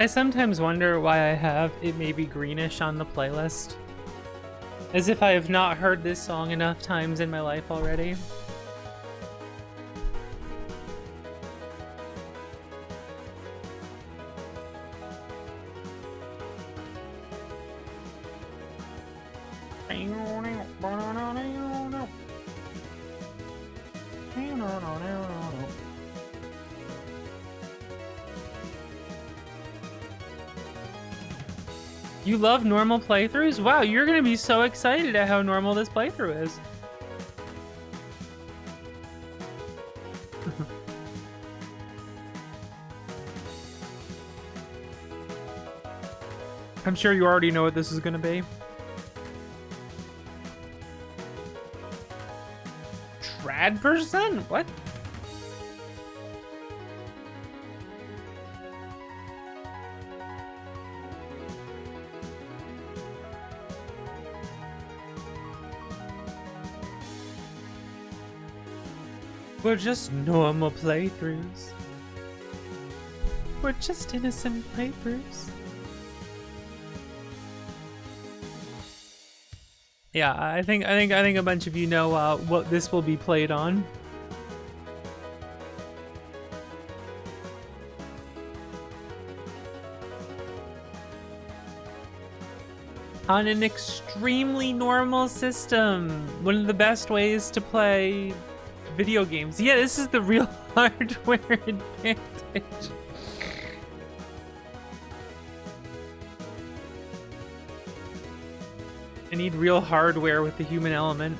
I sometimes wonder why I have It May Be Greenish on the playlist. As if I have not heard this song enough times in my life already. You love normal playthroughs? Wow, you're gonna be so excited at how normal this playthrough is. I'm sure you already know what this is gonna be. Trad percent? What? We're just normal playthroughs. We're just innocent playthroughs. Yeah, I think a bunch of you know what this will be played on. On an extremely normal system. One of the best ways to play video games. Yeah, this is the real hardware advantage. I need real hardware with the human element.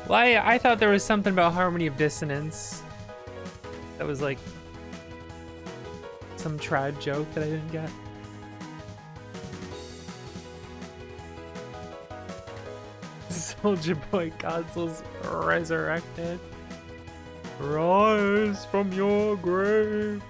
Well, I thought there was something about harmony of dissonance. That was like some trad joke that I didn't get. Soldier Boy consoles resurrected. Rise from your grave.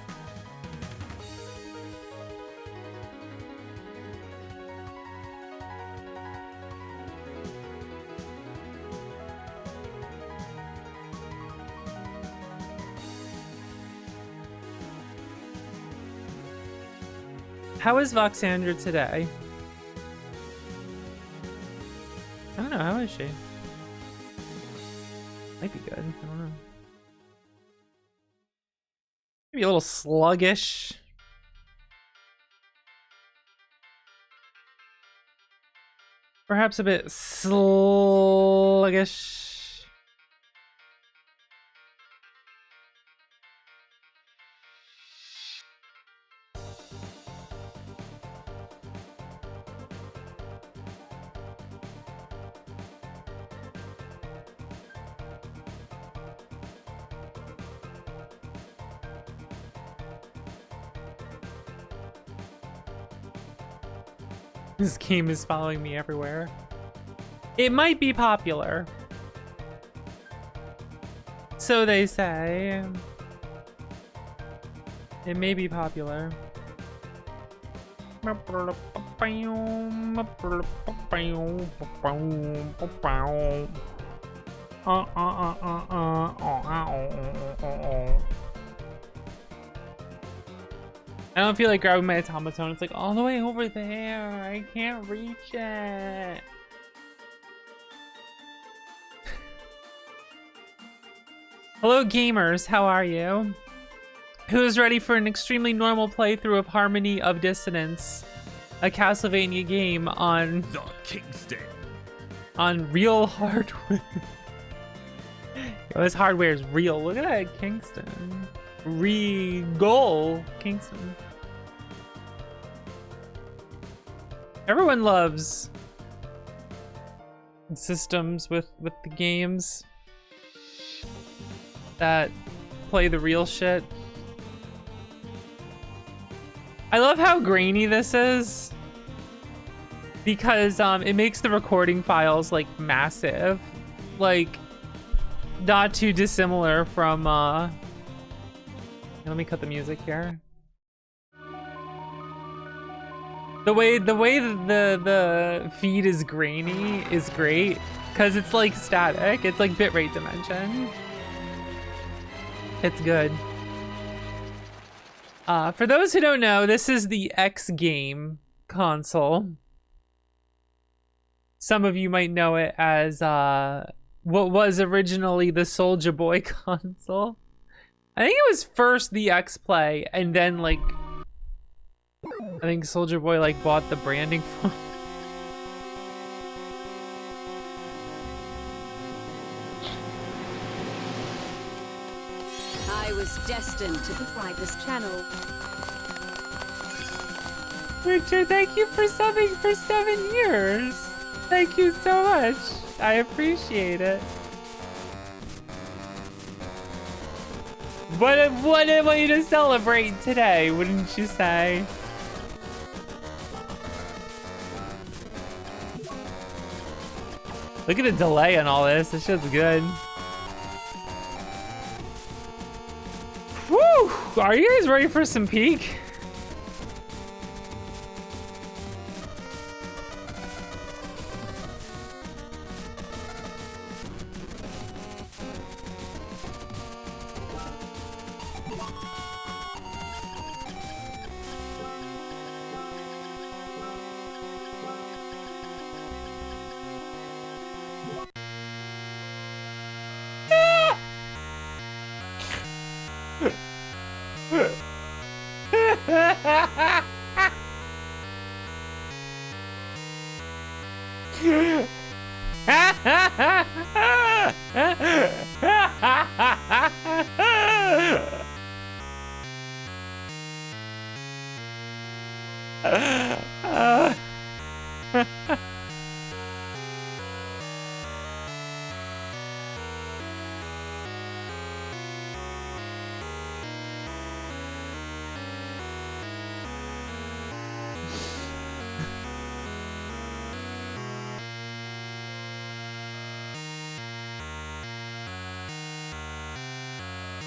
How is Voxandra today? I don't know, how is she? Might be good, I don't know. Maybe a little sluggish. Perhaps a bit sluggish. This game is following me everywhere. It might be popular. So they say. It may be popular. I don't feel like grabbing my automaton. It's like all the way over there. I can't reach it. Hello gamers, how are you? Who's ready for an extremely normal playthrough of Harmony of Dissonance? A Castlevania game on the Kingston. On real hardware. Yo, this hardware is real. Look at that Kingston. Regal Kingston. Everyone loves systems with the games that play the real shit. I love how grainy this is because it makes the recording files like massive, like not too dissimilar from let me cut the music here. The way the feed is grainy is great Because it's like static. It's like bitrate dimension. It's good. For those who don't know, this is the X game console. Some of you might know it as what was originally the Soulja Boy console. I think it was first the X Play, and then like I think Soulja Boy like bought the branding from. I was destined to thrive this channel. Richard, thank you for subbing for 7 years. Thank you so much. I appreciate it. What a way to celebrate today, wouldn't you say? Look at the delay on all this. This shit's good. Woo! Are you guys ready for some peak?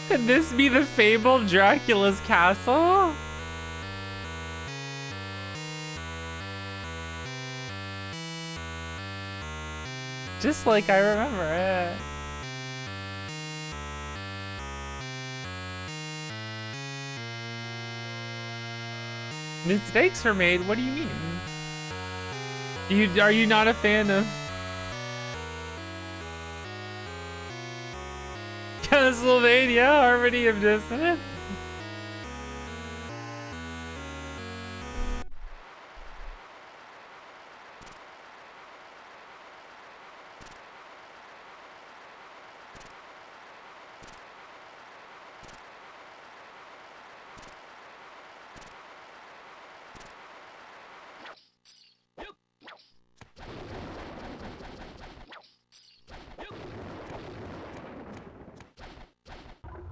Could this be the fabled Dracula's castle? Just like I remember it. Mistakes were made? What do you mean? Are you not a fan of Castlevania Harmony of Dissonance?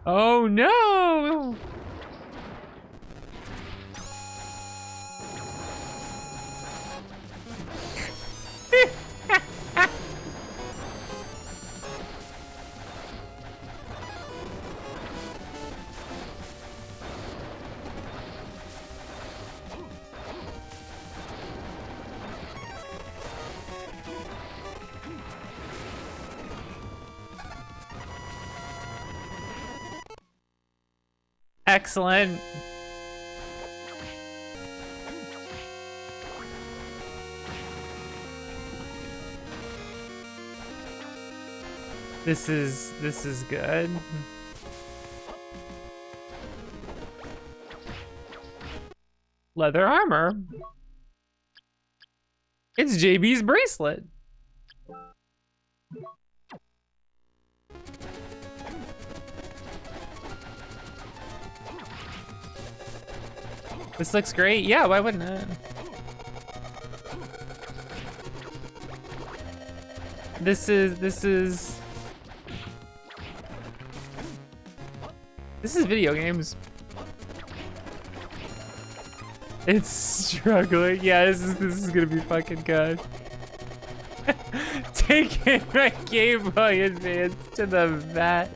Oh no! Excellent. This is good. Leather armor. It's JB's bracelet. This looks great. Yeah, why wouldn't it? This is video games. It's struggling. Yeah, this is gonna be fucking good. Taking my Game Boy Advance to the vet.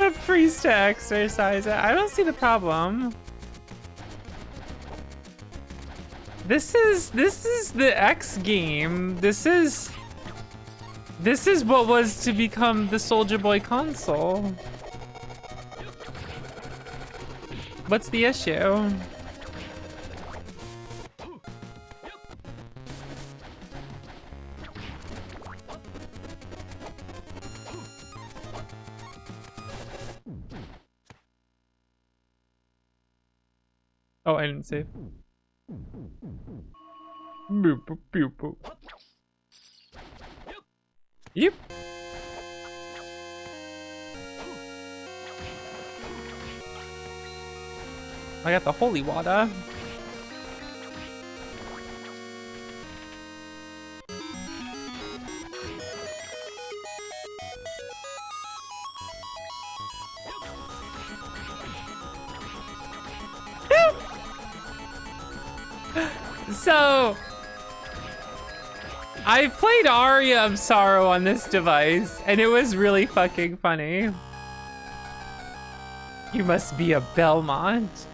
A priest to exercise it. I don't see the problem. This is the X game. This is what was to become the Soldier Boy console. What's the issue? Oh, I didn't save. Boop, boop, boop, boop. Yep. I got the holy water. So, I played Aria of Sorrow on this device, and it was really fucking funny. You must be a Belmont.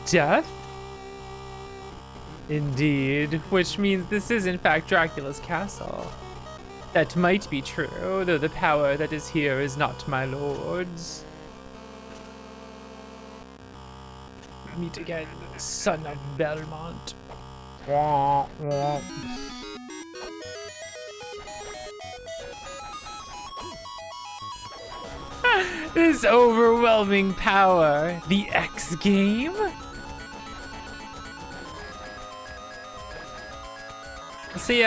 Death? Indeed, which means this is in fact Dracula's castle. That might be true, though the power that is here is not my lord's. Meet again, son of Belmont. Wah, wah. This overwhelming power, the X game? See,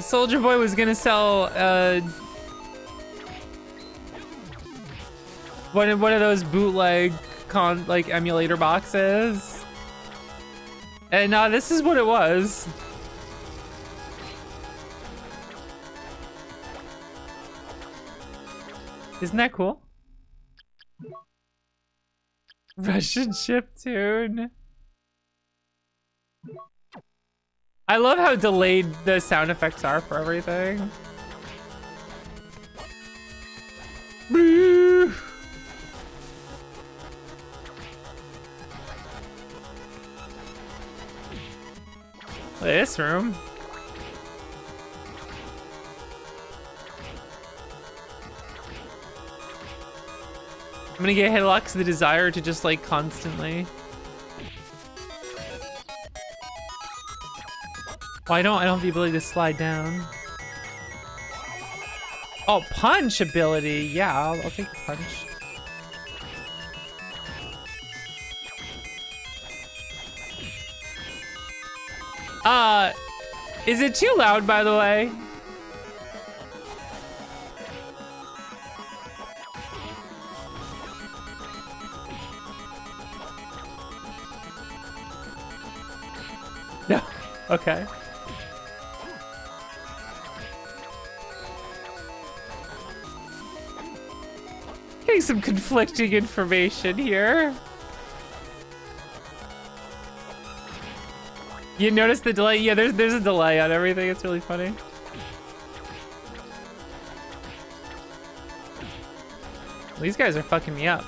Soldier Boy was gonna sell one of those bootleg like emulator boxes, and this is what it was. Isn't that cool? Russian chiptune. I love how delayed the sound effects are for everything. Boo. This room. I'm gonna get Hilux the desire to just like constantly. Oh, I don't have the ability to slide down. Oh, punch ability. Yeah, I'll take the punch. Is it too loud, by the way? No. Okay. Getting some conflicting information here. You notice the delay? Yeah, there's a delay on everything. It's really funny. These guys are fucking me up.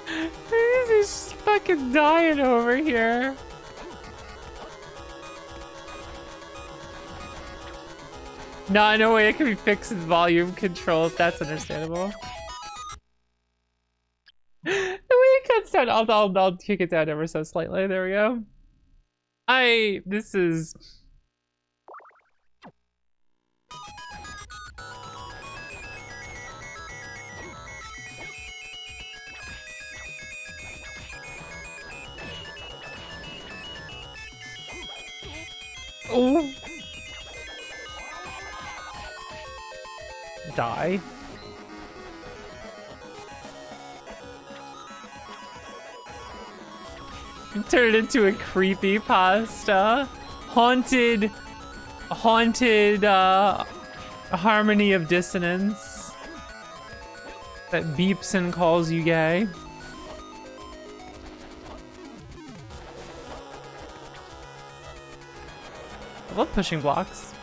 He's just fucking dying over here. No, no way it can be fixed with volume controls. That's understandable. The way it cuts down, I'll kick it down ever so slightly. There we go. This is... Oh. Die. Turn it into a creepypasta. Haunted A harmony of dissonance that beeps and calls you gay. I love pushing blocks.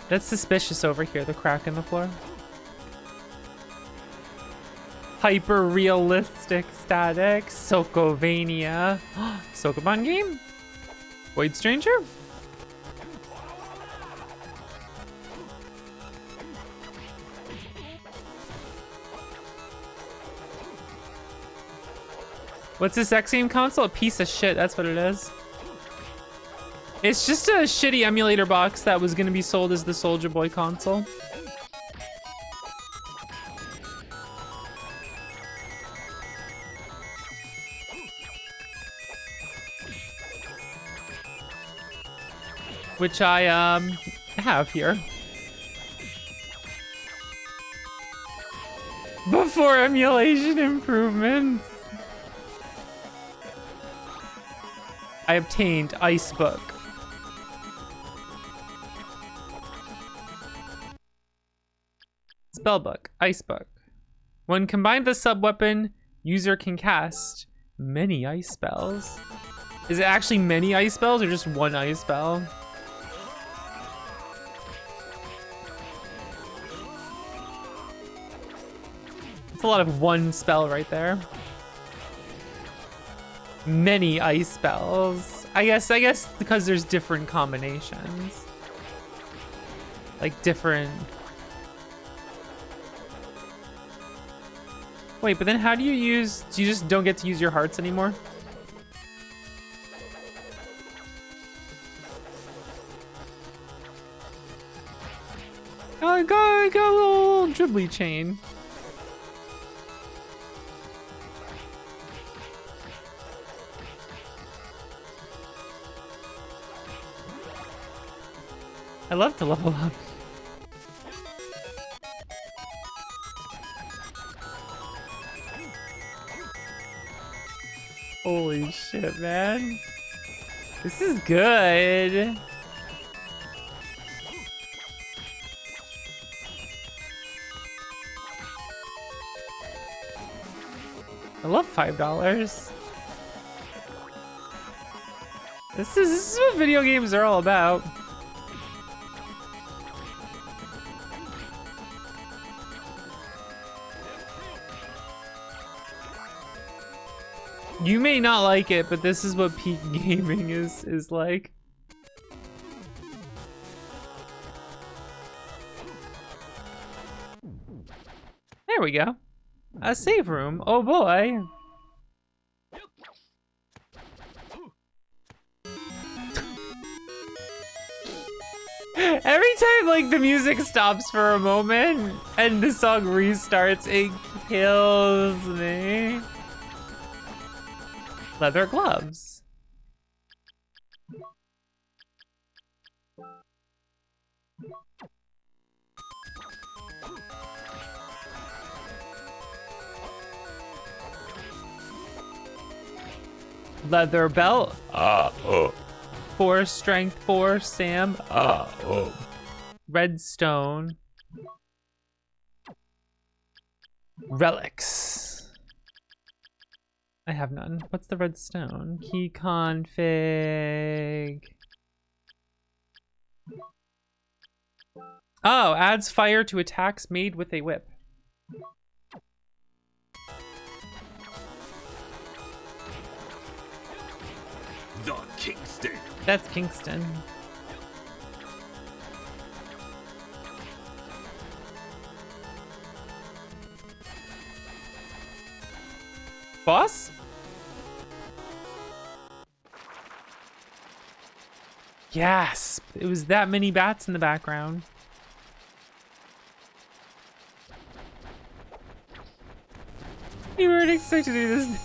That's suspicious over here, the crack in the floor. Hyper realistic static. Sokovania. Sokoban game? Void Stranger? What's this X game console? A piece of shit, that's what it is. It's just a shitty emulator box that was gonna be sold as the Soulja Boy console. Which I have here. Before emulation improvements. I obtained Ice Book. Spellbook, Ice Book. When combined with a sub-weapon, user can cast many ice spells. Is it actually many ice spells or just one ice spell? It's a lot of one spell right there. Many ice spells. I guess because there's different combinations. Like different. Wait, but then how do you use, do you just don't get to use your hearts anymore? I got a little dribbly chain. I love to level up. Holy shit, man. This is good. I love $5. This is what video games are all about. You may not like it, but this is what peak gaming is like. There we go. A save room. Oh boy. Every time like the music stops for a moment and the song restarts, it kills me. Leather gloves. Leather belt. 4 strength, 4 Sam. Redstone. Relics. I have none. What's the redstone? Key config. Oh, adds fire to attacks made with a whip. The Kingston. That's Kingston. Boss? Yes, it was that many bats in the background. You weren't expecting to do this.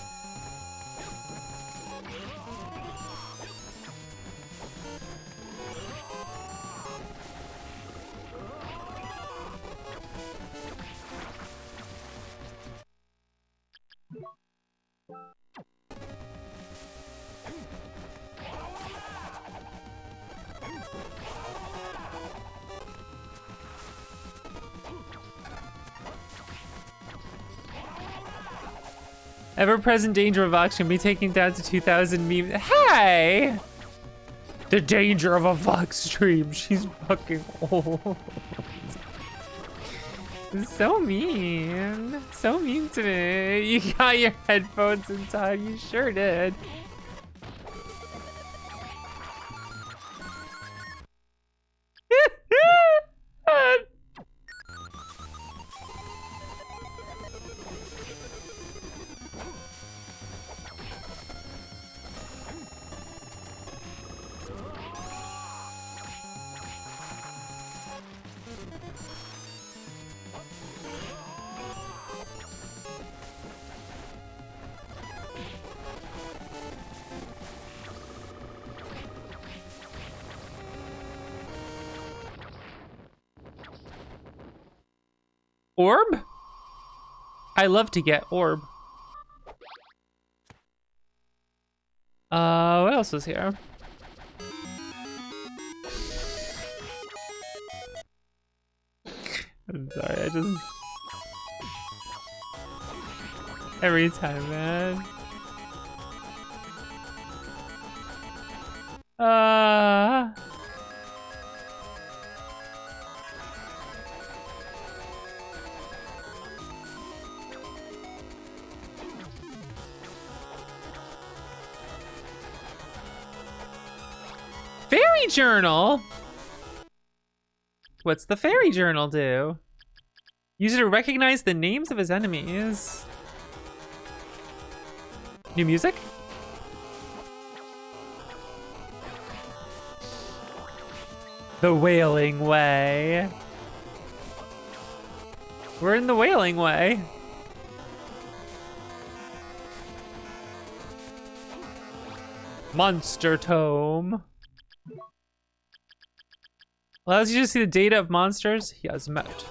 Ever-present danger of Vox can be taken down to 2,000 memes. Hey! The danger of a Vox stream. She's fucking old. So mean. So mean to me. You got your headphones in time. You sure did. Orb? I love to get orb. What else was here? I'm sorry, I just... Every time, man. Fairy journal? What's the fairy journal do? Use it to recognize the names of his enemies. New music? The Wailing Way. We're in the Wailing Way. Monster Tome. Allows you to see the data of monsters he has met.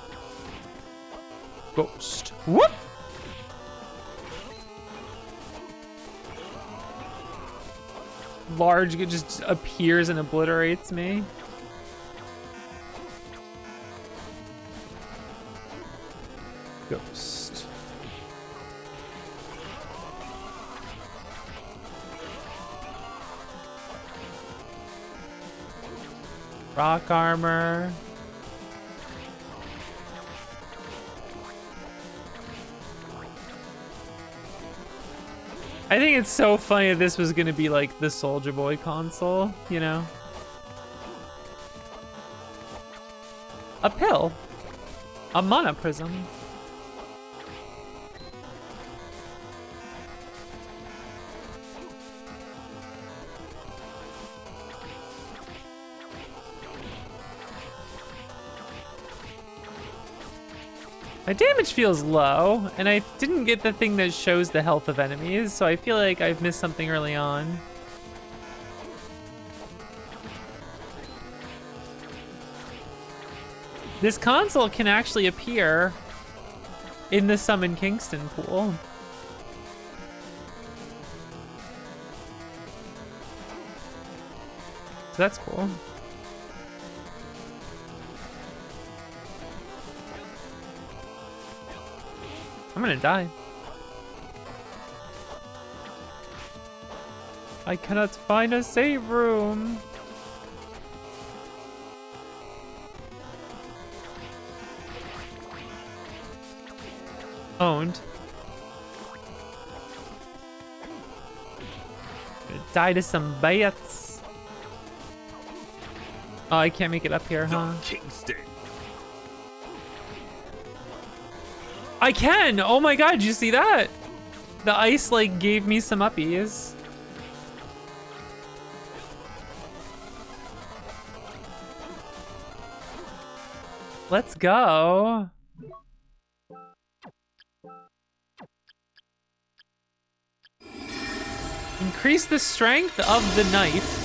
Ghost. Whoop! Large just appears and obliterates me. Ghost. Rock armor. I think it's so funny that this was gonna be like the Soulja Boy console, you know? A pill. A mana prism. My damage feels low, and I didn't get the thing that shows the health of enemies, so I feel like I've missed something early on. This console can actually appear in the Summon Kingston pool. So that's cool. I'm gonna die. I cannot find a save room. Owned. Gonna die to some bats. Oh, I can't make it up here, huh? Kingston. I can! Oh my god, did you see that? The ice, like, gave me some uppies. Let's go. Increase the strength of the knife.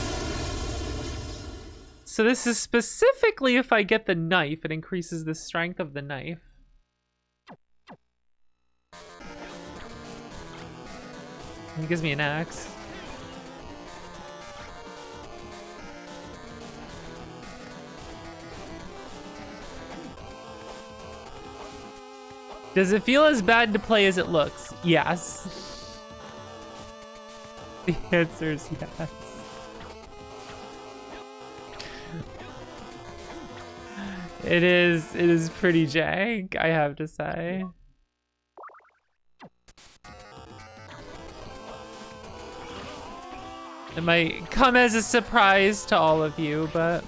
So this is specifically if I get the knife, it increases the strength of the knife. It gives me an axe. Does it feel as bad to play as it looks? Yes. The answer is yes. It is pretty jank, I have to say. It might come as a surprise to all of you, but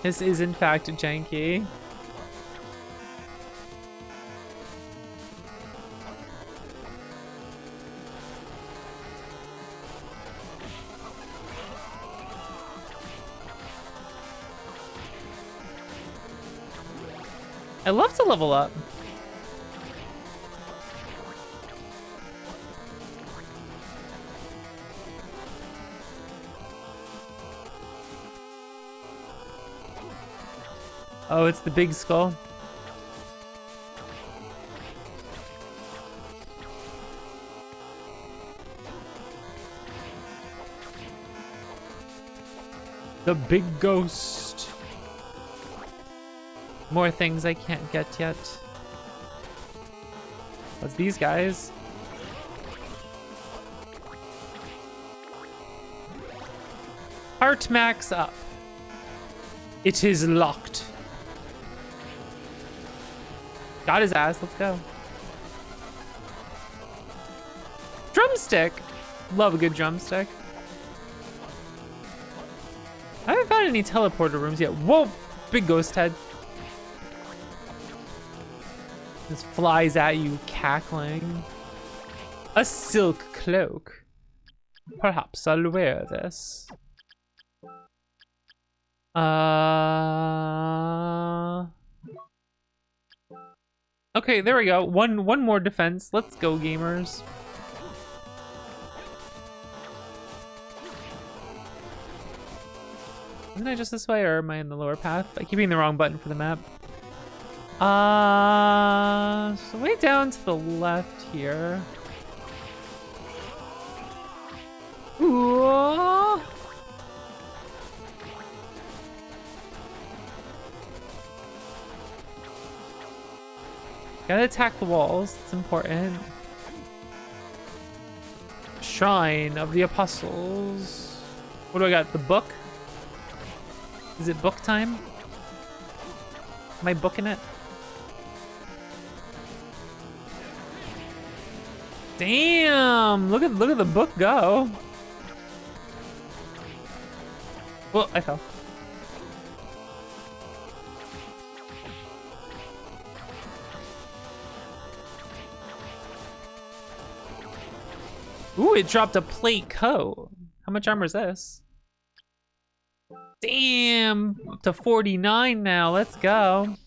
this is in fact janky. I love to level up. Oh, it's the big skull. The big ghost. More things I can't get yet. What's these guys? Heart max up. It is locked. Got his ass, let's go. Drumstick. Love a good drumstick. I haven't found any teleporter rooms yet. Whoa, big ghost head. This flies at you, cackling. A silk cloak. Perhaps I'll wear this. Okay, there we go. One more defense. Let's go, gamers. Isn't I just this way, or am I in the lower path? I keep hitting the wrong button for the map. So way down to the left here. Ooh. Gotta attack the walls, it's important. Shrine of the Apostles. What do I got? The book? Is it book time? Am I booking it? Damn! Look at the book go. Well, I fell. Ooh, it dropped a plate coat. How much armor is this? Damn! Up to 49 now. Let's go.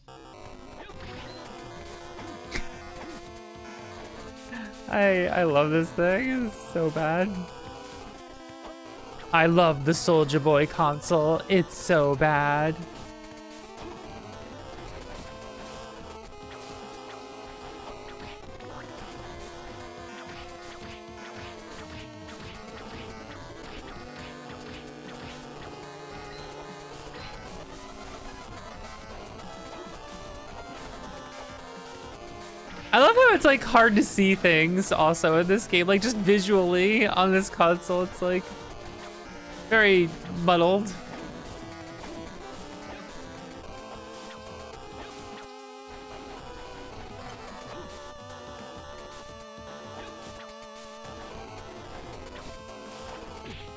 I love this thing. It's so bad. I love the Soulja Boy console. It's so bad. I love how it's like hard to see things also in this game, like just visually on this console, it's like very muddled.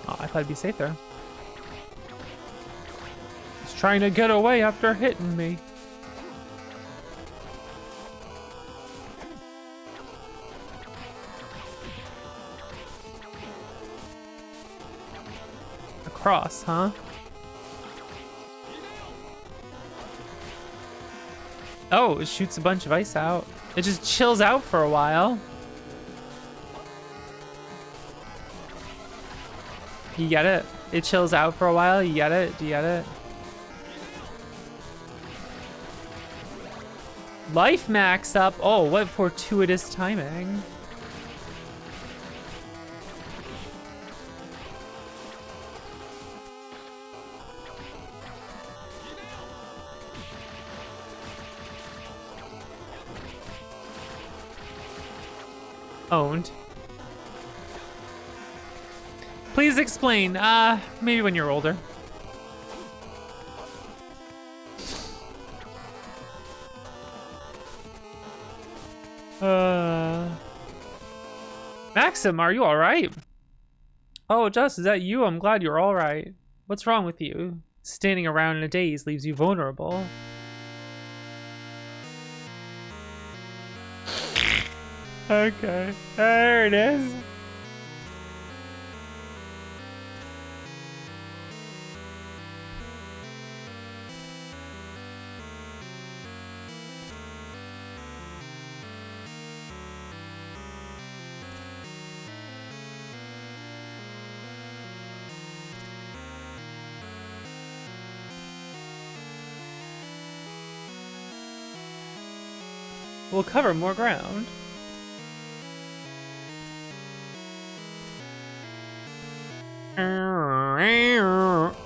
Oh, I thought I'd be safe there. He's trying to get away after hitting me. Cross, huh? Oh, it shoots a bunch of ice out. It just chills out for a while. You get it? It chills out for a while. You get it? Do you get it? Life max up. Oh, what fortuitous timing. Owned. Please explain. Maybe when you're older. Maxim, are you all right? Oh, Just, is that you? I'm glad you're all right. What's wrong with you? Standing around in a daze leaves you vulnerable. Okay, there it is. We'll cover more ground.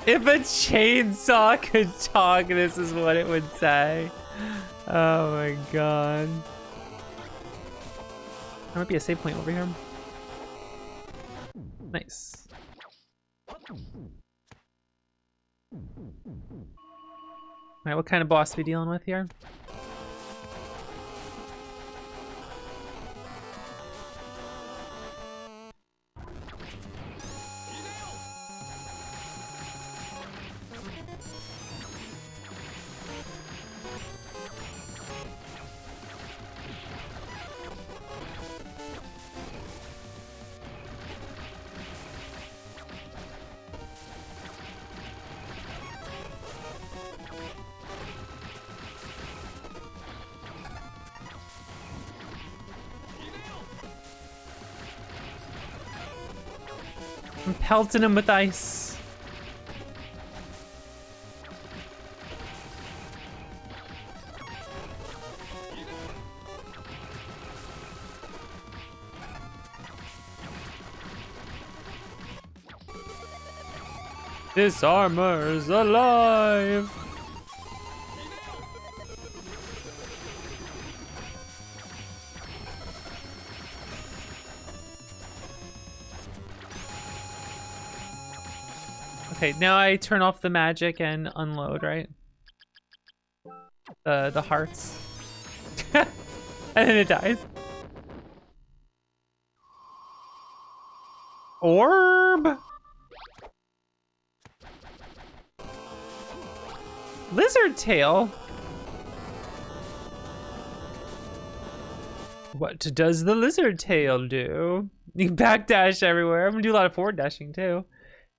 If a chainsaw could talk, this is what it would say. Oh my god. There might be a save point over here. Nice. Alright, what kind of boss are we dealing with here? I'm pelting him with ice. This armor's alive. Okay, now I turn off the magic and unload, right? The hearts. And then it dies. Orb! Lizard tail? What does the lizard tail do? You can backdash everywhere. I'm gonna do a lot of forward dashing too.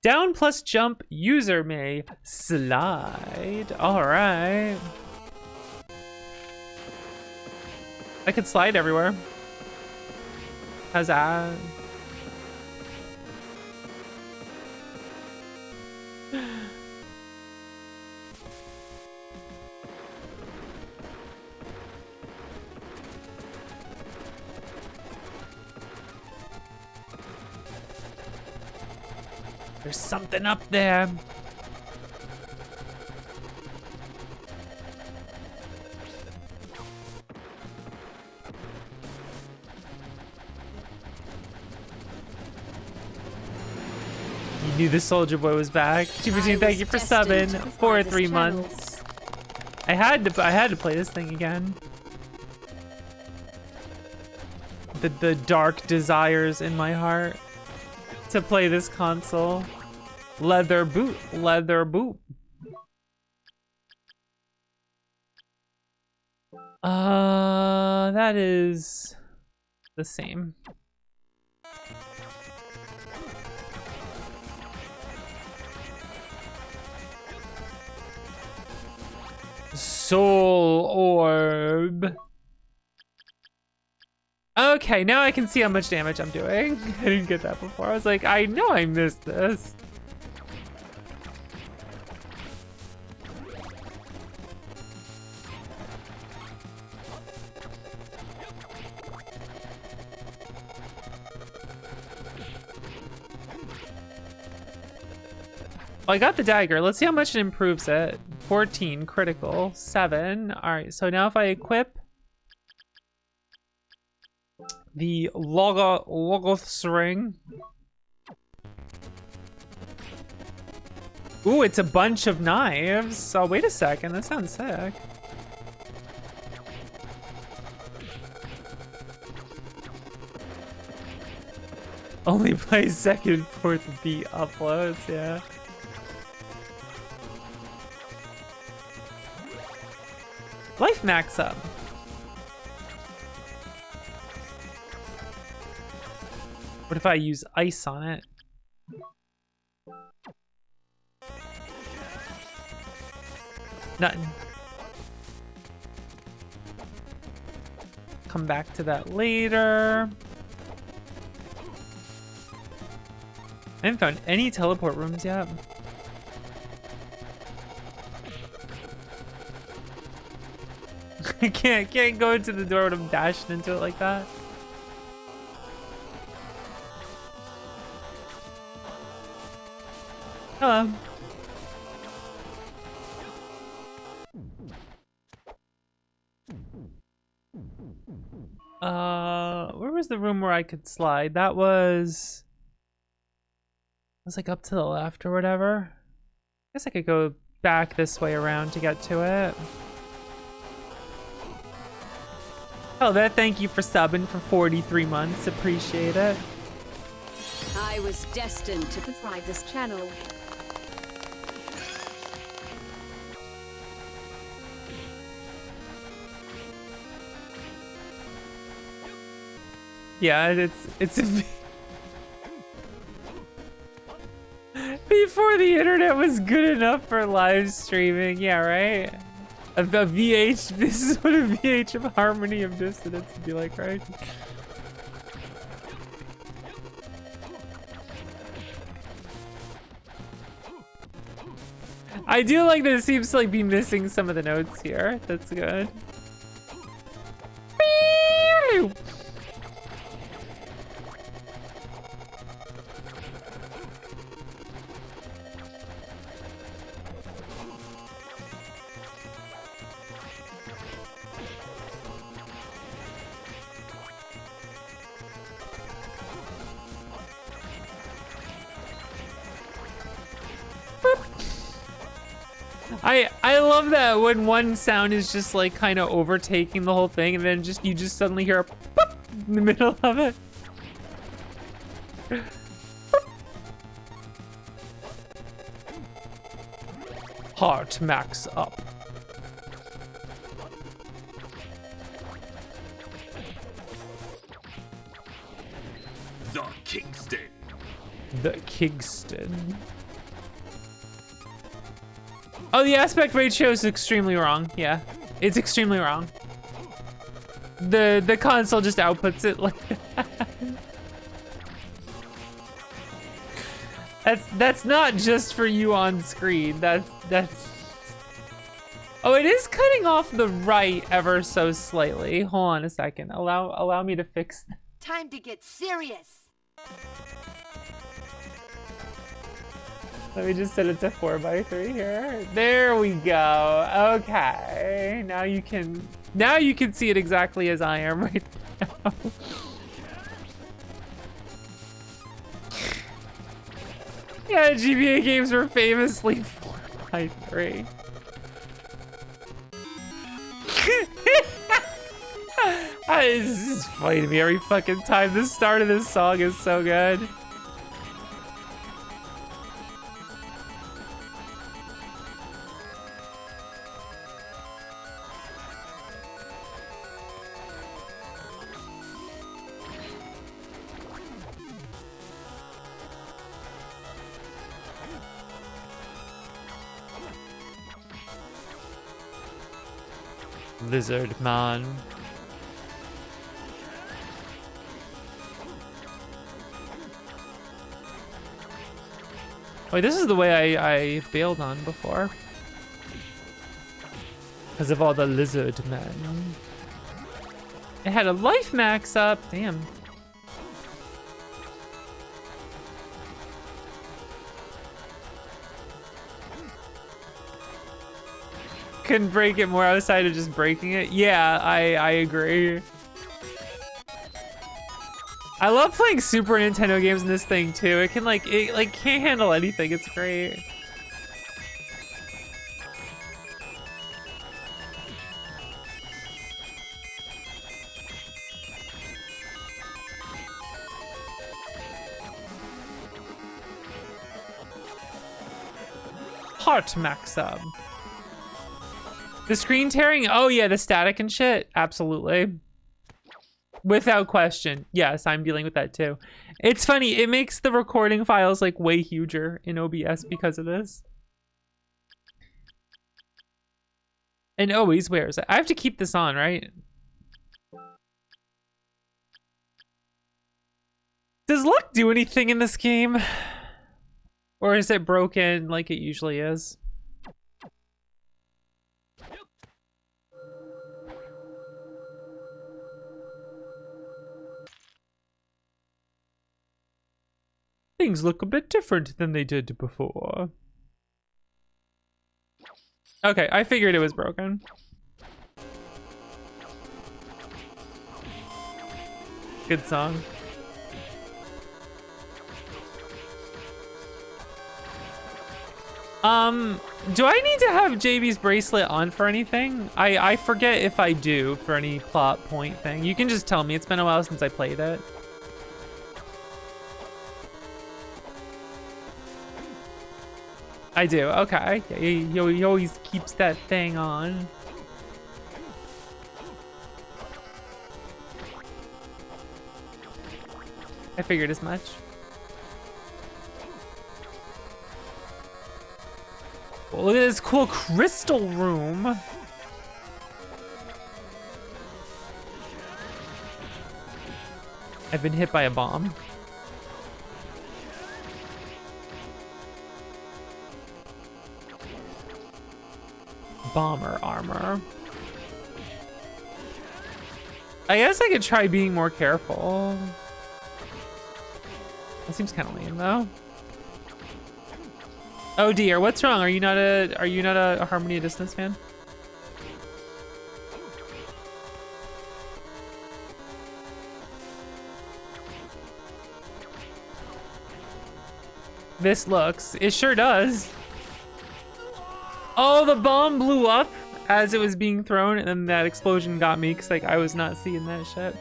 Down plus jump, user may slide. All right. I could slide everywhere. How's that? There's something up there. You knew the Soldier Boy was back. Chibutin, thank you for subbing for 3 months. I had to play this thing again. The dark desires in my heart to play this console. Leather boot, leather boot. That is the same. Soul orb. Okay, now I can see how much damage I'm doing. I didn't get that before. I was like, I know I missed this. Well, I got the dagger. Let's see how much it improves it. 14 critical, 7. All right, so now if I equip The Logos ring. Ooh, it's a bunch of knives. Oh, wait a second. That sounds sick. Only play second, fourth beat uploads, yeah. Life max up. What if I use ice on it? Nothing. Come back to that later. I haven't found any teleport rooms yet. I can't go into the door when I'm dashing into it like that. Hello. Where was the room where I could slide? That was like up to the left or whatever. I guess I could go back this way around to get to it. Oh, thank you for subbing for 43 months. Appreciate it. I was destined to thrive this channel. Yeah, it's before the internet was good enough for live streaming. Yeah, right. A VH. This is what a VH of Harmony of Dissonance would be like, right? I do like that it seems to like be missing some of the notes here. That's good. I love that when one sound is just like kind of overtaking the whole thing, and then you just suddenly hear a boop in the middle of it. Heart max up. The Kingston. The Kingston. Oh, the aspect ratio is extremely wrong. Yeah, it's extremely wrong. The console just outputs it like that. That's not just for you on screen. That's. Oh, it is cutting off the right ever so slightly. Hold on a second. Allow me to fix that. Time to get serious. Let me just set it to 4x3 here. There we go. Okay. Now you can see it exactly as I am right now. Yeah, GBA games were famously 4x3. This is funny to me every fucking time. The start of this song is so good. Lizard man. Wait, this is the way I bailed on before. Because of all the lizard men. It had a life max up. Damn. Couldn't break it more outside of just breaking it. Yeah, I agree. I love playing Super Nintendo games in this thing too. It can't handle anything. It's great. Heart max up. The screen tearing? Oh yeah, the static and shit. Absolutely. Without question. Yes, I'm dealing with that too. It's funny, it makes the recording files like way huger in OBS because of this. And always, where is it? I have to keep this on, right? Does luck do anything in this game? Or is it broken like it usually is? Things look a bit different than they did before. Okay, I figured it was broken. Good song. Do I need to have JB's bracelet on for anything? I forget if I do for any plot point thing. You can just tell me. It's been a while since I played it. I do. Okay. Yeah, he always keeps that thing on. I figured as much. Oh, look at this cool crystal room. I've been hit by a bomb. Bomber armor. I guess I could try being more careful. That seems kind of lame though. Oh dear, what's wrong? Are you not a Harmony of Dissonance fan? This looks, it sure does. Oh, the bomb blew up as it was being thrown, and then that explosion got me because like I was not seeing that shit.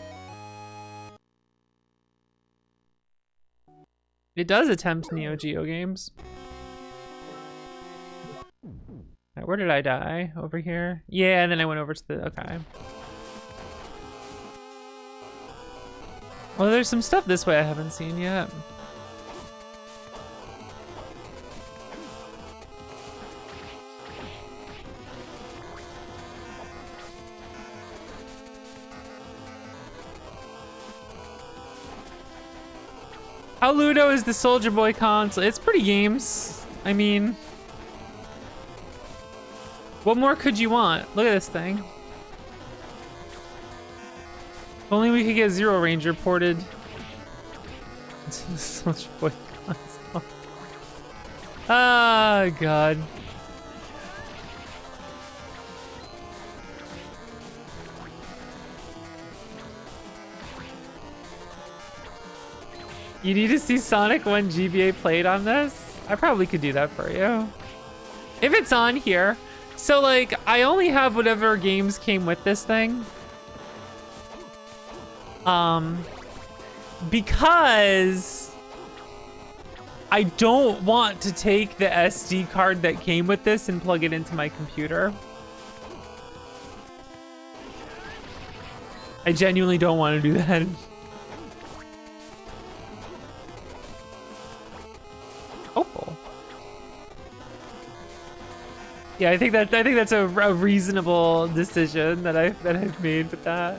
It does attempt Neo Geo games. Right, where did I die? Over here? Yeah, and then I went over to the, okay. Well, there's some stuff this way I haven't seen yet. How Ludo is the Soldier Boy console? It's pretty games. I mean, what more could you want? Look at this thing. If only we could get Zero Ranger ported to the Soldier Boy console. Ah, God. You need to see Sonic 1 GBA played on this? I probably could do that for you. If it's on here. So like, I only have whatever games came with this thing. Because I don't want to take the SD card that came with this and plug it into my computer. I genuinely don't want to do that. Opal. Yeah, I think that's a reasonable decision that I've made with that.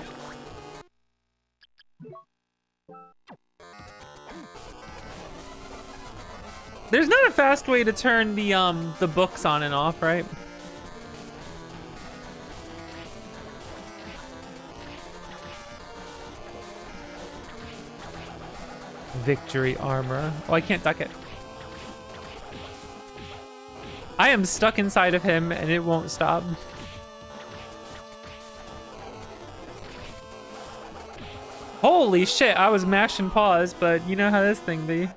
There's not a fast way to turn the books on and off, right? Victory armor. Oh, I can't duck it. I am stuck inside of him and it won't stop. Holy shit, I was mashing pause, but you know how this thing be.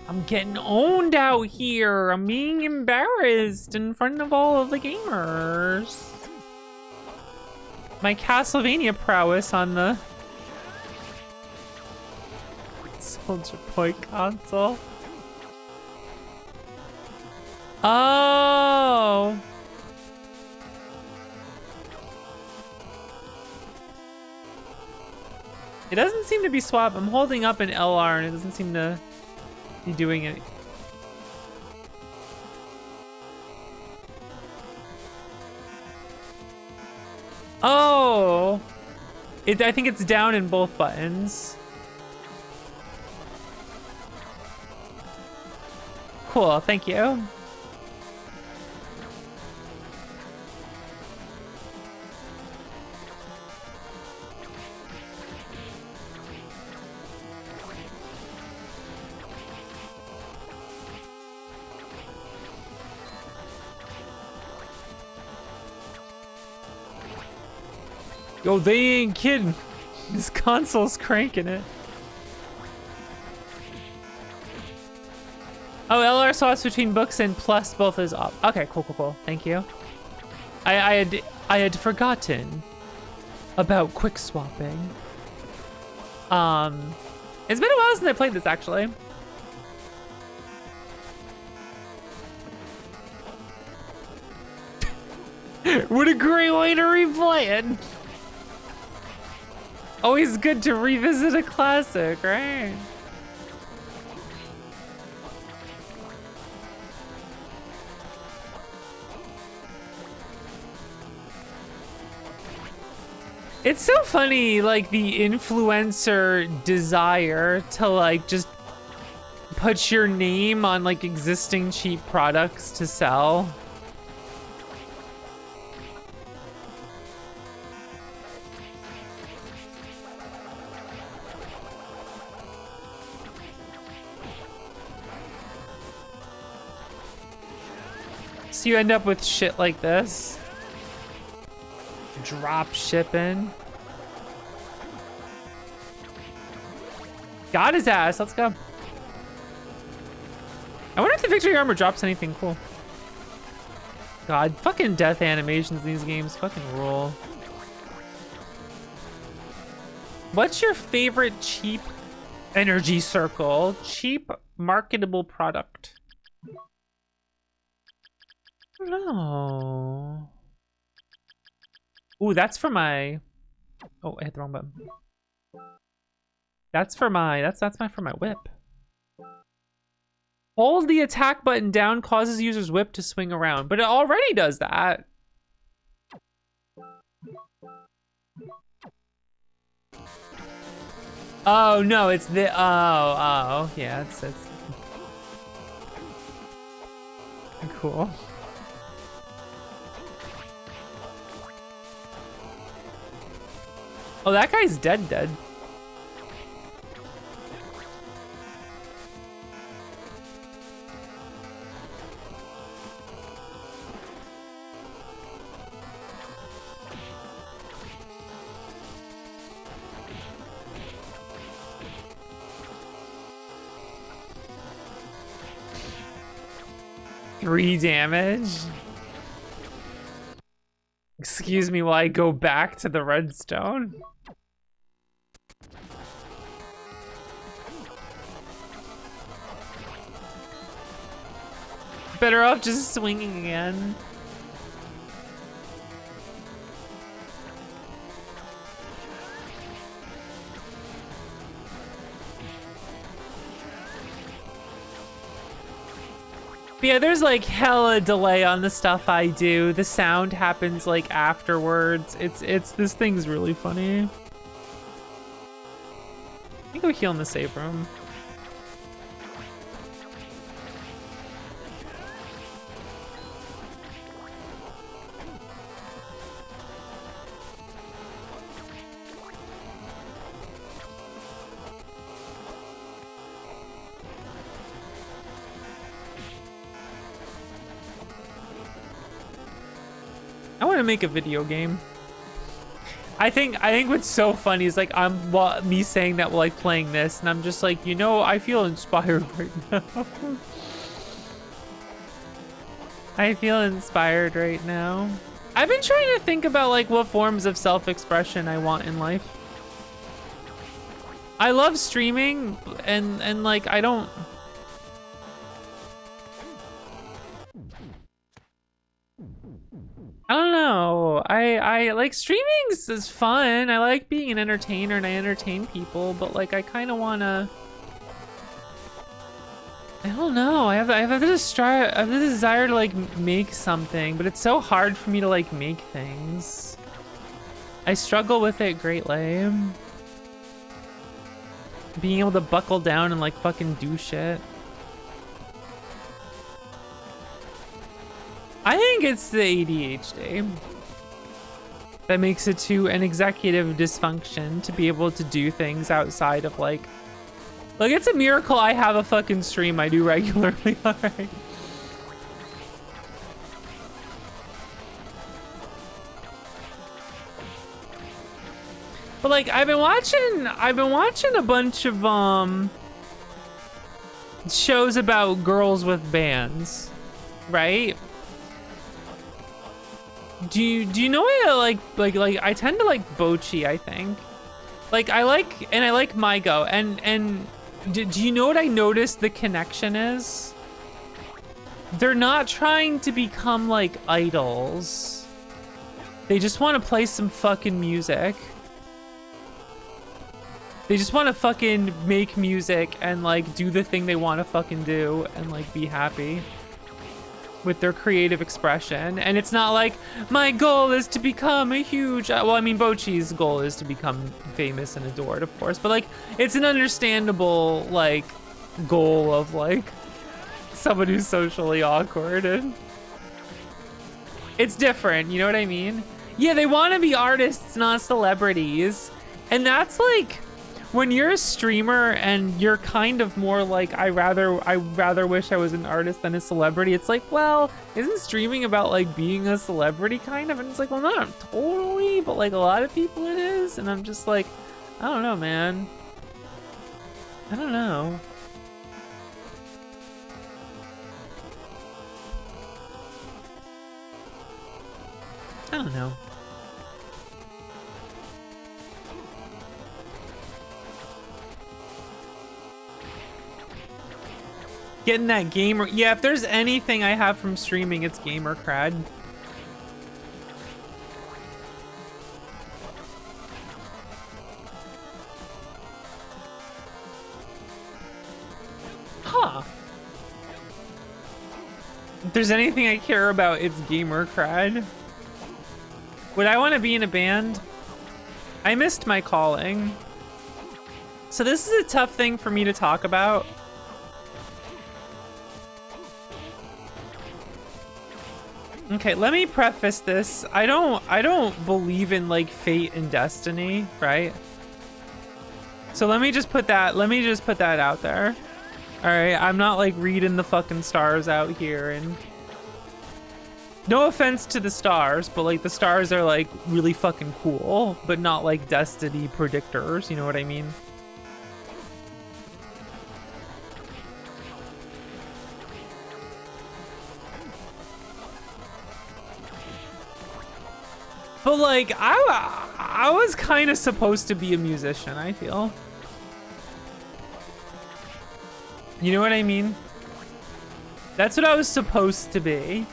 I'm getting owned out here. I'm being embarrassed in front of all of the gamers. My Castlevania prowess on the Soldier Boy console. Oh. It doesn't seem to be swap. I'm holding up an LR and it doesn't seem to be doing it. Oh. I think it's down in both buttons. Cool, thank you. Yo, they ain't kidding. This console's cranking it. Oh, LR swaps between books and plus both is up. Okay, cool, cool, cool. Thank you. I had forgotten about quick swapping. It's been a while since I played this actually. What a great way to replay it. Always good to revisit a classic, right? It's so funny, like the influencer desire to like just put your name on like existing cheap products to sell. So you end up with shit like this. Drop shipping. Got his ass. Let's go. I wonder if the victory armor drops anything cool. God, fucking death animations in these games fucking rule. What's your favorite cheap energy circle? Cheap marketable product. No. Ooh, that's for my. Oh, I hit the wrong button. That's for my. For my whip. Hold the attack button down causes user's whip to swing around, but it already does that. Oh no, it's the. Oh, yeah, it's cool. Oh, that guy's dead. Three damage. Excuse me while I go back to the redstone. Better off just swinging again. But yeah, there's like hella delay on the stuff I do. The sound happens like afterwards. It's this thing's really funny. Let me go heal in the save room. I want to make a video game. I think what's so funny is like me saying that while like playing this, and I'm just like, you know, I feel inspired right now. I feel inspired right now. I've been trying to think about like what forms of self-expression I want in life. I love streaming and like I don't know. I like streaming is fun. I like being an entertainer and I entertain people, but like I kind of wanna. I don't know. I have the desire to like make something, but it's so hard for me to like make things. I struggle with it greatly. Being able to buckle down and like fucking do shit. I think it's the ADHD that makes it to an executive dysfunction to be able to do things outside of like it's a miracle I have a fucking stream I do regularly. All right. But like I've been watching a bunch of shows about girls with bands, right? Do you know what I like I tend to like Bochi, I think. Like I like Mygo and do you know what I noticed the connection is? They're not trying to become like idols. They just want to play some fucking music. They just want to fucking make music and like do the thing they want to fucking do and like be happy with their creative expression. And it's not like my goal is to become a huge, well, I mean, Bochi's goal is to become famous and adored, of course, but like it's an understandable like goal of like someone who's socially awkward, and it's different, you know what I mean? Yeah, they want to be artists, not celebrities. And that's like when you're a streamer and you're kind of more like, I rather wish I was an artist than a celebrity. It's like, well, isn't streaming about like being a celebrity kind of? And it's like, well, not totally, but like a lot of people it is. And I'm just like, I don't know, man. I don't know. I don't know. Getting that gamer, yeah, if there's anything I have from streaming, it's gamer cred. Huh. If there's anything I care about, it's gamer cred. Would I want to be in a band? I missed my calling. So this is a tough thing for me to talk about. Okay, let me preface this. I don't believe in like fate and destiny, right? So let me just put that out there. All right, I'm not like reading the fucking stars out here, and no offense to the stars, but like the stars are like really fucking cool, but not like destiny predictors, you know what I mean? But like, I was kind of supposed to be a musician, I feel. You know what I mean? That's what I was supposed to be.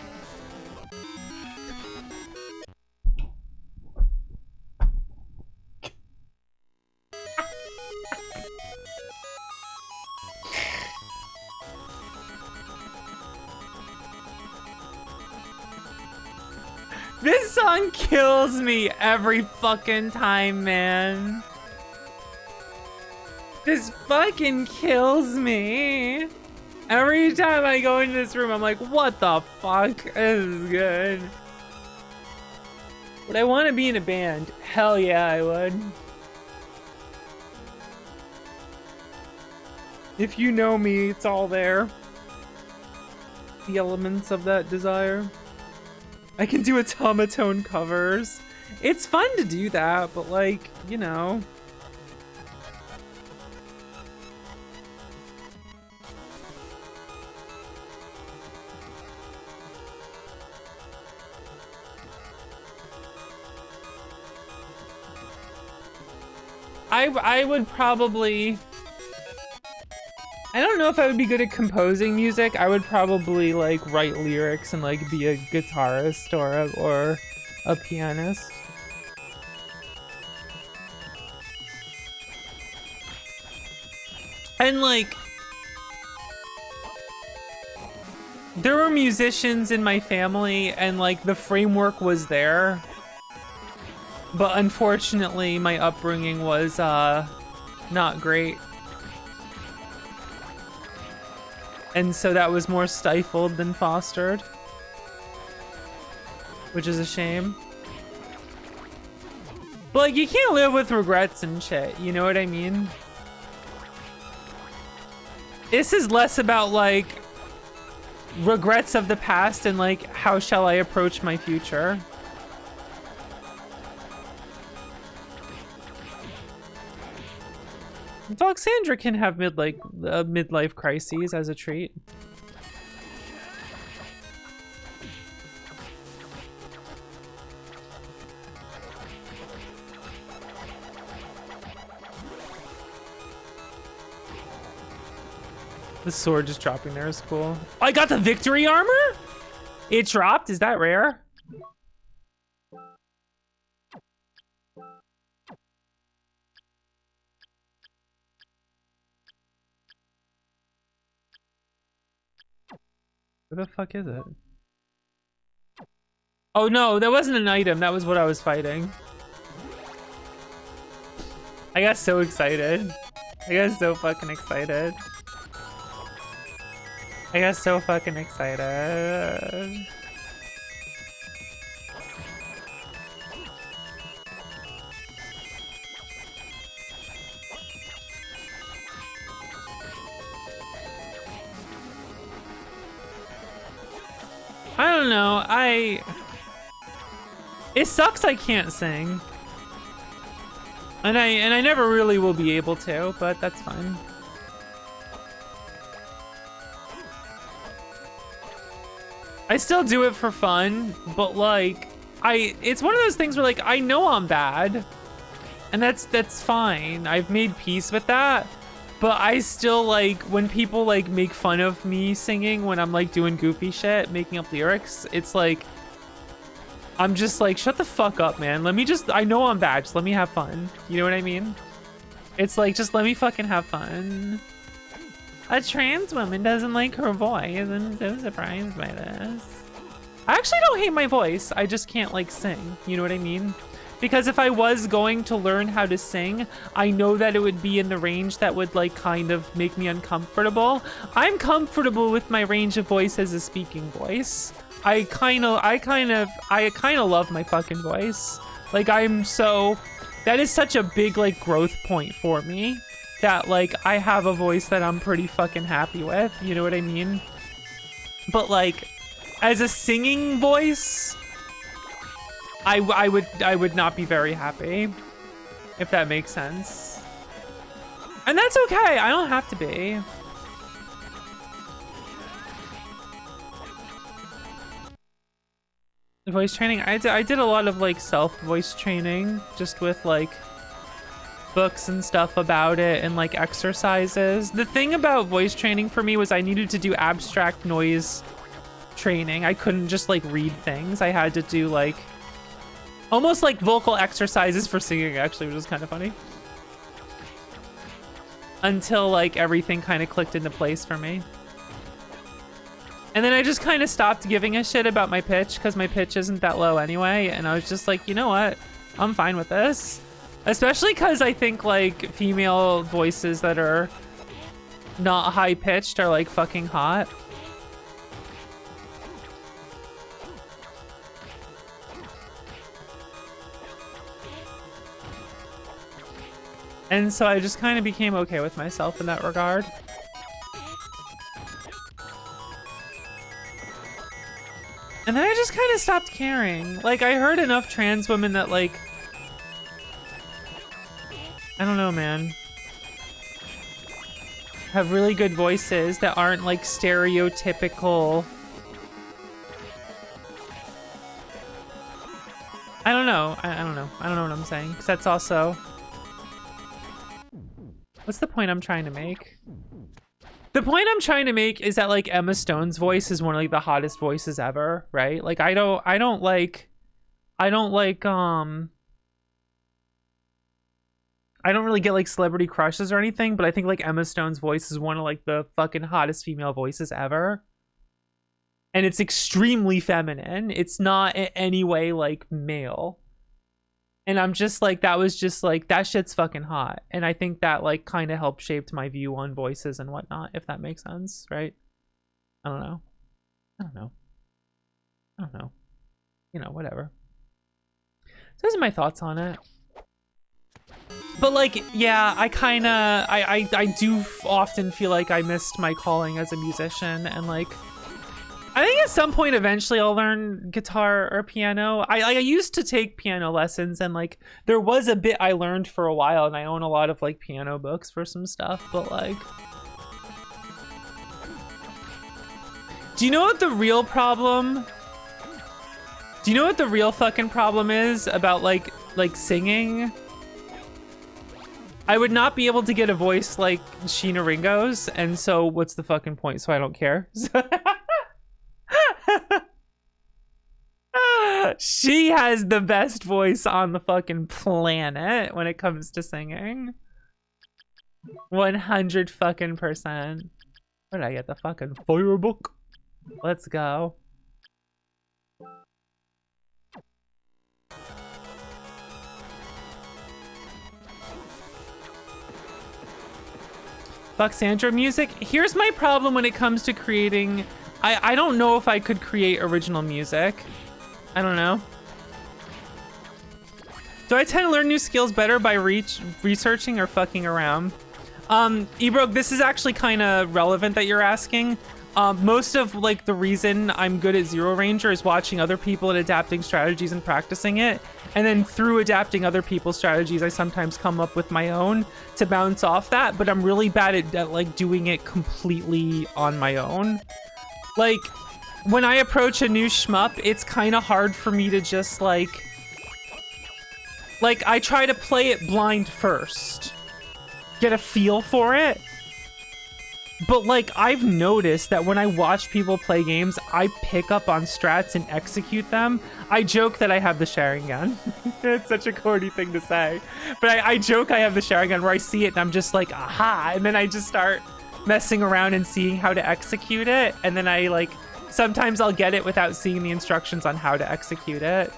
This song kills me every fucking time, man. This fucking kills me. Every time I go into this room, I'm like, what the fuck? This is good. Would I want to be in a band? Hell yeah, I would. If you know me, it's all there. The elements of that desire. I can do automaton covers. It's fun to do that, but like, you know. I would probably, I don't know if I would be good at composing music. I would probably like write lyrics and like be a guitarist or a pianist. And like, there were musicians in my family and like the framework was there. But unfortunately, my upbringing was not great. And so that was more stifled than fostered. Which is a shame. But like, you can't live with regrets and shit, you know what I mean? This is less about like regrets of the past and like how shall I approach my future. Alexandra can have midlife crises as a treat. The sword just dropping there is cool. Oh, I got the victory armor? It dropped? Is that rare? Where the fuck is it? Oh no, that wasn't an item. That was what I was fighting. I got so excited. I got so fucking excited. I got so fucking excited. I don't know, it sucks I can't sing. And I never really will be able to, but that's fine. I still do it for fun, but like, it's one of those things where like, I know I'm bad. And that's fine. I've made peace with that. But I still like, when people like make fun of me singing when I'm like doing goofy shit, making up lyrics, it's like, I'm just like, shut the fuck up, man. I know I'm bad, just let me have fun. You know what I mean? It's like, just let me fucking have fun. A trans woman doesn't like her voice. I'm so surprised by this. I actually don't hate my voice. I just can't like sing. You know what I mean? Because if I was going to learn how to sing, I know that it would be in the range that would like kind of make me uncomfortable. I'm comfortable with my range of voice as a speaking voice. I kind of love my fucking voice. Like that is such a big like growth point for me that like I have a voice that I'm pretty fucking happy with. You know what I mean? But like as a singing voice, I would not be very happy, if that makes sense. And that's okay, I don't have to be. Voice training, I did a lot of like self-voice training, just with like books and stuff about it and like exercises. The thing about voice training for me was I needed to do abstract noise training. I couldn't just like read things. I had to do like almost like vocal exercises for singing, actually, which was kind of funny. Until like everything kind of clicked into place for me. And then I just kind of stopped giving a shit about my pitch because my pitch isn't that low anyway. And I was just like, you know what? I'm fine with this. Especially because I think like female voices that are not high pitched are like fucking hot. And so I just kind of became okay with myself in that regard. And then I just kind of stopped caring. Like, I heard enough trans women that, like, I don't know, man, have really good voices that aren't, like, stereotypical. I don't know. I don't know. I don't know what I'm saying. Because that's also... What's the point I'm trying to make? The point I'm trying to make is that, like, Emma Stone's voice is one of, like, the hottest voices ever, right? Like, I don't really get, like, celebrity crushes or anything, but I think, like, Emma Stone's voice is one of, like, the fucking hottest female voices ever. And it's extremely feminine. It's not in any way, like, male. And I'm just like, that was just like, that shit's fucking hot. And I think that, like, kind of helped shape my view on voices and whatnot, if that makes sense, right? I don't know. I don't know. I don't know. You know, whatever. So those are my thoughts on it. But, like, yeah, I do often feel like I missed my calling as a musician. And, like, I think at some point eventually I'll learn guitar or piano. I used to take piano lessons, and, like, there was a bit I learned for a while, and I own a lot of, like, piano books for some stuff, but, like, do you know what the real problem? Do you know what the real fucking problem is about, like singing? I would not be able to get a voice like Sheena Ringo's, and so what's the fucking point? So I don't care. She has the best voice on the fucking planet when it comes to singing. 100 fucking %. Where did I get the fucking fire book? Let's go. Fuck Sandra music. Here's my problem when it comes to creating. I don't know if I could create original music. I don't know. Do I tend to learn new skills better by researching or fucking around? Ebro, this is actually kind of relevant that you're asking. Most of, like, the reason I'm good at Zero Ranger is watching other people and adapting strategies and practicing it. And then through adapting other people's strategies, I sometimes come up with my own to bounce off that. But I'm really bad at like, doing it completely on my own. Like, when I approach a new shmup, it's kind of hard for me to just, like, I try to play it blind first. Get a feel for it. But, like, I've noticed that when I watch people play games, I pick up on strats and execute them. I joke that I have the Sharingan. It's such a corny thing to say. But I joke I have the Sharingan where I see it and I'm just like, aha! And then I just start messing around and seeing how to execute it. And then I, like, sometimes I'll get it without seeing the instructions on how to execute it.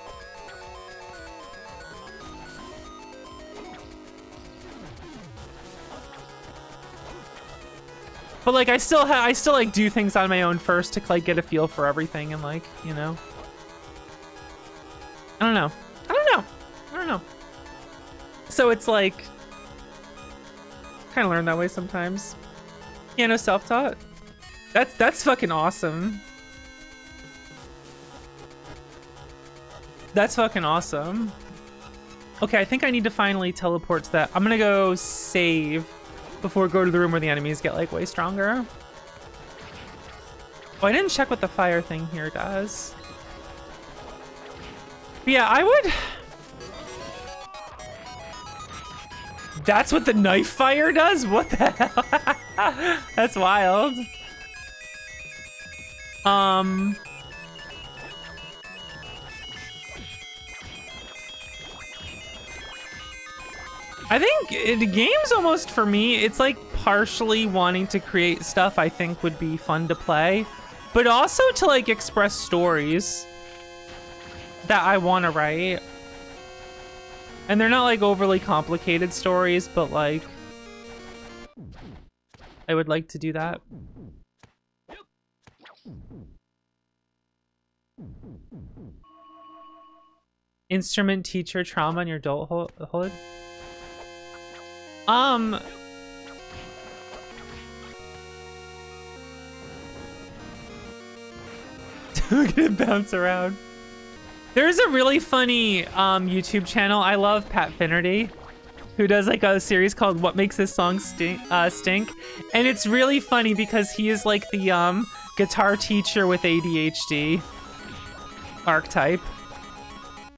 But, like, I still like do things on my own first to, like, get a feel for everything and, like, you know. I don't know. So it's like kind of learn that way sometimes. Piano self-taught. That's fucking awesome. That's fucking awesome. Okay, I think I need to finally teleport to that. I'm gonna go save before go to the room where the enemies get, like, way stronger. Oh, I didn't check what the fire thing here does. But yeah, I would... That's what the knife fire does? What the hell? That's wild. I think the game's almost, for me, it's like partially wanting to create stuff I think would be fun to play, but also to, like, express stories that I want to write. And they're not, like, overly complicated stories, but, like, I would like to do that. Instrument teacher trauma in your adulthood? Look at it bounce around. There's a really funny YouTube channel. I love Pat Finnerty, who does like a series called What Makes This Song Stink. And it's really funny because he is like the guitar teacher with ADHD archetype.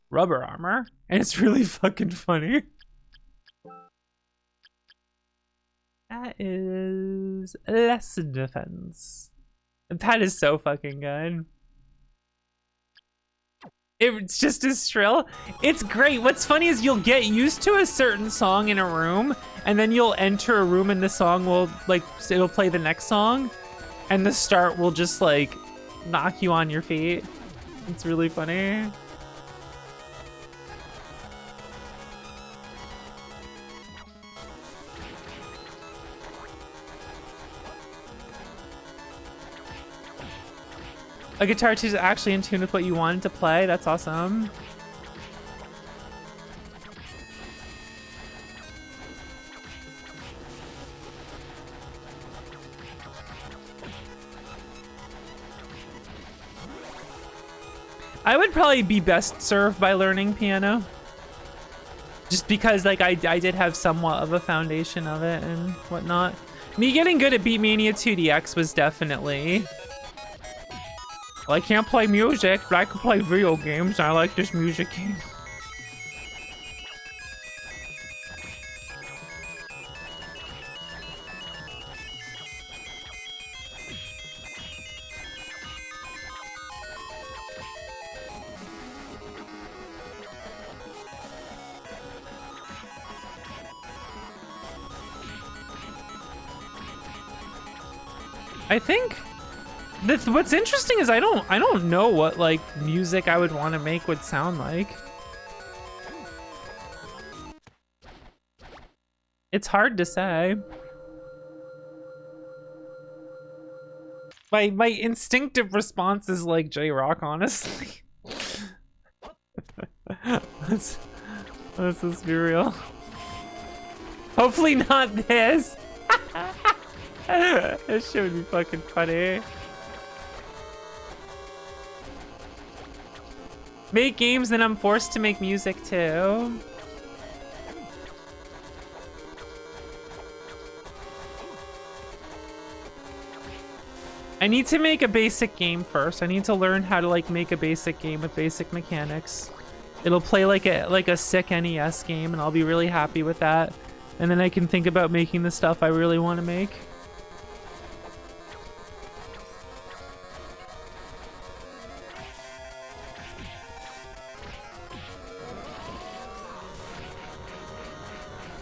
Rubber armor. And it's really fucking funny. That is less defense. That is so fucking good. It's just as shrill. It's great. What's funny is you'll get used to a certain song in a room, and then you'll enter a room and the song will, like, it'll play the next song, and the start will just, like, knock you on your feet. It's really funny. A guitar teacher is actually in tune with what you wanted to play. That's awesome. I would probably be best served by learning piano. Just because like I did have somewhat of a foundation of it and whatnot. Me getting good at Beatmania 2DX was definitely... Well, I can't play music, but I can play video games, and I like this music game. I think... What's interesting is I don't know what like music I would want to make would sound like. It's hard to say. My instinctive response is like J-Rock, honestly. let's just be real. Hopefully not this. This shit would be fucking funny. Make games, then I'm forced to make music too. I need to make a basic game first. I need to learn how to like make a basic game with basic mechanics. It'll play like a sick NES game, and I'll be really happy with that. And then I can think about making the stuff I really want to make.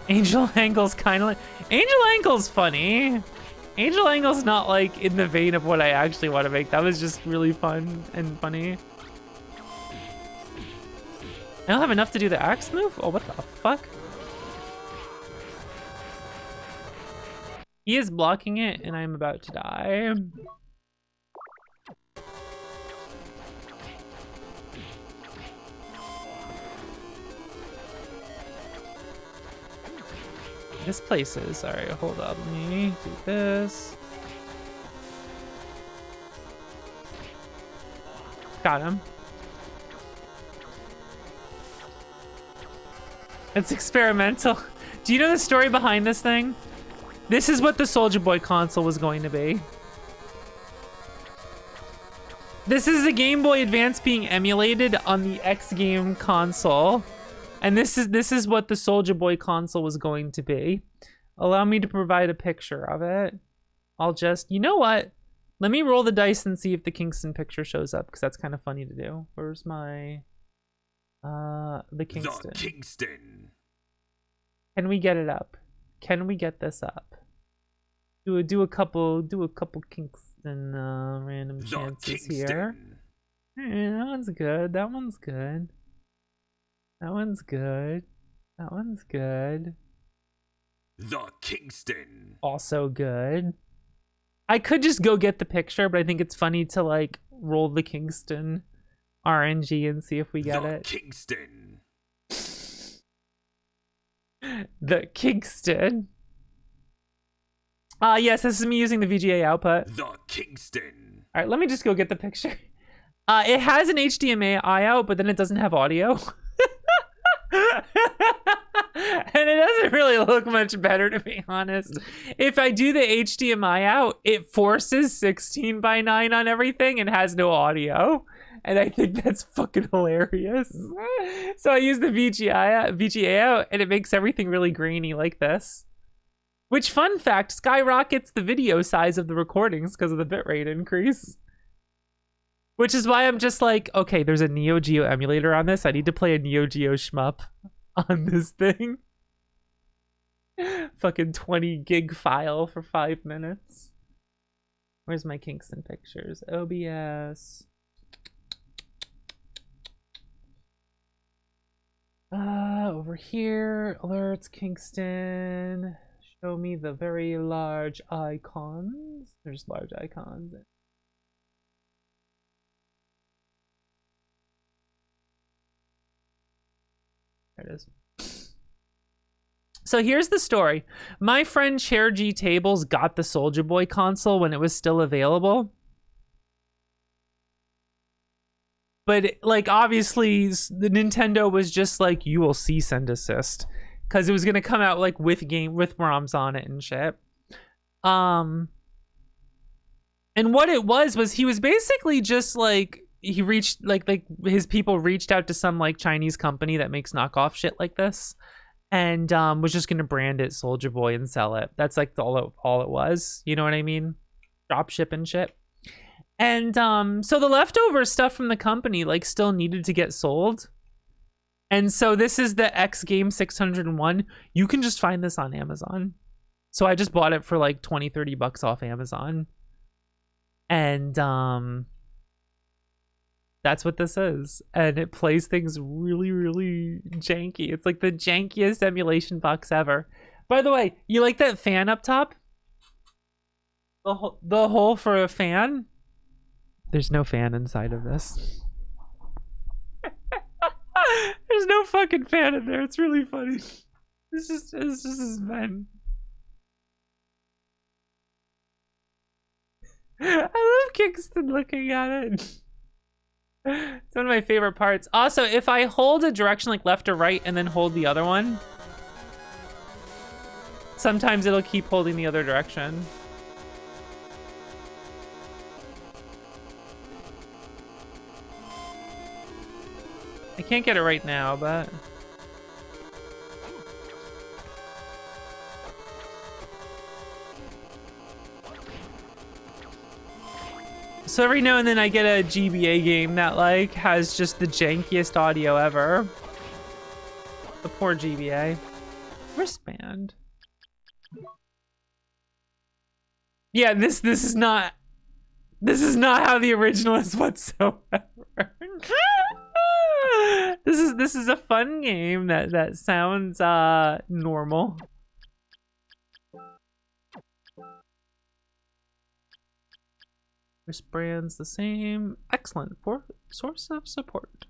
Angel Angle's kind of like... Angel Angle's funny. Angel Angle's not like in the vein of what I actually want to make. That was just really fun and funny. I don't have enough to do the axe move? Oh, what the fuck? He is blocking it and I'm about to die. This place is... Alright, hold up. Let me do this. Got him. It's experimental. Do you know the story behind this thing? This is what the Soulja Boy console was going to be. This is a Game Boy Advance being emulated on the X Game console. And this is what the Soulja Boy console was going to be. Allow me to provide a picture of it. I'll just, you know what? Let me roll the dice and see if the Kingston picture shows up, because that's kind of funny to do. Where's my, the Kingston? The Kingston. Can we get it up? Can we get this up? Do a couple Kingston random chances here. Yeah, that one's good. That one's good. That one's good. That one's good. The Kingston. Also good. I could just go get the picture, but I think it's funny to like roll the Kingston RNG and see if we get it. The Kingston. The Kingston. Yes, this is me using the VGA output. The Kingston. All right, let me just go get the picture. It has an HDMI out, but then it doesn't have audio. And it doesn't really look much better, to be honest. If I do the HDMI out, it forces 16:9 on everything and has no audio. And I think that's fucking hilarious. So I use the VGA out, and it makes everything really grainy like this. Which, fun fact, skyrockets the video size of the recordings because of the bitrate increase. Which is why I'm just like, okay, there's a Neo Geo emulator on this. I need to play a Neo Geo shmup on this thing. Fucking 20 gig file for 5 minutes. Where's my Kingston pictures? OBS. Over here, alerts, Kingston. Show me the very large icons. There's large icons. There it is. So here's the story. My friend Chair G Tables got the Soulja Boy console when it was still available. But like obviously the Nintendo was just like, you will cease and desist, because it was gonna come out like with ROMs on it and shit. And what it was he was basically just like, he reached like his people reached out to some like Chinese company that makes knockoff shit like this, and was just gonna brand it Soulja Boy and sell it. That's like all it was. You know what I mean? Drop ship and shit. And so the leftover stuff from the company like still needed to get sold. And so this is the X Game 601. You can just find this on Amazon. So I just bought it for like 20-30 bucks off Amazon. And that's what this is. And it plays things really, really janky. It's like the jankiest emulation box ever. By the way, you like that fan up top? The hole for a fan? There's no fan inside of this. There's no fucking fan in there. It's really funny. It's just men. I love Kingston looking at it. It's one of my favorite parts. Also, if I hold a direction like left or right and then hold the other one, sometimes it'll keep holding the other direction. I can't get it right now, but... So every now and then I get a GBA game that like has just the jankiest audio ever. The poor GBA. Wristband. Yeah, this is not how the original is whatsoever. This is a fun game that sounds normal. Wristband's the same. Excellent for source of support.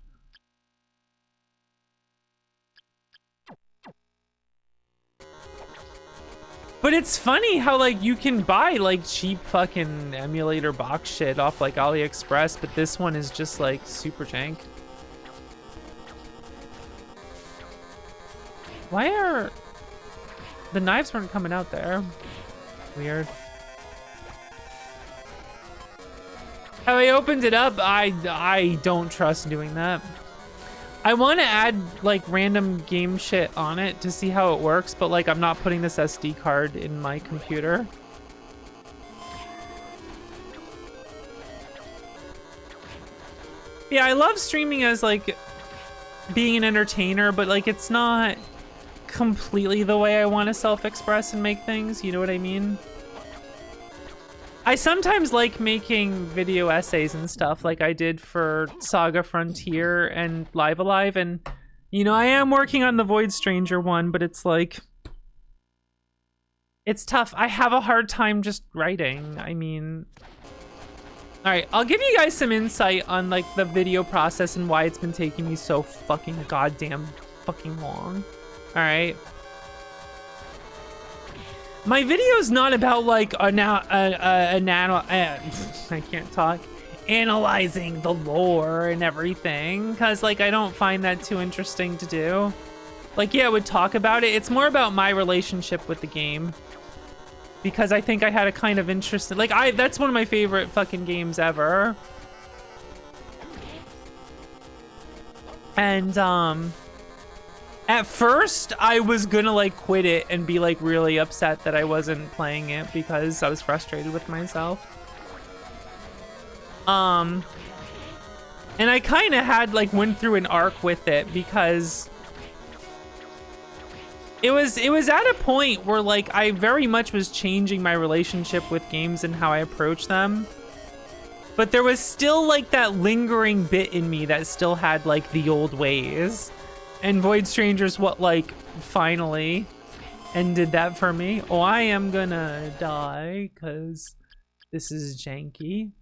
But it's funny how like you can buy like cheap fucking emulator box shit off like AliExpress, but this one is just like super jank. Why are the knives weren't coming out there? Weird. How I opened it up, I don't trust doing that. I want to add like random game shit on it to see how it works, but like I'm not putting this SD card in my computer. Yeah, I love streaming as like being an entertainer, but like it's not completely the way I want to self-express and make things, you know what I mean? I sometimes like making video essays and stuff like I did for Saga Frontier and Live Alive, and you know, I am working on the Void Stranger one, but it's like, it's tough. I have a hard time just writing. I mean, all right, I'll give you guys some insight on like the video process and why it's been taking me so fucking goddamn fucking long. All right. My video is not about like I can't talk. analyzing the lore and everything, because like I don't find that too interesting to do. Like, yeah, I would talk about it. It's more about my relationship with the game, because I think I had a kind of interest in, like, that's one of my favorite fucking games ever. And at first I was gonna like quit it and be like really upset that I wasn't playing it because I was frustrated with myself. And I kind of had like went through an arc with it, because it was at a point where like I very much was changing my relationship with games and how I approach them. But there was still like that lingering bit in me that still had like the old ways. And Void Stranger's what like finally ended that for me. Oh, I am gonna die because this is janky.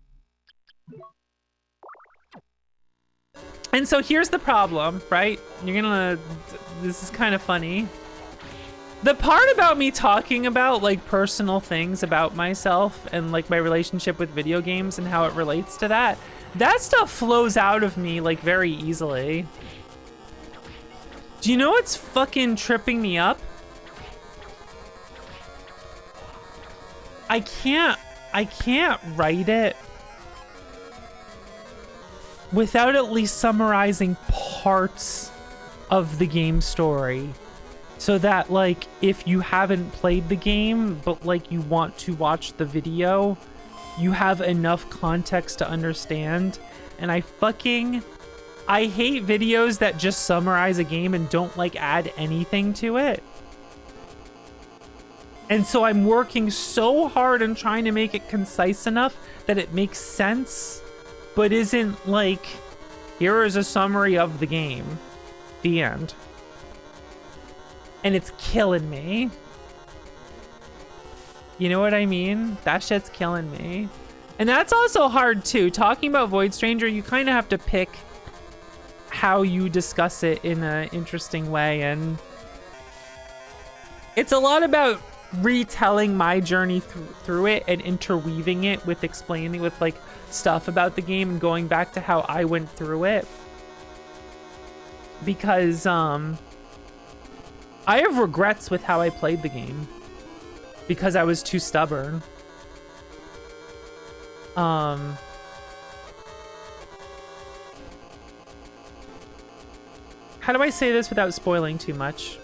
And so here's the problem, right? This is kind of funny. The part about me talking about like personal things about myself and like my relationship with video games and how it relates to that stuff flows out of me like very easily. Do you know what's fucking tripping me up? I can't write it without at least summarizing parts of the game story. So that, like, if you haven't played the game, but, like, you want to watch the video, you have enough context to understand. And I hate videos that just summarize a game and don't, like, add anything to it. And so I'm working so hard on trying to make it concise enough that it makes sense, but isn't, like, here is a summary of the game. The end. And it's killing me. You know what I mean? That shit's killing me. And that's also hard too. Talking about Void Stranger, you kind of have to pick how you discuss it in an interesting way. And it's a lot about retelling my journey through it and interweaving it with explaining with like stuff about the game and going back to how I went through it. Because, I have regrets with how I played the game because I was too stubborn. How do I say this without spoiling too much?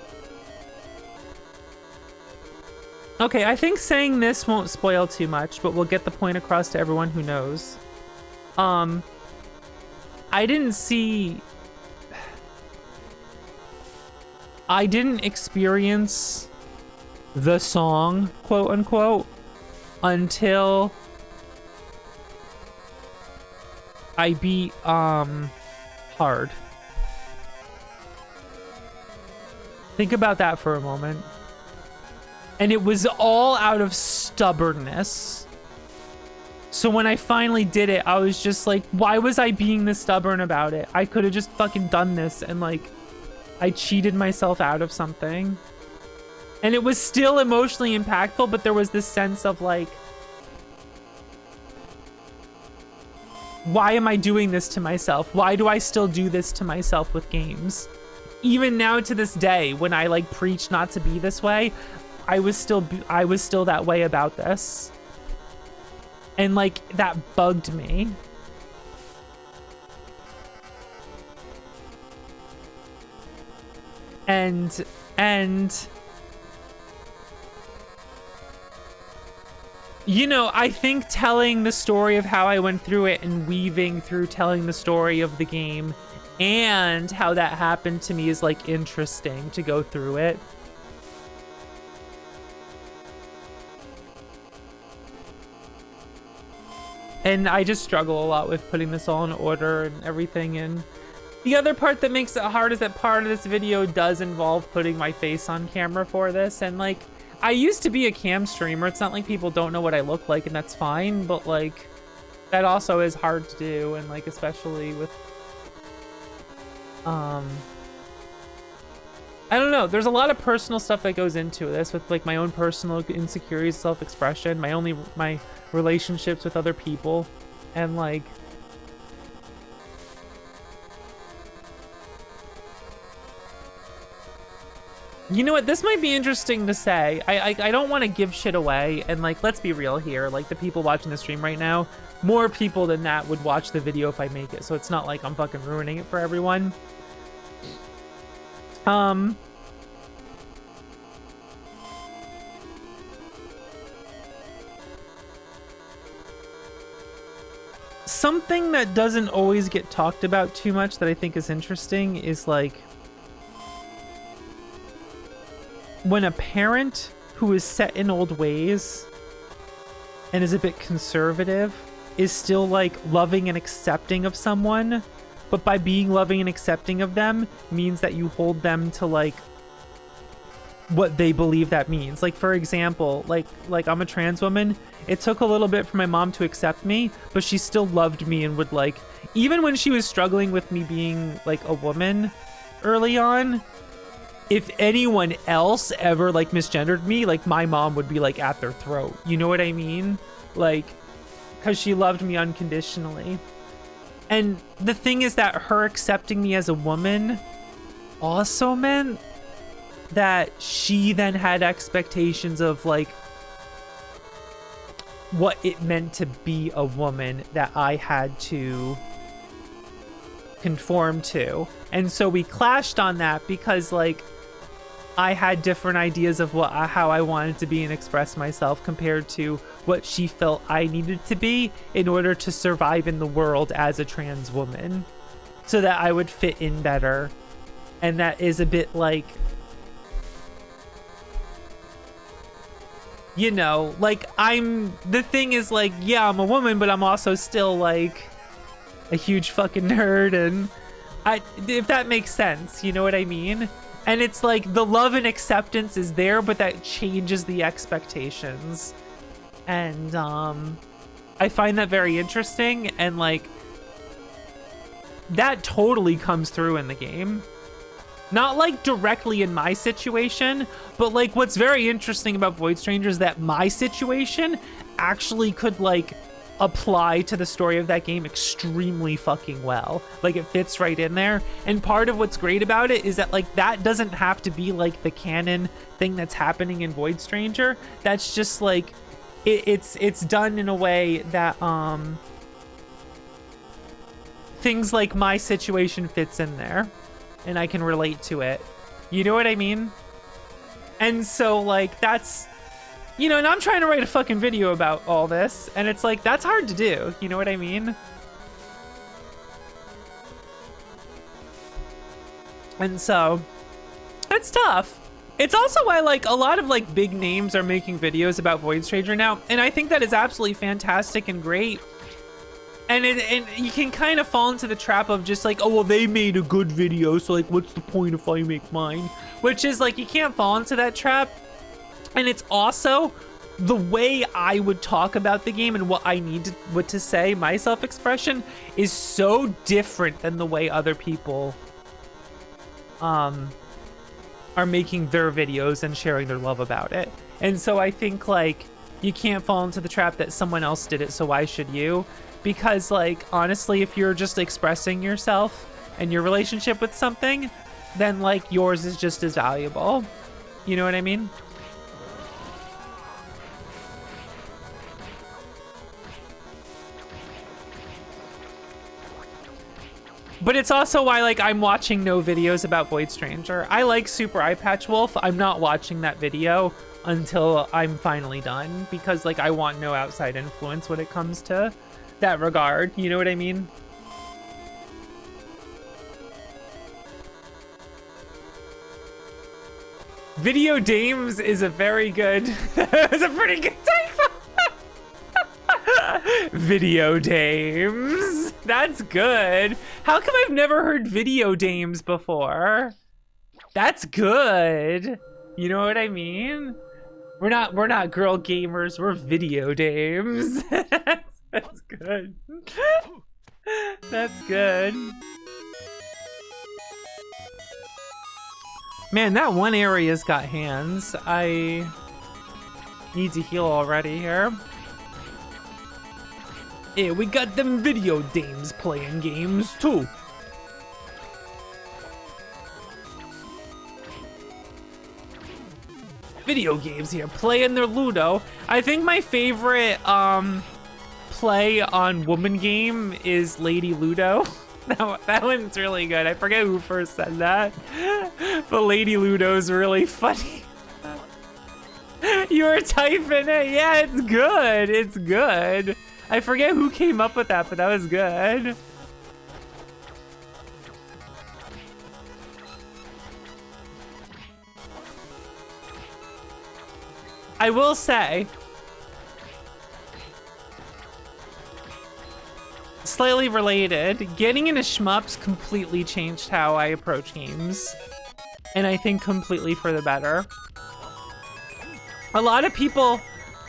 Okay, I think saying this won't spoil too much, but we'll get the point across to everyone who knows. I didn't experience the song, quote unquote, until I beat hard. Think about that for a moment. And it was all out of stubbornness. So when I finally did it, I was just like, why was I being this stubborn about it? I could have just fucking done this, and like I cheated myself out of something. And it was still emotionally impactful, but there was this sense of like, why am I doing this to myself? Why do I still do this to myself with games? Even now to this day, when I like preach not to be this way, I was still that way about this. And like that bugged me. And you know, I think telling the story of how I went through it and weaving through telling the story of the game and how that happened to me is like interesting to go through it. And I just struggle a lot with putting this all in order and everything. And the other part that makes it hard is that part of this video does involve putting my face on camera for this. And like, I used to be a cam streamer. It's not like people don't know what I look like, and that's fine. But like, that also is hard to do. And like, especially with, I don't know. There's a lot of personal stuff that goes into this with like my own personal insecurities, self-expression, my relationships with other people, and like You know what? This might be interesting to say. I don't want to give shit away, and like, let's be real here. Like, the people watching the stream right now, more people than that would watch the video if I make it. So it's not like I'm fucking ruining it for everyone. Something that doesn't always get talked about too much that I think is interesting is like when a parent who is set in old ways and is a bit conservative is still like loving and accepting of someone, but by being loving and accepting of them means that you hold them to like what they believe that means. Like, for example, like I'm a trans woman. It took a little bit for my mom to accept me, but she still loved me and would like, even when she was struggling with me being like a woman early on, if anyone else ever like misgendered me, like my mom would be like at their throat. You know what I mean? Like, because she loved me unconditionally. And the thing is that her accepting me as a woman also meant that she then had expectations of like what it meant to be a woman that I had to conform to. And so we clashed on that because like I had different ideas of how I wanted to be and express myself compared to what she felt I needed to be in order to survive in the world as a trans woman, so that I would fit in better. And that is a bit like, you know, like the thing is like, yeah, I'm a woman, but I'm also still like a huge fucking nerd, and if that makes sense, you know what I mean? And it's like the love and acceptance is there, but that changes the expectations. And I find that very interesting, and like that totally comes through in the game. Not like directly in my situation, but like what's very interesting about Void Stranger is that my situation actually could like apply to the story of that game extremely fucking well. Like it fits right in there. And part of what's great about it is that like that doesn't have to be like the canon thing that's happening in Void Stranger. That's just like it's done in a way that things like my situation fits in there and I can relate to it. You know what I mean? And so like that's, you know, and I'm trying to write a fucking video about all this, and it's like, that's hard to do. You know what I mean? And so, it's tough. It's also why, like, a lot of, like, big names are making videos about Void Stranger now, and I think that is absolutely fantastic and great. And you can kind of fall into the trap of just like, oh, well, they made a good video, so, like, what's the point if I make mine? Which is, like, you can't fall into that trap. And it's also the way I would talk about the game and what I need to say, my self-expression, is so different than the way other people are making their videos and sharing their love about it. And so I think like you can't fall into the trap that someone else did it, so why should you? Because like honestly, if you're just expressing yourself and your relationship with something, then like yours is just as valuable. You know what I mean? But it's also why, like, I'm watching no videos about Void Stranger. I like Super Eye Patch Wolf. I'm not watching that video until I'm finally done, because, like, I want no outside influence when it comes to that regard. You know what I mean? Video Dames is a very good... it's a pretty good type. Video Dames. That's good. How come I've never heard Video Dames before? That's good. You know what I mean? We're not girl gamers, we're video dames. That's good. That's good. Man, that one area's got hands. I need to heal already here. Yeah, we got them video dames playing games too. video games here, playing their Ludo. I think my favorite play on woman game is Lady Ludo. That one's really good. I forget who first said that, but Lady Ludo's really funny. You were typing it. Yeah, it's good. It's good. I forget who came up with that, but that was good. I will say, slightly related, getting into shmups completely changed how I approach games. And I think completely for the better. A lot of people,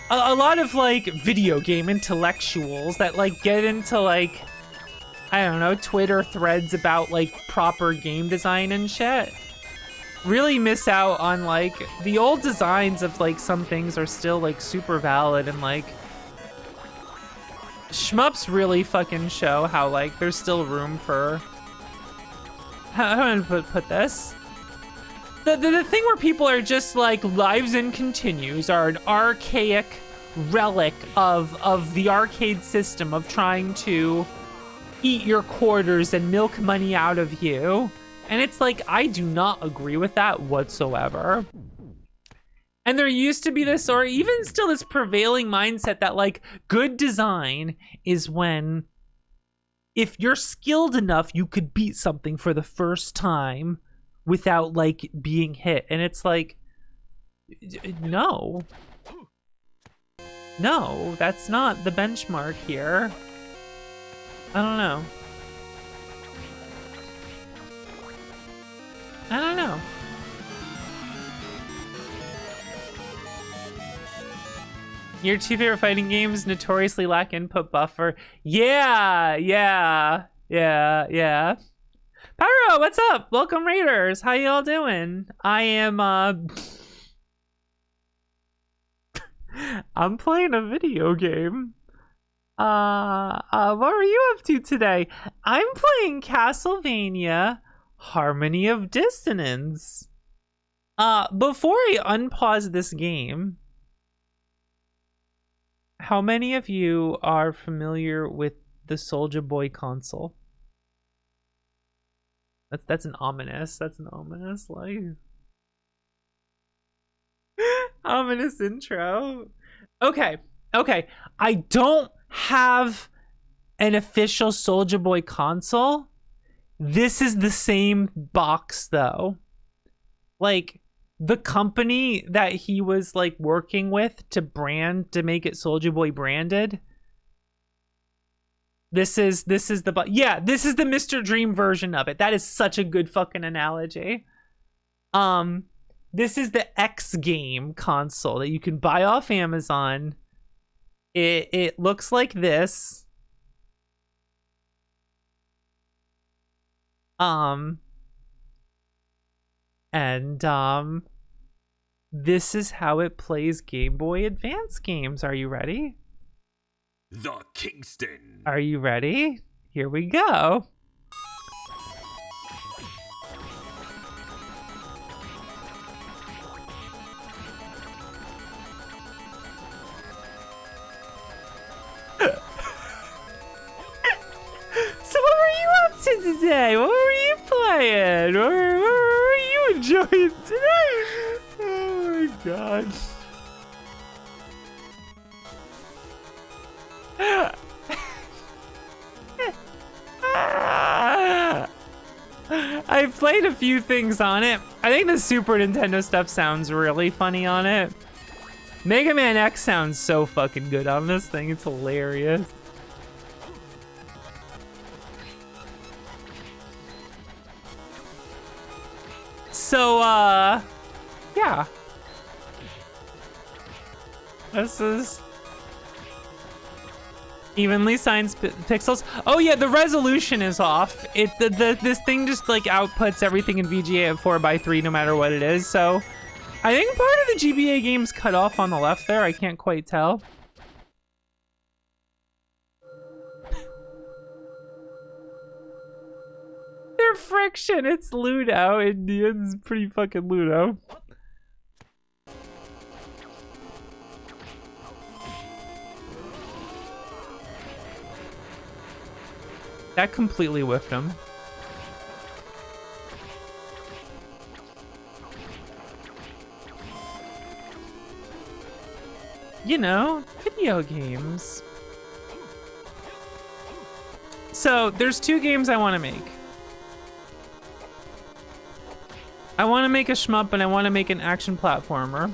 a lot of like video game intellectuals that like get into like, I don't know, Twitter threads about like proper game design and shit, really miss out on like the old designs of like some things are still like super valid, and like shmups really fucking show how like there's still room for, how do I put this? The thing where people are just like, Lives and Continues are an archaic relic of the arcade system of trying to eat your quarters and milk money out of you. And it's like, I do not agree with that whatsoever. And there used to be this, or even still this prevailing mindset that like good design is when, if you're skilled enough, you could beat something for the first time without like being hit. And it's like, no, that's not the benchmark here. I don't know. Your two favorite fighting games notoriously lack input buffer. Yeah. Pyro, what's up? Welcome, Raiders. How y'all doing? I am, I'm playing a video game. What were you up to today? I'm playing Castlevania Harmony of Dissonance. Before I unpause this game, how many of you are familiar with the Soulja Boy console? That's an ominous like ominous intro. Okay. I don't have an official Soulja Boy console. This is the same box though. Like the company that he was like working with to make it Soulja Boy branded. This is the this is the Mr. Dream version of it. That is such a good fucking analogy. This is the X Game console that you can buy off Amazon. It looks like this. This is how it plays Game Boy Advance games. Are you ready? The Kingston. Are you ready? Here we go. So what were you up to today? What were you playing? What were you enjoying today? Oh my god. I've played a few things on it. I think the Super Nintendo stuff sounds really funny on it. Mega Man X sounds so fucking good on this thing. It's hilarious. So, yeah. This is evenly sized pixels. Oh yeah, the resolution is off. This thing just like outputs everything in VGA at 4:3 no matter what it is. So I think part of the GBA game's cut off on the left there. I can't quite tell. They're friction. It's Ludo. It's pretty fucking Ludo. That completely whiffed him. You know, video games. So there's 2 games I want to make. I want to make a shmup and I want to make an action platformer.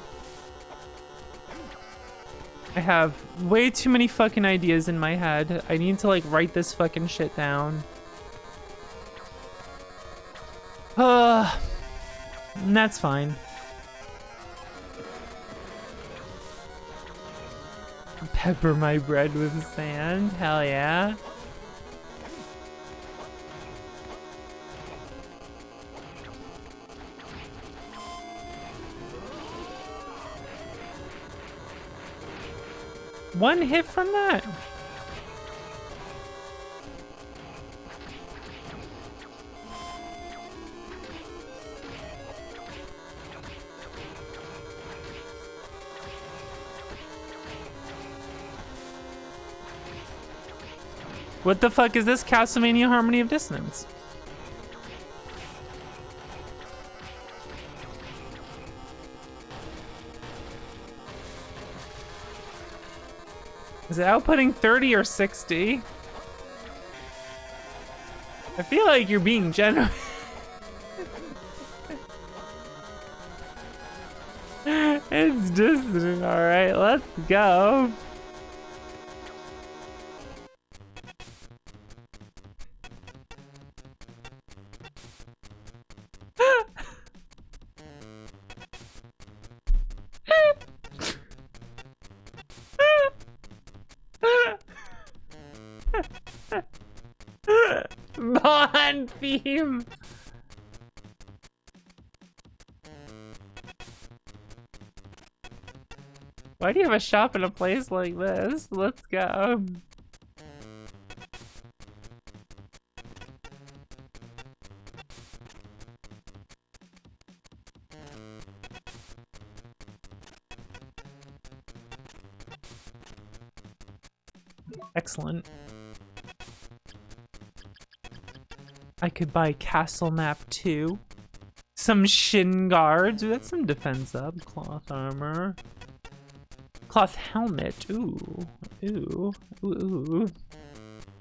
I have way too many fucking ideas in my head. I need to like write this fucking shit down. And that's fine. Pepper my bread with sand. Hell yeah. One hit from that? What the fuck is this? Castlevania Harmony of Dissonance? Is it outputting 30 or 60? I feel like you're being generous. It's Dissonant, alright, let's go. Bond theme. Why do you have a shop in a place like this? Let's go. Excellent. I could buy Castle Map 2. Some shin guards. Ooh, that's some defense up. Cloth armor. Cloth helmet. Ooh. Ooh. Ooh. Ooh.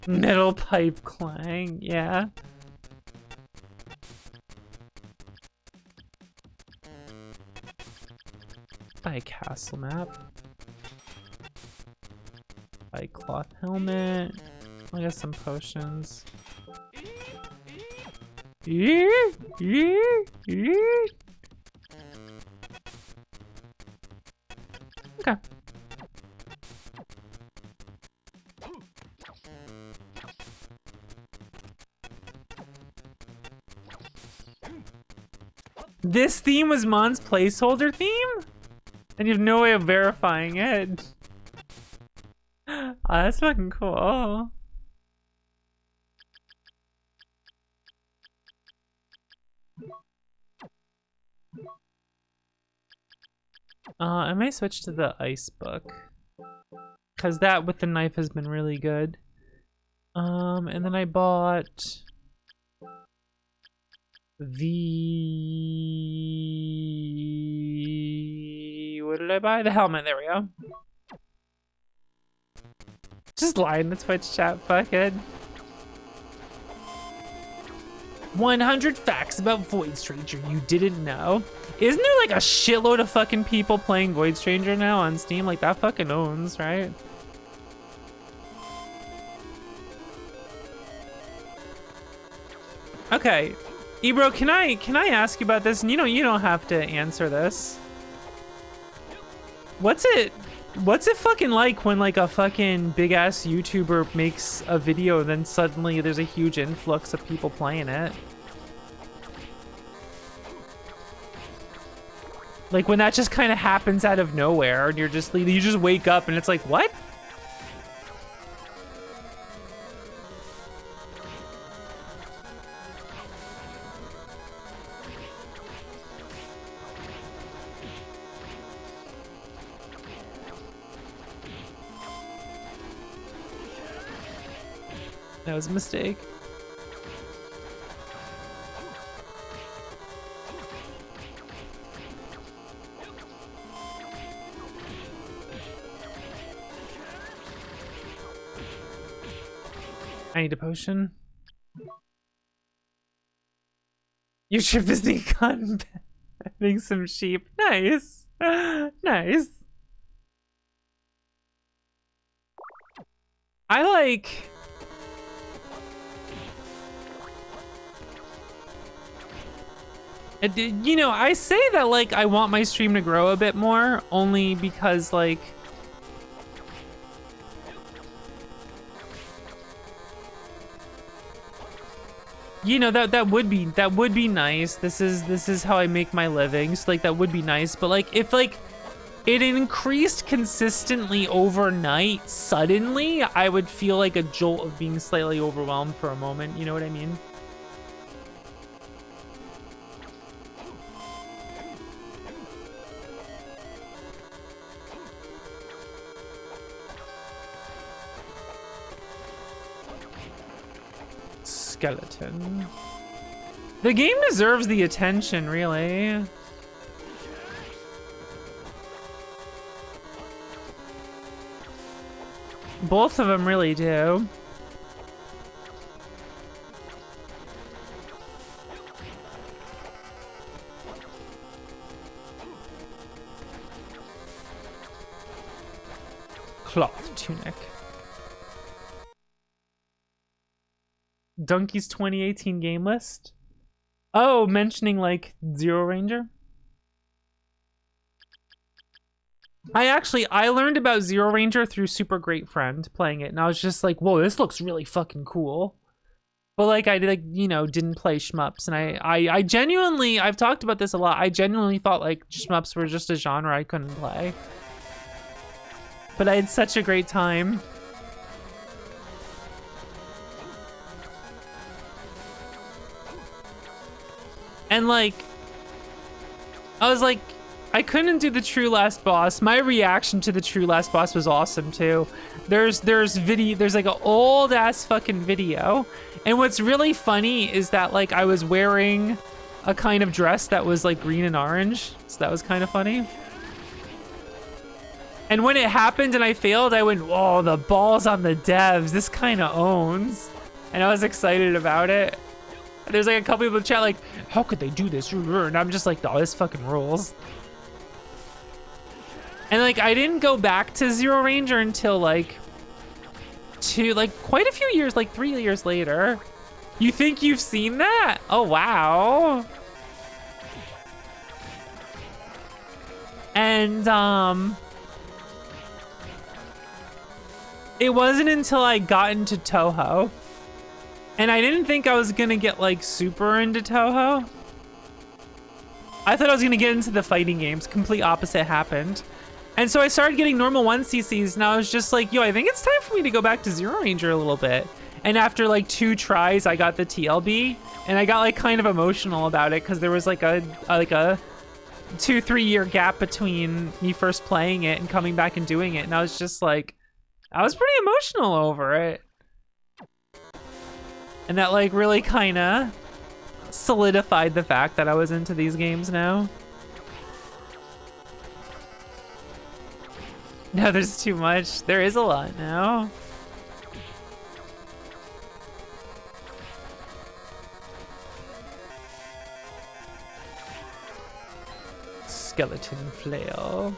Metal pipe clang. Yeah. Buy a castle map. Buy cloth helmet. I got some potions. Yeah, yeah, yeah. Okay. This theme was Mon's placeholder theme? And you have no way of verifying it. Oh, that's fucking cool. I may switch to the ice book. Cause that with the knife has been really good. And then I bought the... What did I buy? The helmet, there we go. Just lie in the Twitch chat, fuck it. 100 facts about Void Stranger you didn't know. Isn't there like a shitload of fucking people playing Void Stranger now on Steam? Like that fucking owns, right? Okay, Ebro, can I ask you about this? And you don't have to answer this. What's it fucking like when like a fucking big ass YouTuber makes a video and then suddenly there's a huge influx of people playing it? Like when that just kind of happens out of nowhere and you just wake up and it's like, what? That was a mistake. I need a potion. You trip is the gun petting some sheep. Nice. Nice. I like... You know, I say that like I want my stream to grow a bit more only because like you know that would be nice. This is how I make my living. So like that would be nice, but like if like it increased consistently overnight suddenly, I would feel like a jolt of being slightly overwhelmed for a moment, you know what I mean? Skeleton. The game deserves the attention, really. Both of them really do. Cloth tunic. Donkey's 2018 game list. Oh, mentioning like Zero Ranger. I learned about Zero Ranger through Super Great Friend playing it, and I was just like, whoa, this looks really fucking cool. But like I like, you know, didn't play shmups, and I genuinely, I've talked about this a lot, I genuinely thought like shmups were just a genre I couldn't play. But I had such a great time. And like, I was like, I couldn't do the true last boss. My reaction to the true last boss was awesome too. There's like an old ass fucking video. And what's really funny is that like I was wearing a kind of dress that was like green and orange. So that was kind of funny. And when it happened and I failed, I went, whoa, the balls on the devs. This kind of owns. And I was excited about it. And there's like a couple people in chat like, how could they do this? And I'm just like, oh, this fucking rules. And like, I didn't go back to Zero Ranger until like, quite a few years, like 3 years later. You think you've seen that? Oh, wow. And, it wasn't until I got into Toho. And I didn't think I was gonna get like super into Toho. I thought I was gonna get into the fighting games. Complete opposite happened. And so I started getting normal 1cc's, and I was just like, yo, I think it's time for me to go back to Zero Ranger a little bit. And after like 2 tries, I got the TLB, and I got like kind of emotional about it because there was like a 2-3 year gap between me first playing it and coming back and doing it. And I was just like, I was pretty emotional over it. And that like really kind of solidified the fact that I was into these games now. No, there's too much. There is a lot now. Skeleton flail.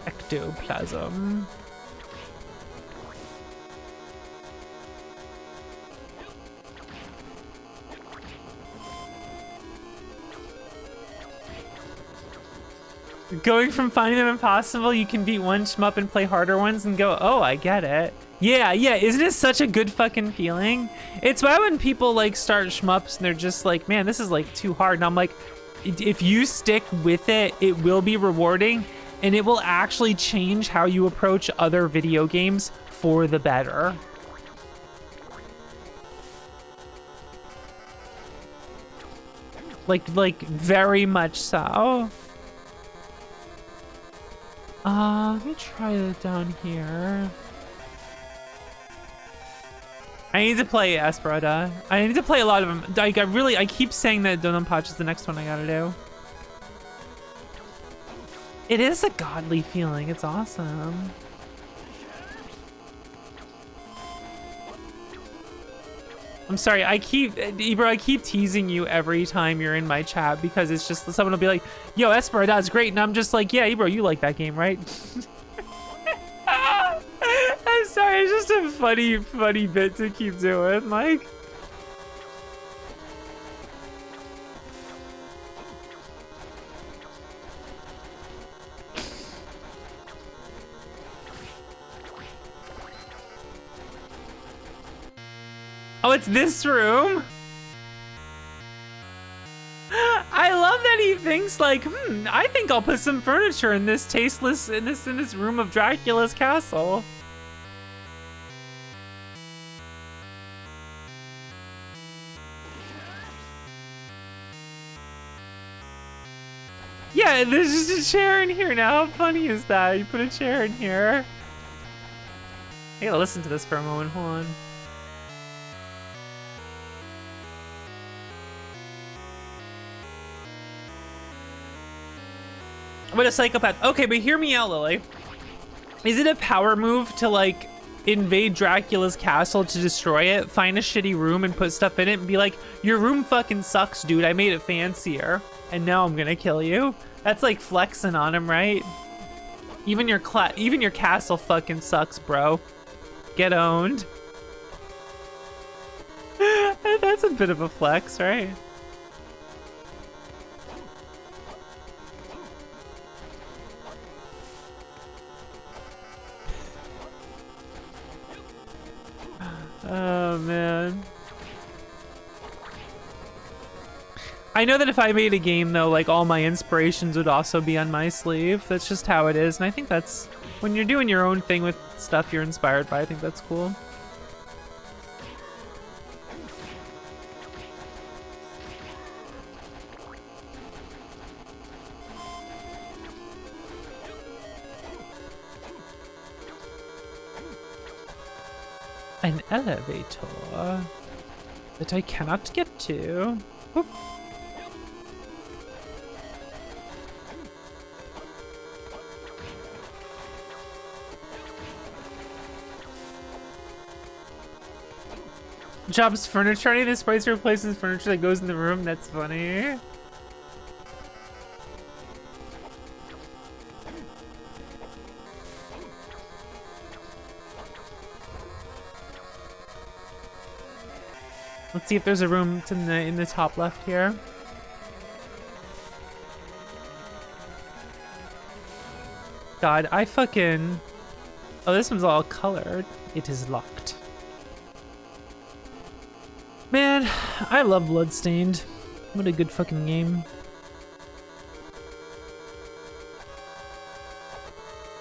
Ectoplasm. Going from finding them impossible, you can beat one shmup and play harder ones and go, oh, I get it. Yeah, isn't it such a good fucking feeling? It's why when people like start shmups and they're just like, man, this is like too hard. And I'm like, if you stick with it, it will be rewarding and it will actually change how you approach other video games for the better. Like very much so. Let me try it down here. I need to play Esperada. I need to play a lot of them. Like, I keep saying that Dononpachi is the next one I gotta do. It is a godly feeling. It's awesome. I'm sorry, Ebro, I keep teasing you every time you're in my chat because it's just, someone will be like, yo, Esperada's great. And I'm just like, yeah, Ebro, you like that game, right? I'm sorry, it's just a funny bit to keep doing, like. Oh, it's this room? I love that he thinks like, I think I'll put some furniture in this tasteless, in this room of Dracula's castle. Yeah, there's just a chair in here now. How funny is that? You put a chair in here. I gotta listen to this for a moment, hold on. What a psychopath. Okay, but hear me out, Lily. Is it a power move to like invade Dracula's castle to destroy it, find a shitty room and put stuff in it and be like, your room fucking sucks, dude. I made it fancier and now I'm gonna kill you? That's like flexing on him, right? Even your castle fucking sucks, bro. Get owned. That's a bit of a flex, right? Oh, man. I know that if I made a game, though, like, all my inspirations would also be on my sleeve. That's just how it is. And I think that's... when you're doing your own thing with stuff you're inspired by, I think that's cool. An elevator that I cannot get to. Whoop. Jobs furniture. Any of this place replaces furniture that goes in the room. That's funny. Let's see if there's a room in the top left here. God, I fucking... oh, this one's all colored. It is locked. Man, I love Bloodstained. What a good fucking game.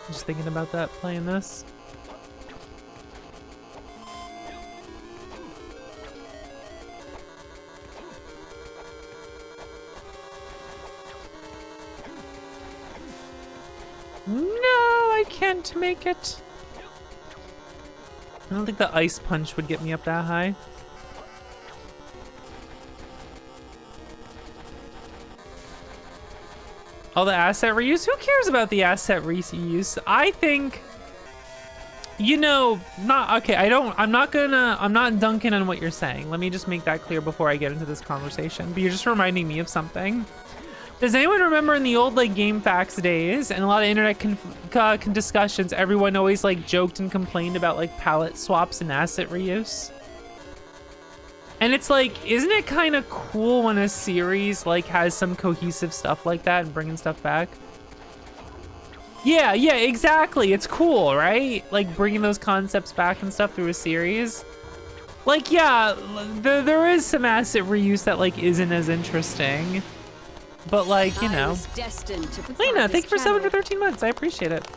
Just thinking about that, playing this. No, I can't make it. I don't think the ice punch would get me up that high. All the asset reuse? Who cares about the asset reuse? I think, you know, I'm not dunking on what you're saying. Let me just make that clear before I get into this conversation. But you're just reminding me of something. Does anyone remember in the old like GameFAQs days and a lot of internet discussions, everyone always like joked and complained about like palette swaps and asset reuse? And it's like, isn't it kind of cool when a series like has some cohesive stuff like that and bringing stuff back? Yeah, exactly. It's cool, right? Like bringing those concepts back and stuff through a series. Like, yeah, there is some asset reuse that like isn't as interesting. But like, you know. Lena, thank you for 7 for 13 months. I appreciate it.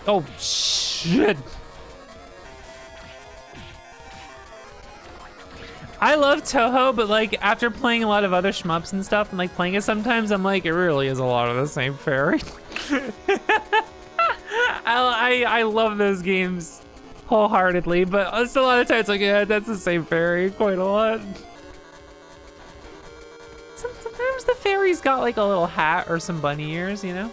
Oh, shit. I love Toho, but like after playing a lot of other shmups and stuff and like playing it sometimes, I'm like, it really is a lot of the same fairy. I love those games wholeheartedly, but it's a lot of times like, yeah, that's the same fairy quite a lot. Sometimes the fairy's got like a little hat or some bunny ears, you know?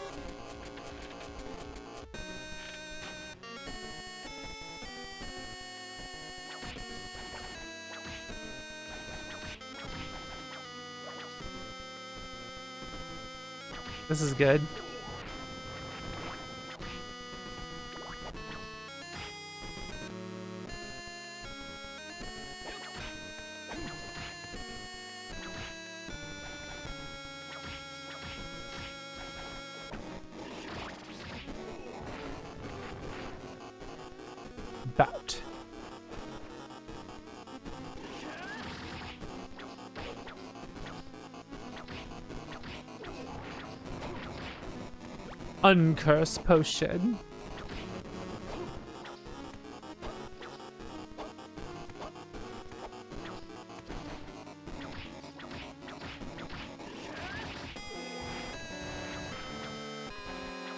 This is good. Bout. Uncurse potion.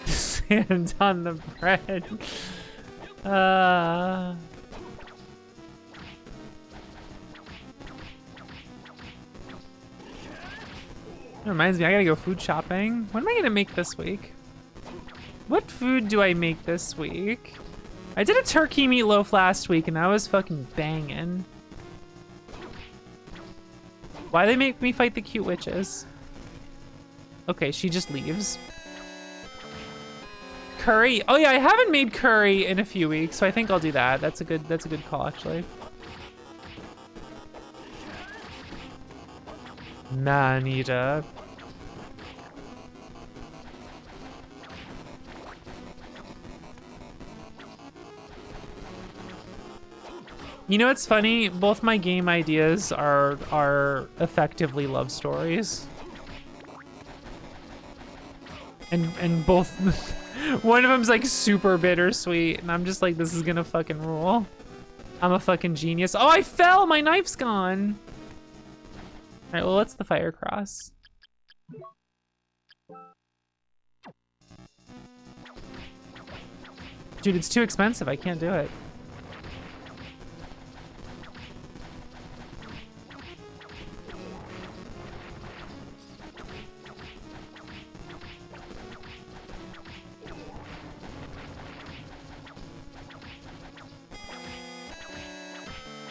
Sand on the bread. That reminds me, I gotta go food shopping. What am I gonna make this week? What food do I make this week? I did a turkey meatloaf last week and that was fucking banging. Why they make me fight the cute witches? Okay, she just leaves. Curry. Oh yeah, I haven't made curry in a few weeks, so I think I'll do that. That's a good call actually. Man-eater. You know what's funny? Both my game ideas are effectively love stories. And both one of them's like super bittersweet and I'm just like, this is gonna fucking rule. I'm a fucking genius. Oh, I fell! My knife's gone. All right, well, what's the fire cross? Dude, it's too expensive. I can't do it.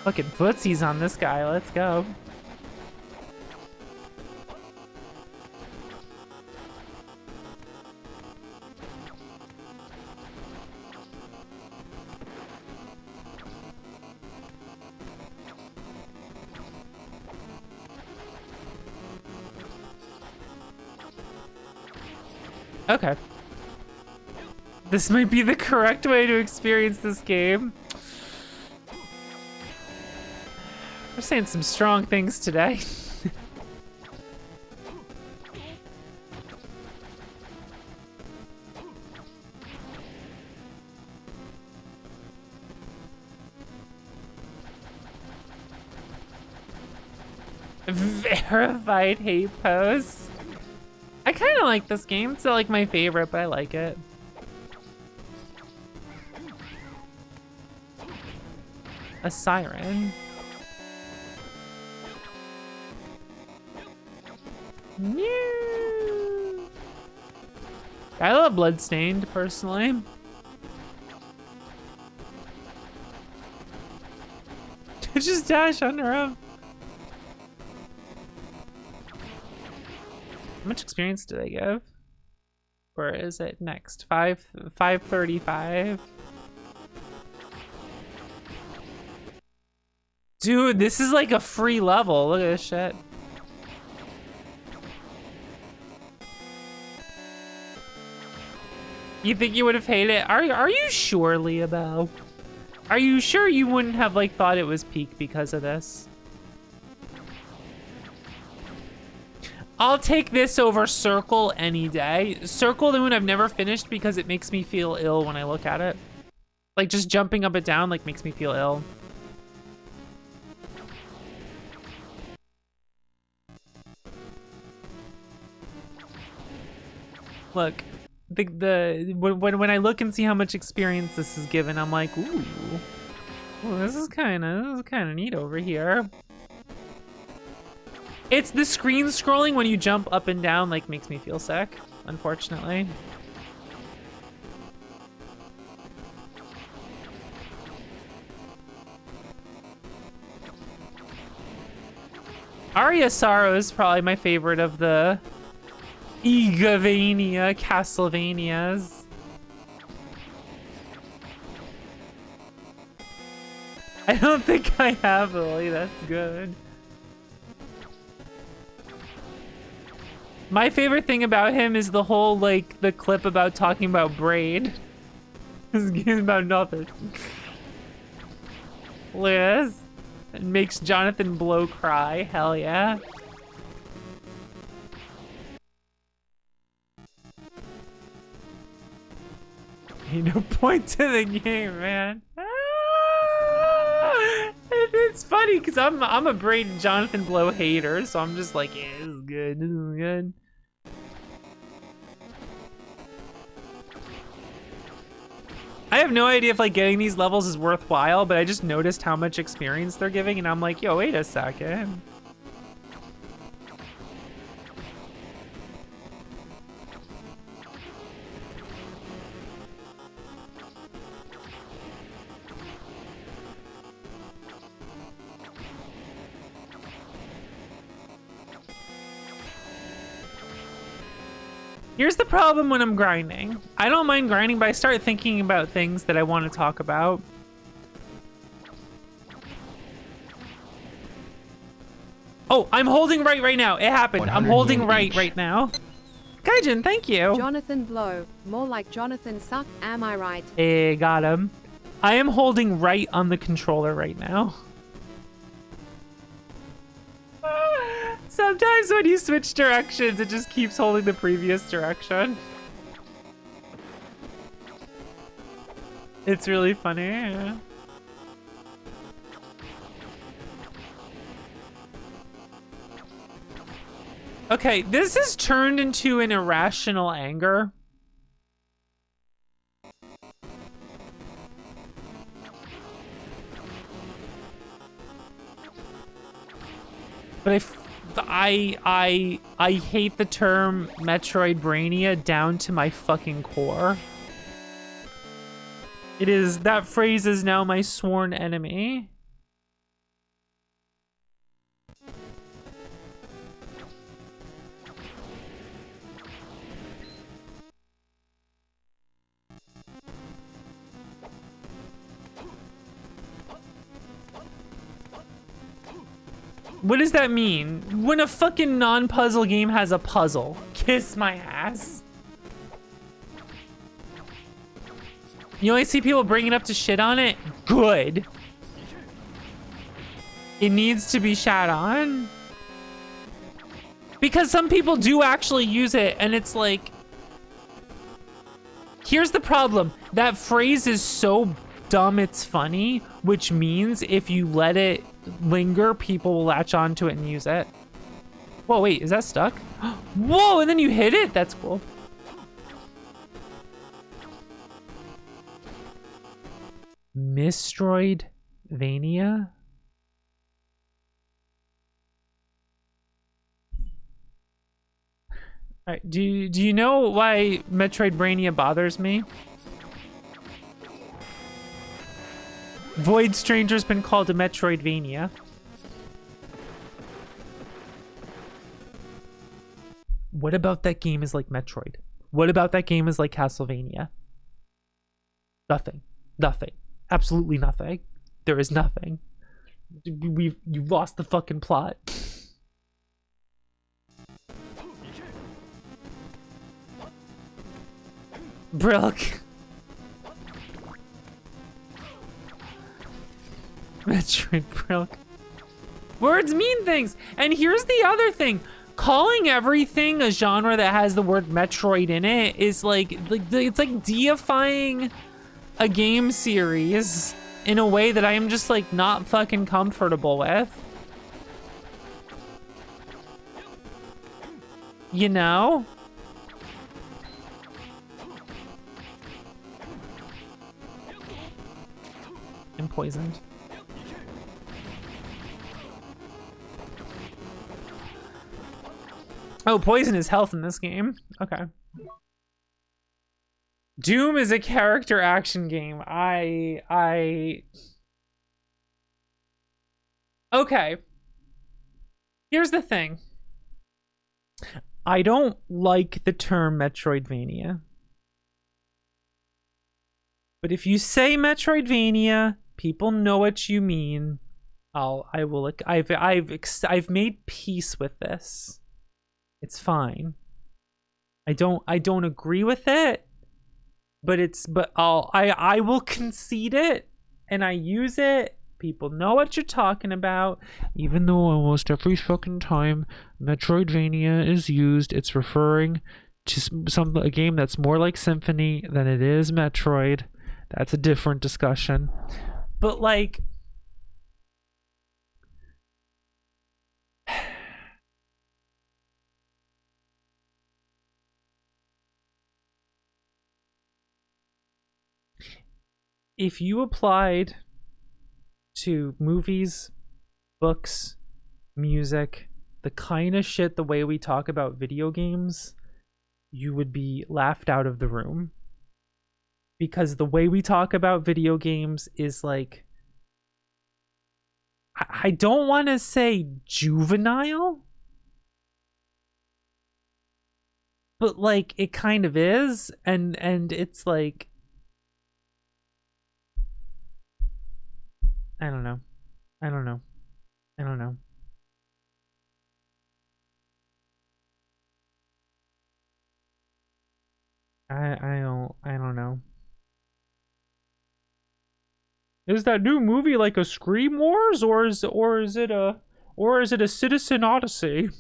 Fucking footsies on this guy. Let's go. Okay. This might be the correct way to experience this game. We're saying some strong things today. Verified hate post. I kind of like this game. It's not like my favorite, but I like it. A siren. Mew. I love Bloodstained personally. Just dash under him. How much experience did I give? Where is it next? 535. Dude, this is like a free level. Look at this shit. You think you would have hated it? Are you sure, Leobo? Are you sure you wouldn't have like thought it was peak because of this? I'll take this over Circle any day. Circle the Moon I've never finished because it makes me feel ill when I look at it. Like just jumping up and down like makes me feel ill. Look, when I look and see how much experience this is given, I'm like, ooh, this is kind of neat over here. It's the screen scrolling when you jump up and down, like, makes me feel sick, unfortunately. Aria Sorrow is probably my favorite of the Igavania Castlevanias. I don't think I have, Lily. That's good. My favorite thing about him is the whole, like, the clip about talking about Braid. This game's about nothing. Liz. It makes Jonathan Blow cry. Hell yeah. Ain't no point to the game, man. It's funny because I'm a Braid and Jonathan Blow hater, so I'm just like, yeah, this is good. This is good. I have no idea if like getting these levels is worthwhile, but I just noticed how much experience they're giving, and I'm like, yo, wait a second. Here's the problem when I'm grinding. I don't mind grinding, but I start thinking about things that I want to talk about. Oh, I'm holding right now. It happened. I'm holding right now. Gaijin, thank you. Jonathan Blow, more like Jonathan Suck, am I right? Hey, got him. I am holding right on the controller right now. Sometimes when you switch directions, it just keeps holding the previous direction. It's really funny. Yeah. Okay, this has turned into an irrational anger. But I hate the term Metroidvania down to my fucking core. That phrase is now my sworn enemy. What does that mean? When a fucking non-puzzle game has a puzzle. Kiss my ass. You only see people bringing it up to shit on it? Good. It needs to be shat on. Because some people do actually use it, and it's like... Here's the problem. That phrase is so dumb it's funny, which means if you let it linger, people will latch onto it and use it. Whoa, wait, is that stuck? Whoa, and then you hit it? That's cool. Mistroidvania? Alright, do you know why Metroidvania bothers me? Void Stranger's been called a Metroidvania. What about that game is like Metroid? What about that game is like Castlevania? Nothing. Nothing. Absolutely nothing. There is nothing. You've lost the fucking plot. Brilk. Metroid Brilk. Words mean things. And here's the other thing. Calling everything a genre that has the word Metroid in it is like it's like deifying a game series in a way that I am just like not fucking comfortable with. You know? poisoned. Oh, poison is health in this game. Okay. Doom is a character action game. Okay. Here's the thing. I don't like the term Metroidvania. But if you say Metroidvania, people know what you mean. I've made peace with this. It's fine. I don't agree with it, but I will concede it, and I use it. People know what you're talking about, even though almost every fucking time Metroidvania is used, it's referring to a game that's more like Symphony than it is Metroid. That's a different discussion. But like, if you applied to movies, books, music, the kind of shit the way we talk about video games, you would be laughed out of the room. Because the way we talk about video games is like, I don't want to say juvenile, but like it kind of is, and it's like, I don't know. I don't know. I don't know. I don't know. Is that new movie like a Scream Wars, or is it a Citizen Odyssey?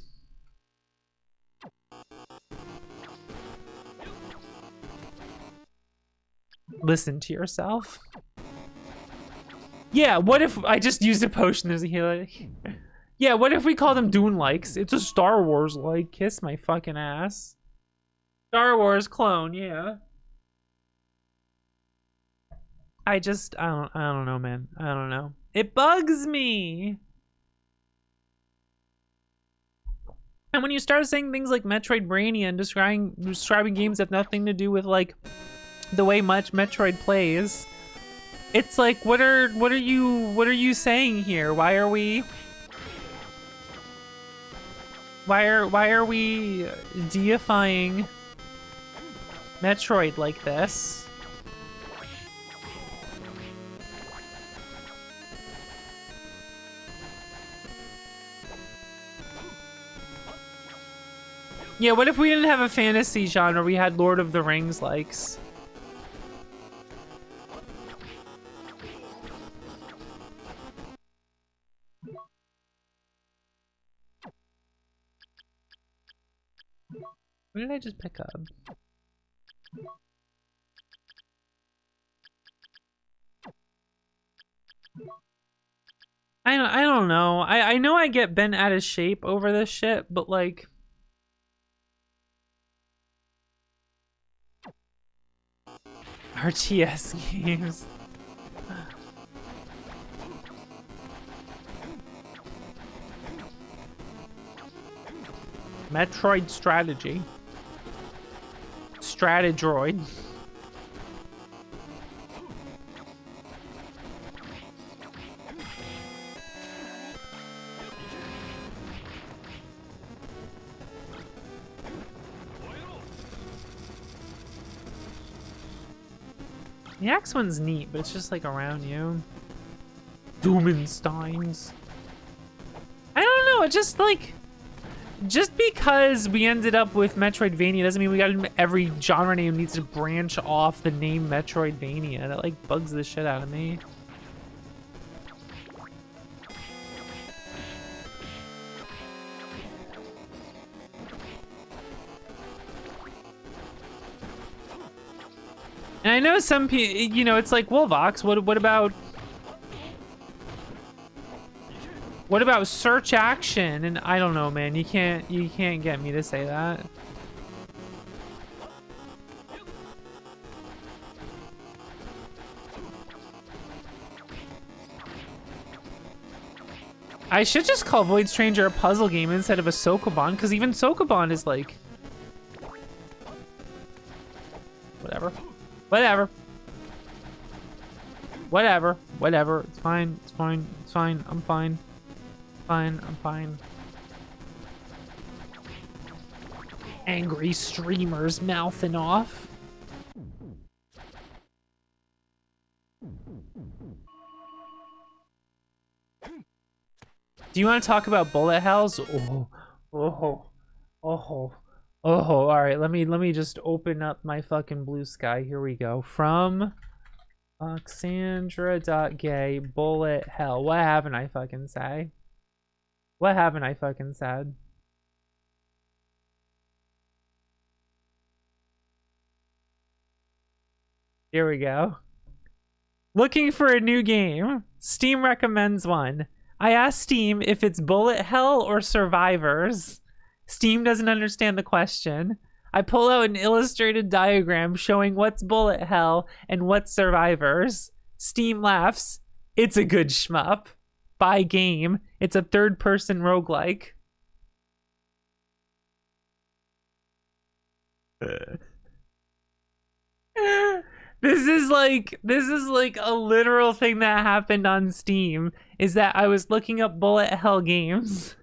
Listen to yourself. Yeah, what if I just used a potion as a healer? Yeah, what if we call them Dune likes? It's a Star Wars like. Kiss my fucking ass. Star Wars clone, yeah. I don't know, man. I don't know. It bugs me. And when you start saying things like Metroidvania and describing games that have nothing to do with like the way much Metroid plays, it's like, what are you saying here? Why are we deifying Metroid like this? Yeah, what if we didn't have a fantasy genre? We had Lord of the Rings likes. What did I just pick up? I don't know. I know I get bent out of shape over this shit, but like, RTS games. Metroid strategy. Stratidroid. The axe one's neat, but it's just like around you. Doomensteins. I don't know, it just like, just because we ended up with Metroidvania doesn't mean we got every genre name needs to branch off the name Metroidvania. That like bugs the shit out of me. And I know some people, you know, it's like, well, Vox, what about search action? And I don't know, man. You can't get me to say that. I should just call Void Stranger a puzzle game instead of a Sokoban, because even Sokoban is like... Whatever. Whatever. Whatever. Whatever. It's fine. It's fine. It's fine. I'm fine. Fine. I'm fine. Angry streamers mouthing off. Do you want to talk about bullet hells? Oh. All right, let me just open up my fucking blue sky. Here we go. From Oxandra.gay bullet hell. What haven't I fucking say? What haven't I fucking said? Here we go. Looking for a new game. Steam recommends one. I asked Steam if it's bullet hell or survivors. Steam doesn't understand the question. I pull out an illustrated diagram showing what's bullet hell and what's survivors. Steam laughs. It's a good shmup. Buy game. It's a third-person roguelike. This is like a literal thing that happened on Steam, is that I was looking up bullet hell games.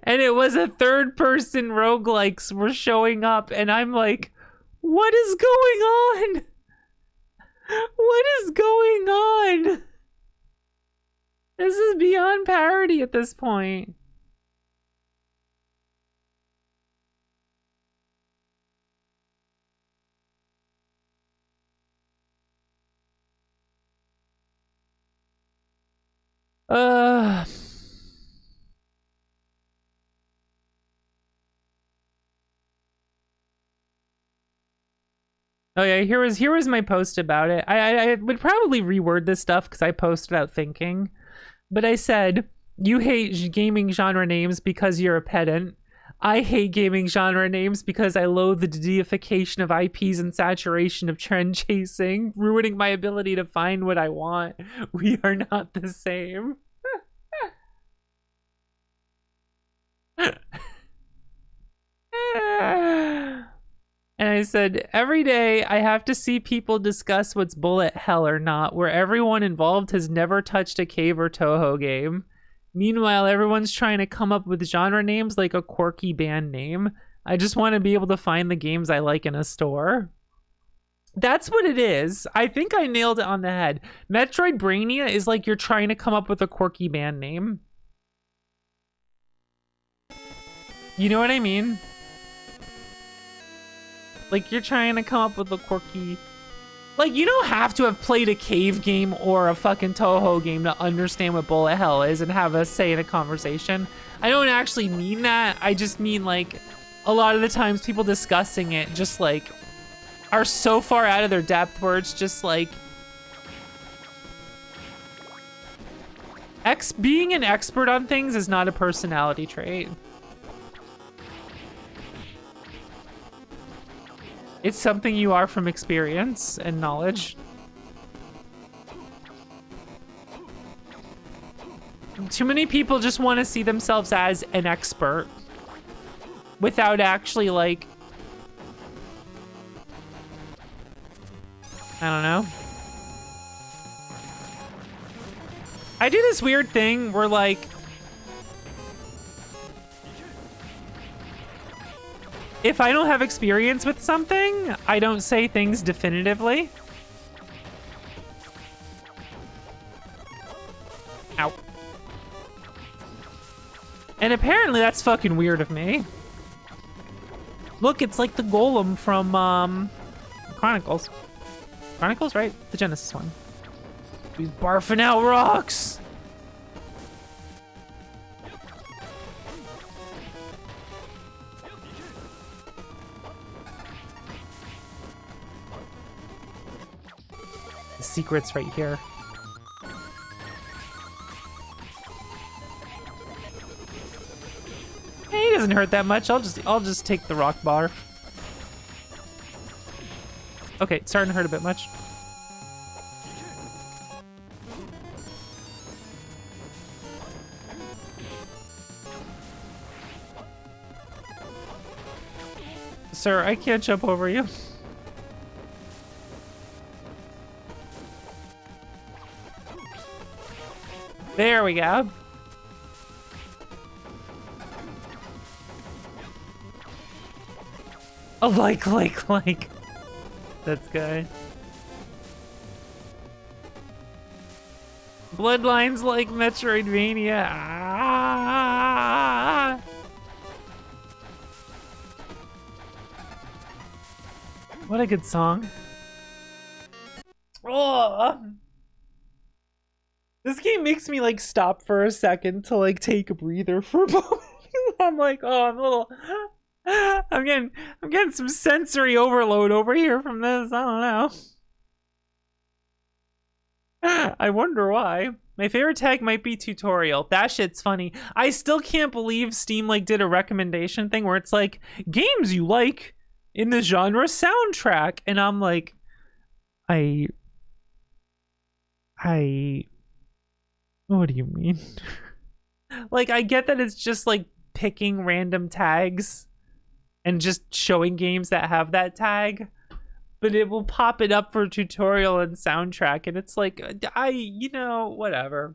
And it was a third-person roguelikes were showing up, and I'm like, what is going on? What is going on? This is beyond parody at this point. Oh yeah, here was my post about it. I would probably reword this stuff because I posted out thinking, but I said, you hate gaming genre names because you're a pedant. I hate gaming genre names because I loathe the deification of IPs and saturation of trend chasing, ruining my ability to find what I want. We are not the same. And I said, every day I have to see people discuss what's bullet hell or not, where everyone involved has never touched a Cave or Toho game. Meanwhile, everyone's trying to come up with genre names like a quirky band name. I just want to be able to find the games I like in a store. That's what it is. I think I nailed it on the head. Metroid Brainia is like you're trying to come up with a quirky band name. You know what I mean? Like, you're trying to come up with a quirky... Like, you don't have to have played a Cave game or a fucking Toho game to understand what bullet hell is and have a say in a conversation. I don't actually mean that. I just mean, like, a lot of the times people discussing it just, like, are so far out of their depth where it's just, like... Being an expert on things is not a personality trait. It's something you are from experience and knowledge. Too many people just want to see themselves as an expert without actually, like, I don't know. I do this weird thing where, like, if I don't have experience with something, I don't say things definitively. Ow. And apparently that's fucking weird of me. Look, it's like the golem from Chronicles. Chronicles, right? The Genesis one. He's barfing out rocks. The secret's right here. Hey, he doesn't hurt that much. I'll just take the rock bar. Okay, it's starting to hurt a bit much. Sir, I can't jump over you. There we go. Oh, like. That's good. Bloodlines like Metroidvania. Ah! What a good song. Oh! This game makes me like stop for a second to like take a breather for a moment. I'm like, oh, I'm getting some sensory overload over here from this. I don't know. I wonder why. My favorite tag might be tutorial. That shit's funny. I still can't believe Steam like did a recommendation thing where it's like games you like in the genre soundtrack, and I'm like, I what do you mean? Like, I get that it's just like picking random tags and just showing games that have that tag, but it will pop it up for tutorial and soundtrack, and it's like, you know, whatever.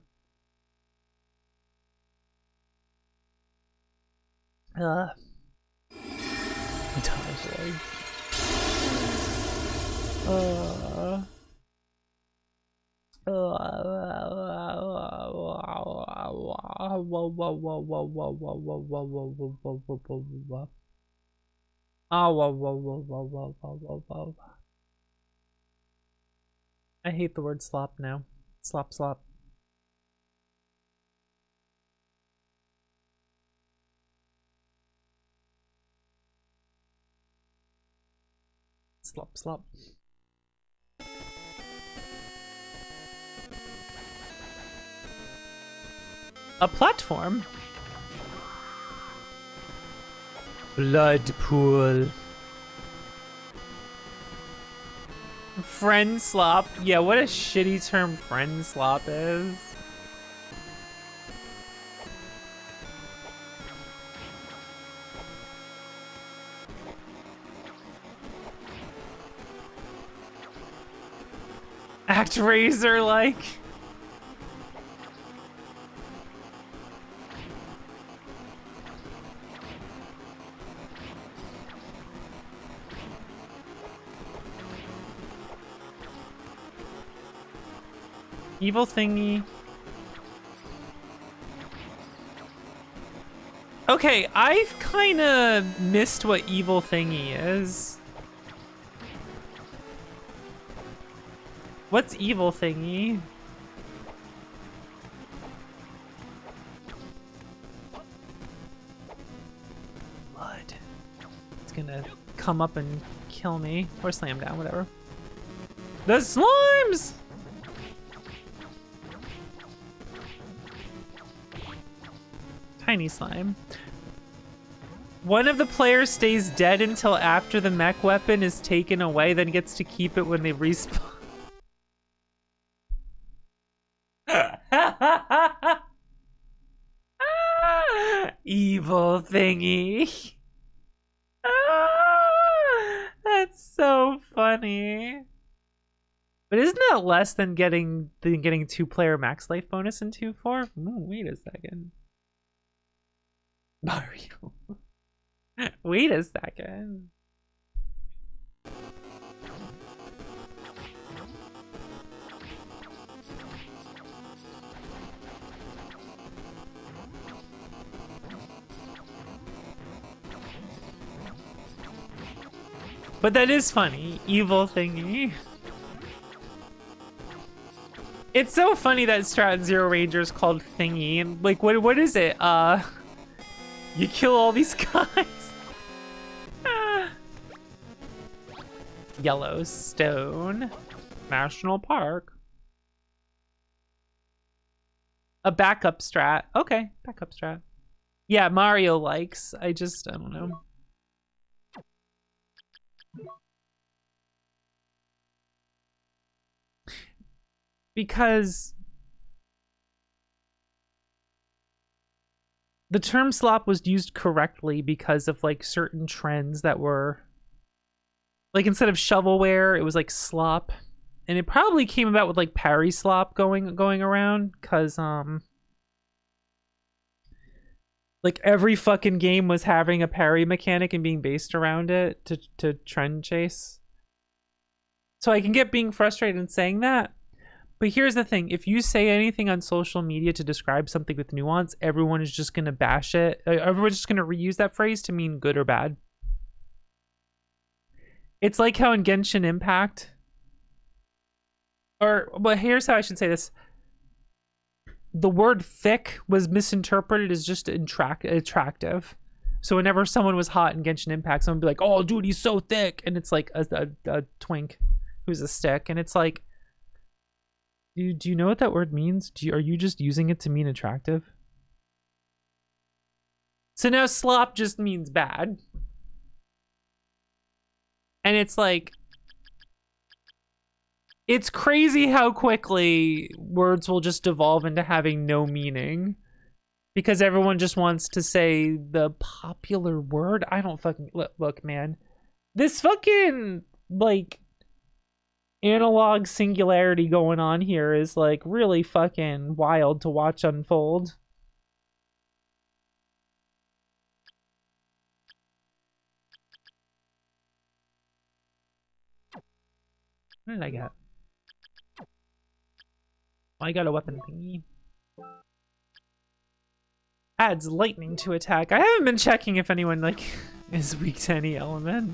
I hate the word slop now. Slop. Slop. A platform? Blood pool. Friend slop. Yeah, what a shitty term friend slop is. ActRaiser like. Evil thingy. Okay, I've kind of missed what evil thingy is. What's evil thingy? Blood. It's gonna come up and kill me. Or slam down, whatever. The slimes! Tiny slime. One of the players stays dead until after the mech weapon is taken away, then gets to keep it when they respawn. Evil thingy. That's so funny. But isn't that less than getting 2-player max life bonus in 2-4? Wait a second. Mario. Wait a second. But that is funny. Evil thingy. It's so funny that Strat Zero Ranger is called Thingy. And like, what is it? You kill all these guys. Yellowstone National Park. A backup strat. Okay, backup strat. Yeah, Mario likes. I don't know. Because the term slop was used correctly because of like certain trends that were like, instead of shovelware, it was like slop. And it probably came about with like parry slop going around, because like every fucking game was having a parry mechanic and being based around it to trend chase. So I can get being frustrated in saying that. But here's the thing. If you say anything on social media to describe something with nuance, everyone is just going to bash it. Everyone's just going to reuse that phrase to mean good or bad. It's like how in Genshin Impact, but here's how I should say this. The word thick was misinterpreted as just attractive. So whenever someone was hot in Genshin Impact, someone would be like, oh, dude, he's so thick. And it's like a twink who's a stick. And it's like, do you know what that word means? Are you just using it to mean attractive? So now slop just means bad. And it's like, it's crazy how quickly words will just devolve into having no meaning. Because everyone just wants to say the popular word. I don't fucking... Look, man. This fucking, like, analog singularity going on here is, like, really fucking wild to watch unfold. What did I get? I got a weapon thingy. Adds lightning to attack. I haven't been checking if anyone, like, is weak to any element.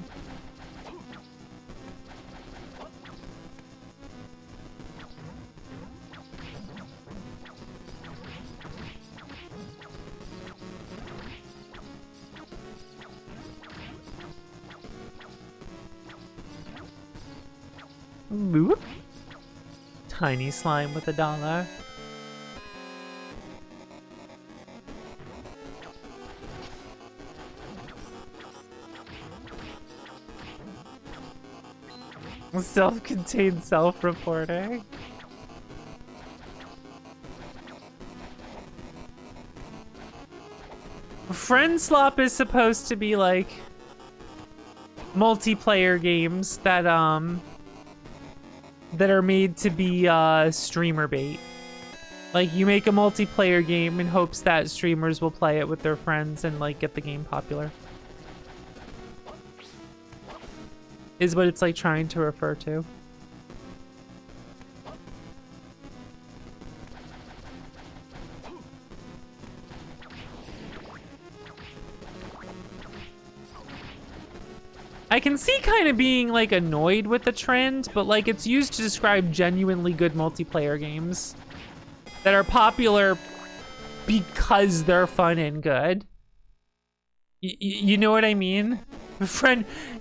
Boop. Tiny slime with $1. Self-contained self-reporting. Friend slop is supposed to be like multiplayer games that that are made to be streamer bait. Like, you make a multiplayer game in hopes that streamers will play it with their friends and like get the game popular. Is what it's like trying to refer to. I can see kind of being like annoyed with the trend, but like it's used to describe genuinely good multiplayer games that are popular because they're fun and good. You know what I mean?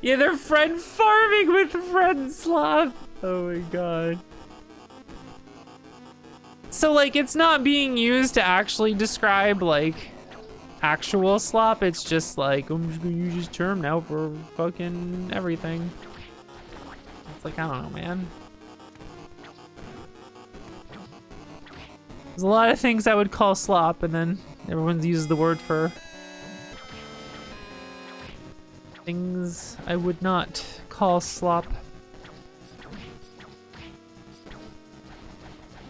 Yeah, they're friend farming with friend slop. Oh my god. So like it's not being used to actually describe like actual slop. It's just like, I'm just gonna use this term now for fucking everything. It's like, I don't know, man. There's a lot of things I would call slop, and then everyone uses the word for things I would not call slop.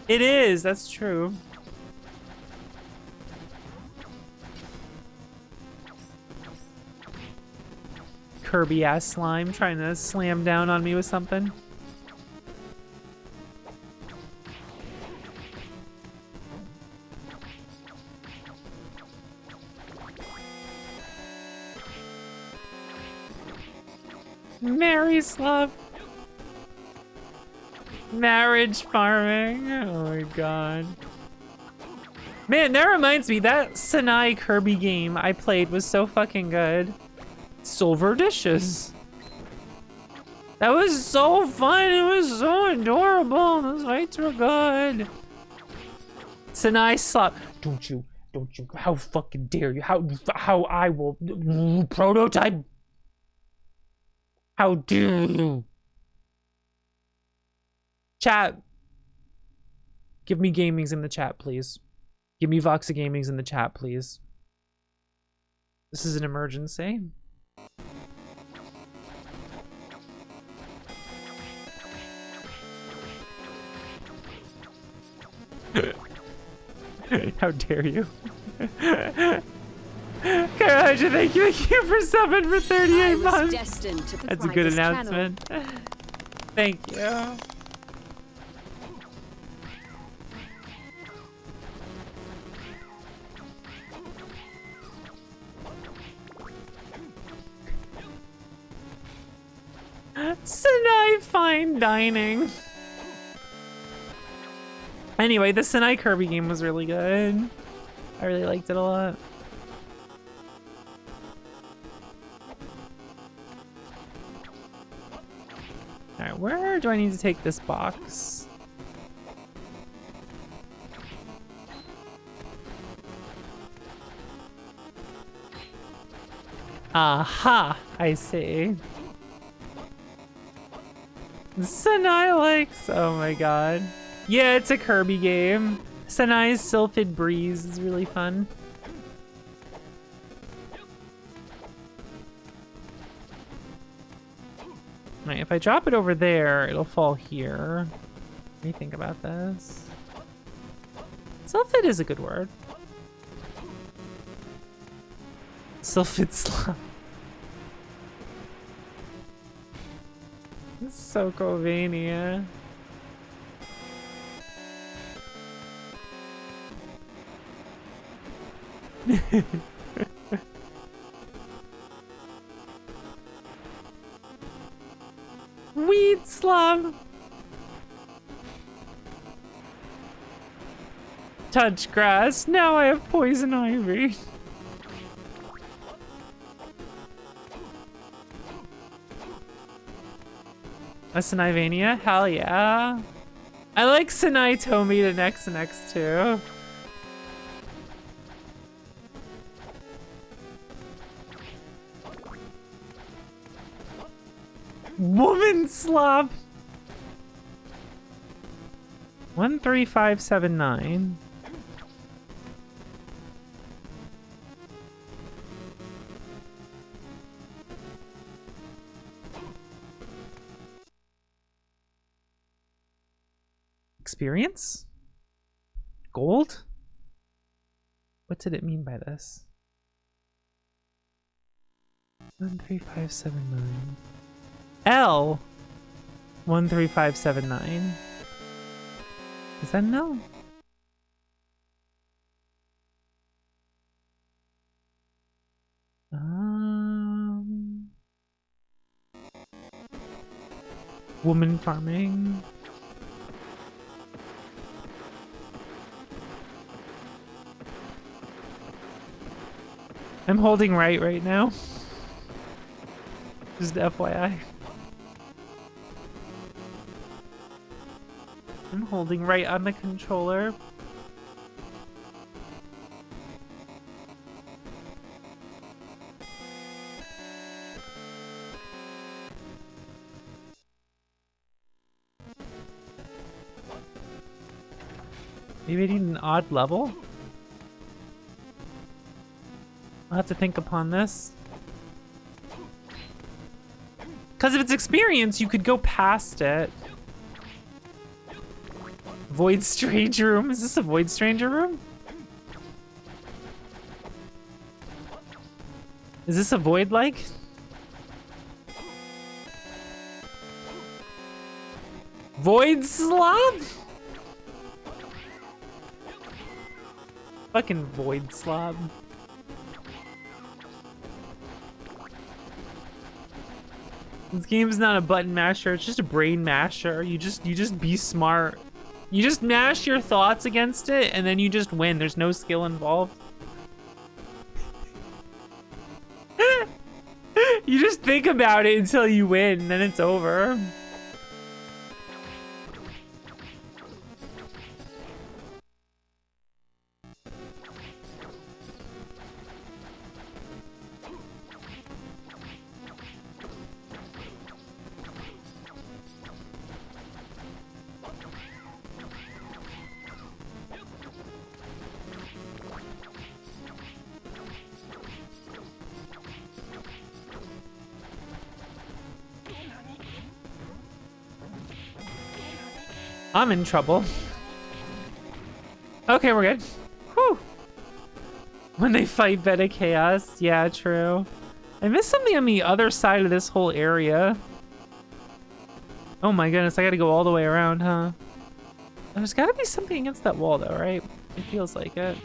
It is, that's true. Kirby ass slime trying to slam down on me with something. Mary slop. Marriage farming. Oh my god. Man, that reminds me, that Sinai Kirby game I played was so fucking good. Silver dishes. That was so fun. It was so adorable. Those fights were good. Sinai slop. Don't you, how fucking dare you? How I will prototype. How dare you? Chat. Give me gamings in the chat, please. Give me Voxa gamings in the chat, please. This is an emergency. How dare you? Carolina, thank you for subbing for 38 months. Destined to That's a good announcement. Thank you. Sinai fine dining. Anyway, the Sinai Kirby game was really good. I really liked it a lot. Alright, where do I need to take this box? Aha! I see. Sinai likes. Oh my god. Yeah, it's a Kirby game. Sinai's Sylphid Breeze is really fun. Right, if I drop it over there, it'll fall here. What do you think about this? Sylphid is a good word. Sylphid slum. Sokovania. Weed slum. Touch grass. Now I have poison ivy. A Sinivania? Hell yeah. I like Sinai Tomy to next and next too. Woman slop. 13579. Experience? Gold? What did it mean by this? 13579. L 13579. Is that an L? Woman farming. I'm holding right now. Just FYI. I'm holding right on the controller. Maybe I need an odd level? I'll have to think upon this. Because if it's experience, you could go past it. Void Stranger Room? Is this a Void Stranger Room? Is this a Void-like? Void Slob? Fucking Void Slob. This game's not a button masher, it's just a brain masher. You just be smart. You just mash your thoughts against it and then you just win. There's no skill involved. You just think about it until you win and then it's over. I'm in trouble. Okay, we're good. Whew. When they fight Beta Chaos. Yeah, true. I missed something on the other side of this whole area. Oh my goodness, I gotta go all the way around, huh? There's gotta be something against that wall though, right? It feels like it.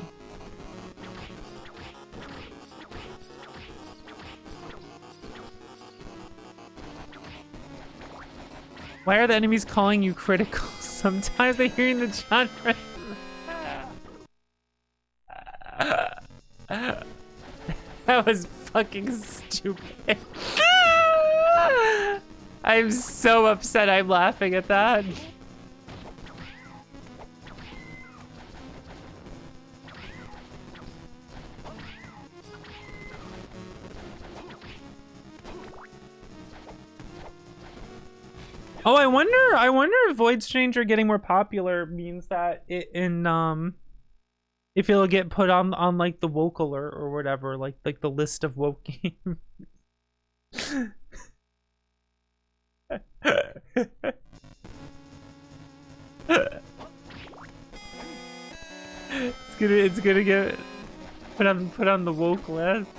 Why are the enemies calling you critical? Sometimes they're hearing the genre. That was fucking stupid. I'm so upset I'm laughing at that. Oh, I wonder if Void Stranger getting more popular means that if it'll get put on like the woke alert or whatever, like the list of woke games. It's gonna get put on the woke list.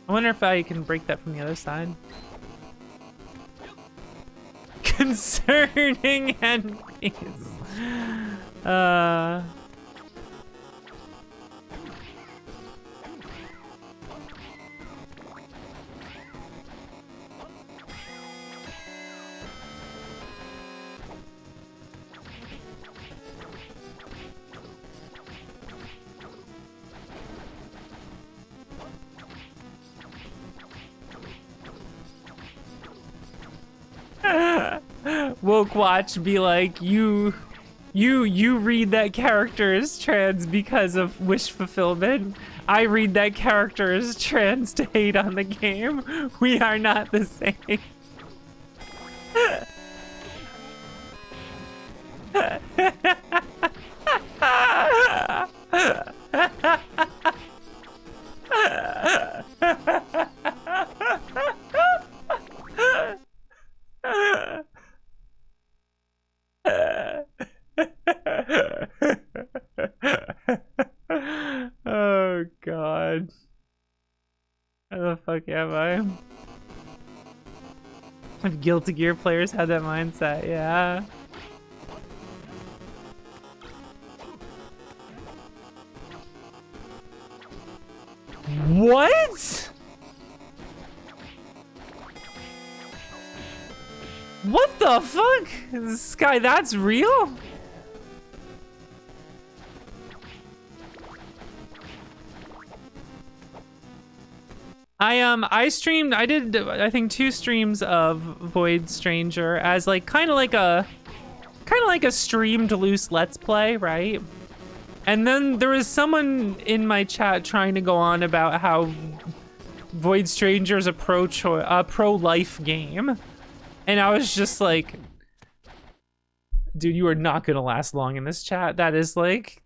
I wonder if I can break that from the other side. Concerning enemies. Woke Watch be like, you read that character is trans because of wish fulfillment. I read that character is trans to hate on the game. We are not the same. Oh god. Where the fuck am I? If Guilty Gear players had that mindset, yeah. What? What the fuck? Sky, that's real? I did I think 2 streams of Void Stranger as like kind of like a streamed loose let's play, right? And then there was someone in my chat trying to go on about how Void Stranger is a pro-life game. And I was just like, dude, you are not gonna last long in this chat. That is like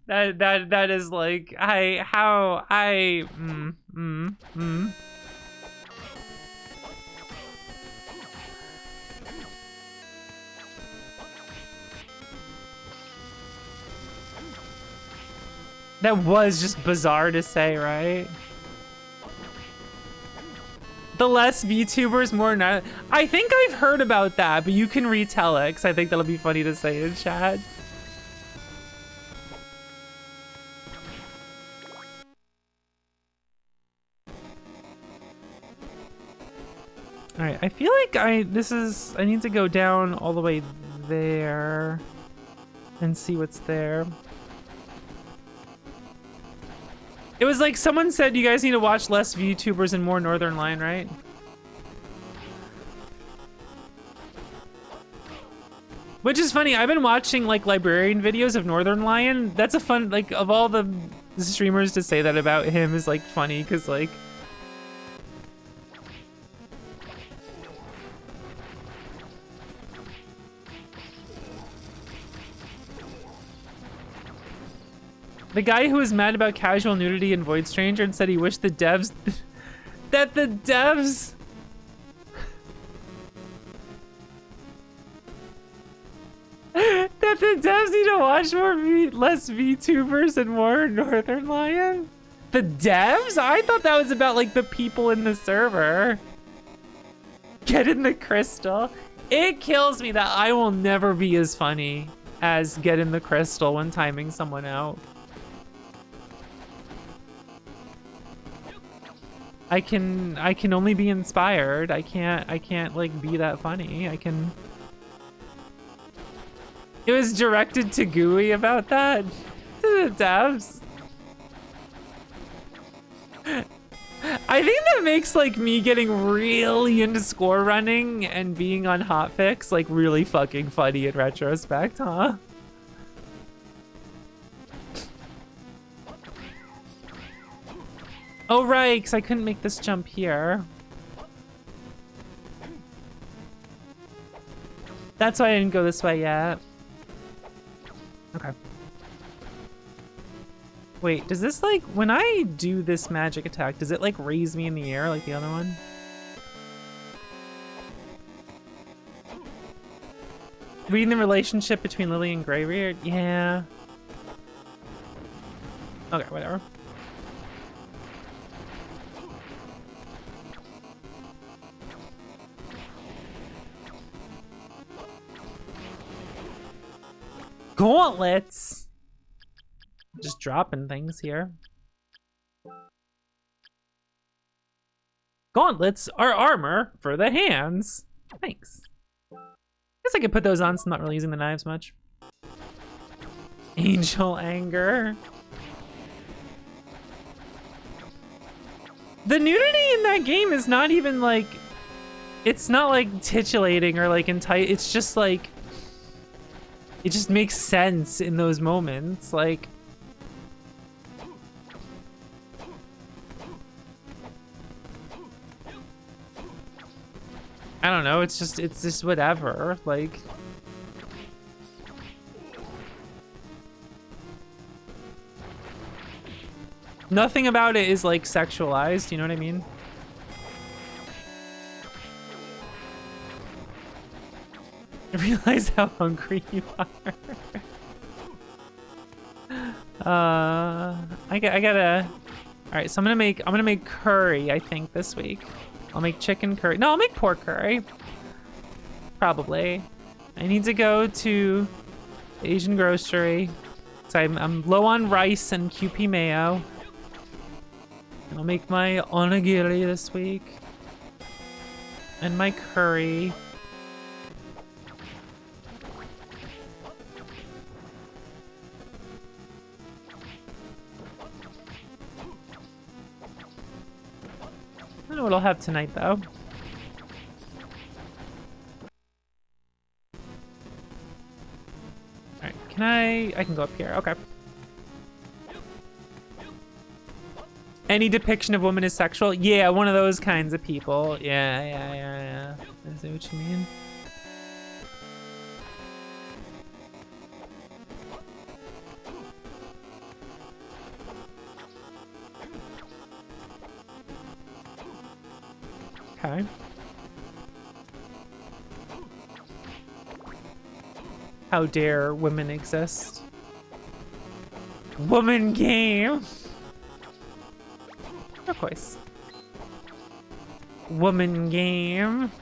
that is like That was just bizarre to say, right? The less VTubers, more not. I think I've heard about that, but you can retell it, because I think that'll be funny to say in chat. Alright, I feel like I need to go down all the way there and see what's there. It was like someone said you guys need to watch less VTubers and more Northern Lion, right? Which is funny, I've been watching like librarian videos of Northern Lion. That's a fun, like of all the streamers to say that about him is like funny, cause like The guy who was mad about casual nudity in Void Stranger and said he wished the devs that the devs need to watch less VTubers and more Northern Lion. The devs? I thought that was about like the people in the server. Get in the crystal. It kills me that I will never be as funny as get in the crystal when timing someone out. I can only be inspired. I can't like be that funny. It was directed to Gooey about that. To the devs. I think that makes like me getting really into score running and being on hotfix like really fucking funny in retrospect, huh? Oh right, because I couldn't make this jump here. That's why I didn't go this way yet. Okay. Wait, does this like, when I do this magic attack, does it like raise me in the air like the other one? Reading the relationship between Lily and Greybeard? Yeah. Okay, whatever. Gauntlets! Just dropping things here. Gauntlets are armor for the hands. Thanks. Guess I could put those on so I'm not really using the knives much. Angel anger. The nudity in that game is not even like, it's not like titillating or like it's just like, it just makes sense in those moments. Like, I don't know, it's just whatever, like. Nothing about it is like sexualized, you know what I mean? Realize how hungry you are. I gotta. All right, so I'm gonna make curry. I think this week, I'll make chicken curry. No, I'll make pork curry. Probably. I need to go to the Asian grocery. So I'm low on rice and QP mayo. And I'll make my onigiri this week. And my curry. I don't know what I'll have tonight, though. Alright, can I can go up here, okay. Any depiction of woman is sexual? Yeah, one of those kinds of people. Yeah. I see what you mean. Okay. How dare women exist? Woman game! Turquoise. Woman game.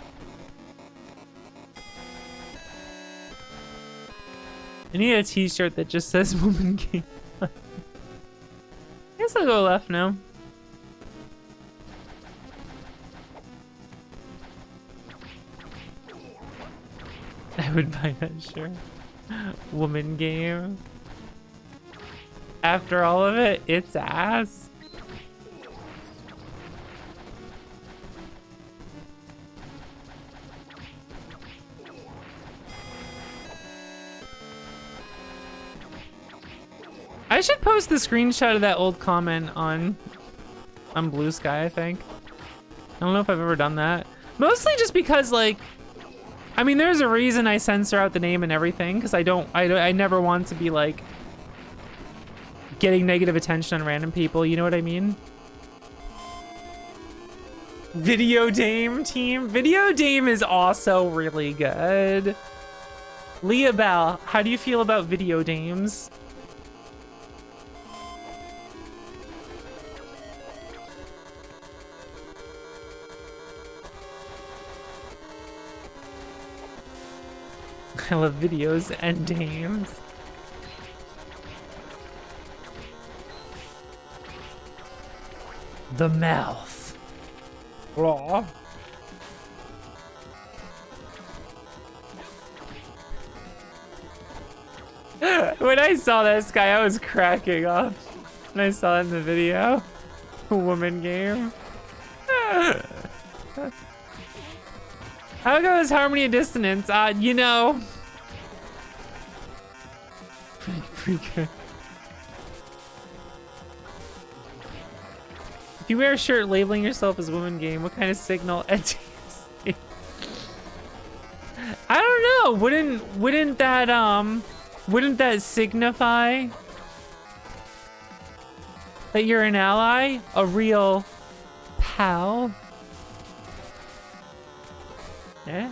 I need a t-shirt that just says woman game. I guess I'll go left now. I would buy that shirt. Woman game. After all of it, it's ass. I should post the screenshot of that old comment on Blue Sky, I think. I don't know if I've ever done that. Mostly just because, like, I mean, there's a reason I censor out the name and everything, because I never want to be, like, getting negative attention on random people, you know what I mean? Video Dame team. Video Dame is also really good. Leah Bell, how do you feel about Video Dames? I love videos and dames. The mouth. Raw. When I saw this guy, I was cracking up. When I saw it in the video. Woman game. How goes Harmony of Dissonance? You know. Pretty good. If you wear a shirt labeling yourself as woman game, what kind of signal do you see? I don't know. Wouldn't that signify that you're an ally? A real pal? -2.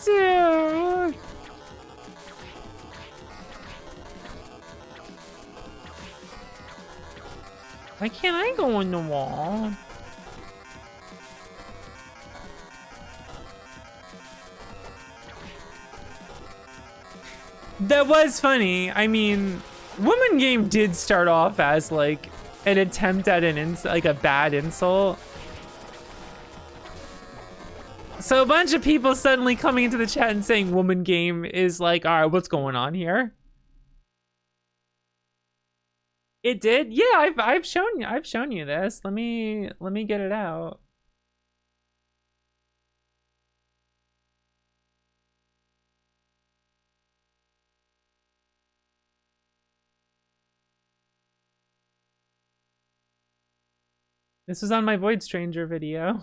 -2. Why can't I go on the wall? That was funny. I mean, Woman Game did start off as like an attempt at like a bad insult. So a bunch of people suddenly coming into the chat and saying Woman Game is like, all right, what's going on here? It did? Yeah, I've shown you this. Let me get it out. This was on my Void Stranger video.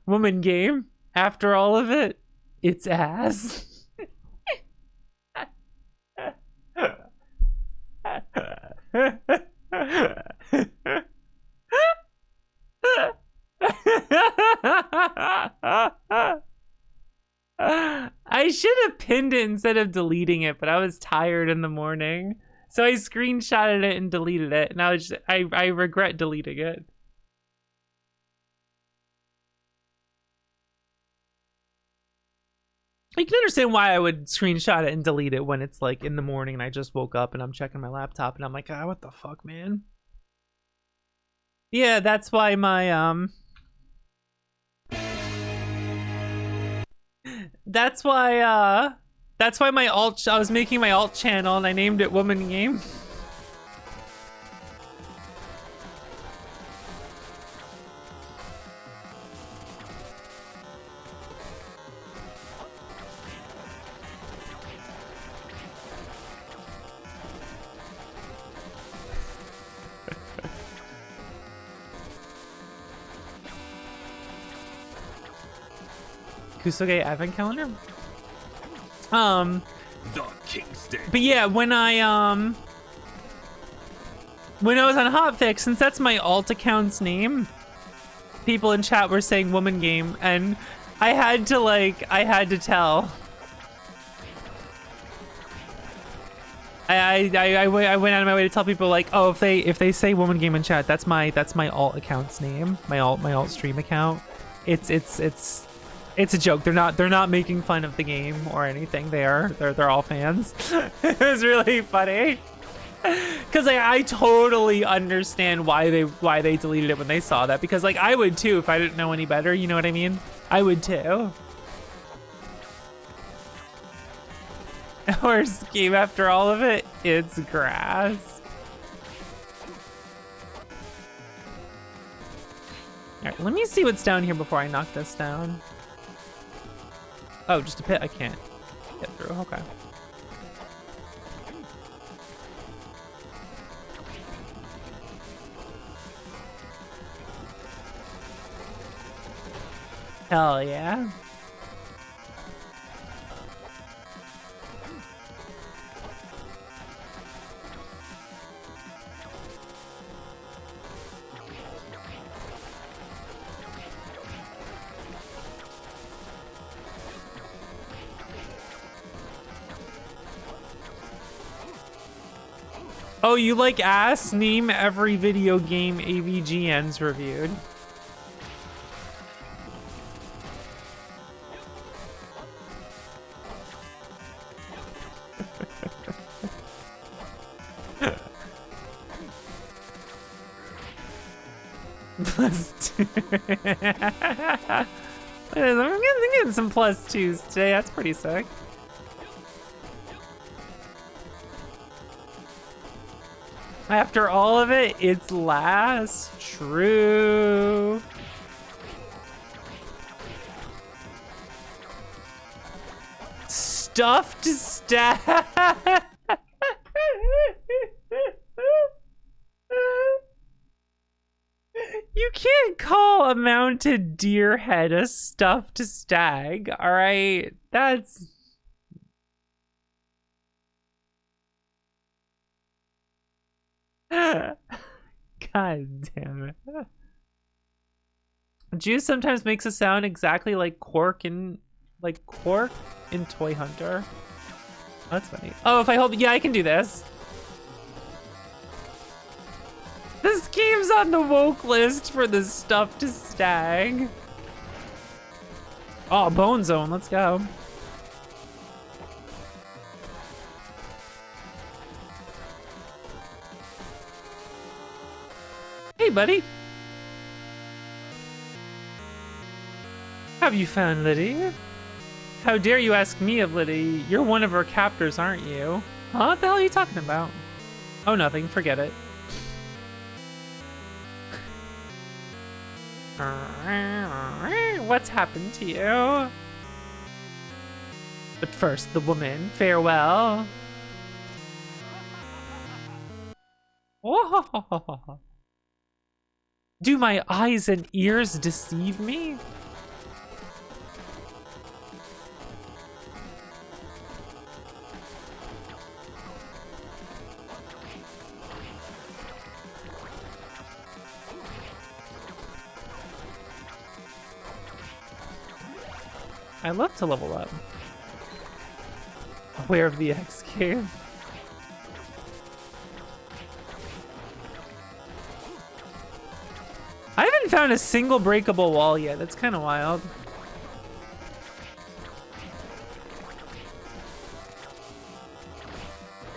Woman Game, after all of it, it's ass. I should have pinned it instead of deleting it, but I was tired in the morning. So I screenshotted it and deleted it, and I regret deleting it. You can understand why I would screenshot it and delete it when it's like in the morning and I just woke up and I'm checking my laptop and I'm like, ah, what the fuck, man? Yeah, that's why my that's why my alt, I was making my alt channel and I named it Woman Game. Kusoge advent calendar? The Kingston. But yeah, when I was on Hotfix, since that's my alt account's name, people in chat were saying Woman Game, and I had to tell. I went out of my way to tell people like, oh, if they say Woman Game in chat, that's my alt account's name, my alt stream account. It's a joke. They're not making fun of the game or anything. They're all fans. It was really funny. Cause I totally understand why they deleted it when they saw that, because like I would too if I didn't know any better, you know what I mean? I would too. Or scheme after all of it, it's grass. Alright, let me see what's down here before I knock this down. Oh, just a pit I can't get through, okay. Hell yeah. Oh, you like ass? Name every video game AVGN's reviewed. Plus two. I'm getting some plus twos today. That's pretty sick. After all of it, it's last. True. Stuffed stag. You can't call a mounted deer head a stuffed stag, all right? That's... God damn it. Juice sometimes makes a sound exactly like Quark in Toy Hunter. That's funny. Oh, if I hold, yeah, I can do this. This game's on the woke list for the stuffed stag. Oh, Bone Zone, let's go. Hey, buddy. Have you found Liddy? How dare you ask me of Liddy? You're one of her captors, aren't you? Huh? What the hell are you talking about? Oh, nothing. Forget it. What's happened to you? But first, the woman. Farewell. Oh. Do my eyes and ears deceive me? I love to level up. Aware of the X game. I haven't found a single breakable wall yet. That's kind of wild.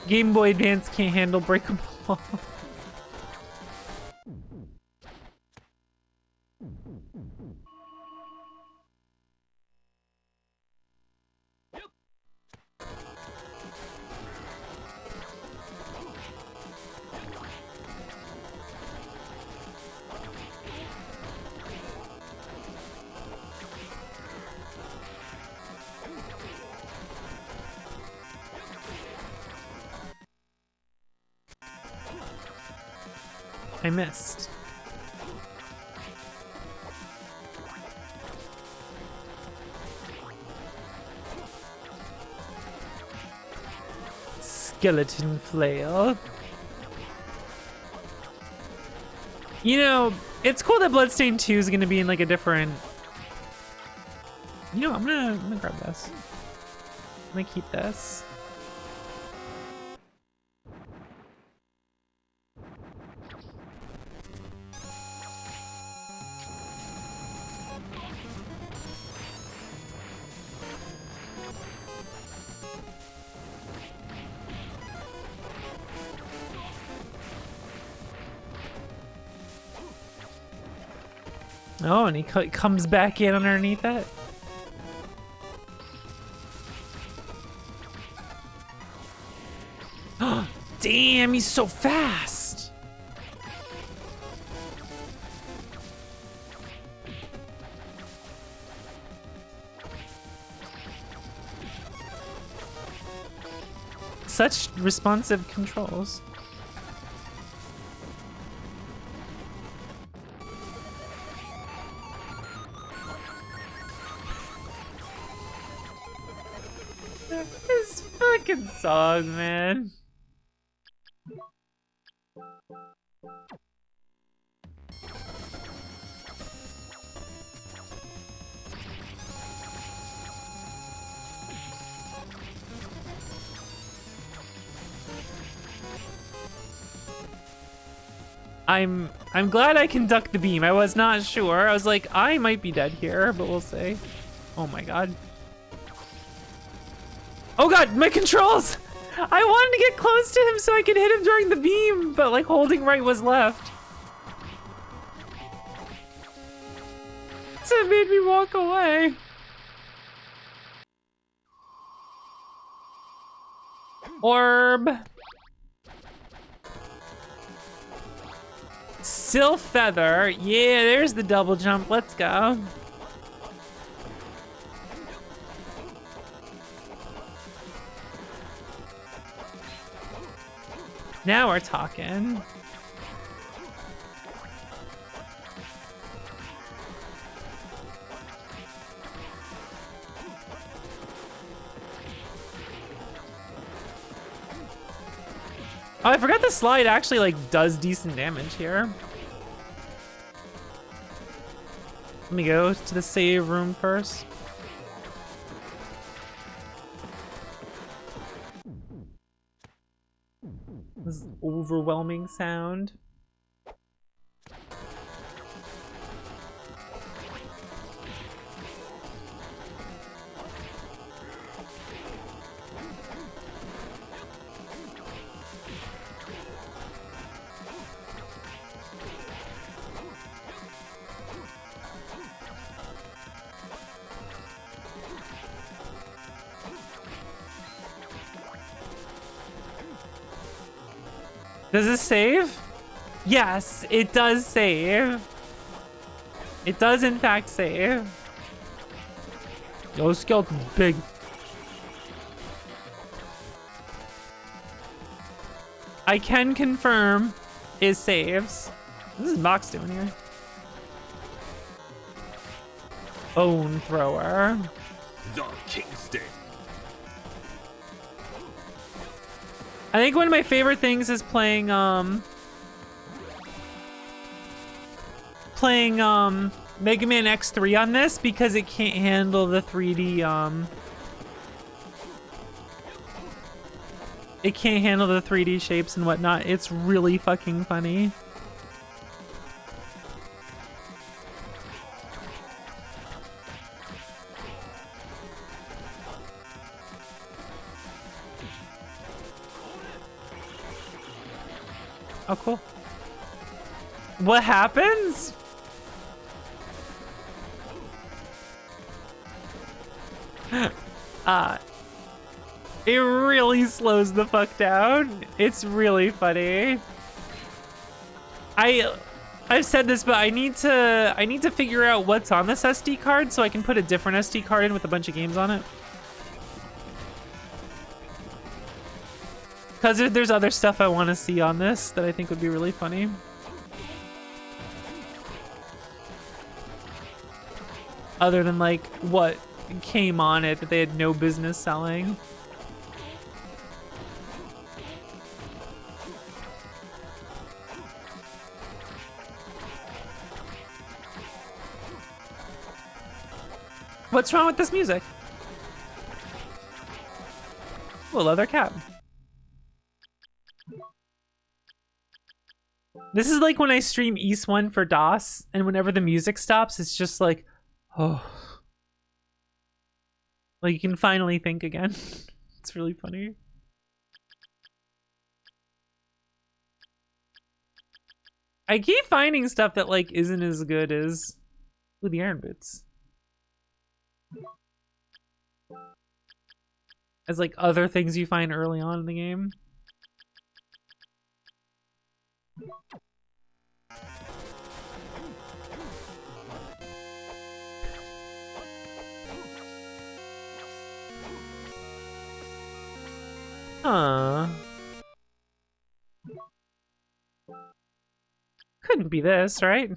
Game Boy Advance can't handle breakable walls. I missed. Skeleton flail. You know, it's cool that Bloodstained 2 is gonna be in like a different... You know, I'm gonna grab this. I'm gonna keep this. Oh, and he comes back in underneath it. Damn, he's so fast. Such responsive controls. This fucking song, man. I'm glad I can duck the beam. I was not sure. I was like, I might be dead here, but we'll see. Oh my god. Oh god, my controls! I wanted to get close to him so I could hit him during the beam, but like holding right was left. So it made me walk away. Orb. Sylph Feather. Yeah, there's the double jump. Let's go. Now we're talking. Oh, I forgot the slide actually like does decent damage here. Let me go to the save room first. This overwhelming sound. Does it save? Yes, it does save. It does in fact save. Yo, skeleton's big. I can confirm it saves. What is Mox doing here? Bone thrower. The Kingston. I think one of my favorite things is playing Mega Man X3 on this because it can't handle the 3D it can't handle the 3D shapes and whatnot. It's really fucking funny. Oh, cool. What happens? It really slows the fuck down. It's really funny. I've said this, but I need to figure out what's on this SD card so I can put a different SD card in with a bunch of games on it. Because there's other stuff I want to see on this that I think would be really funny. Other than like what came on it that they had no business selling. What's wrong with this music? Ooh, a leather cap. This is like when I stream East 1 for DOS, and whenever the music stops, it's just like, oh. Like you can finally think again. It's really funny. I keep finding stuff that like isn't as good as the Iron Boots. As like other things you find early on in the game. Huh. Couldn't be this, right?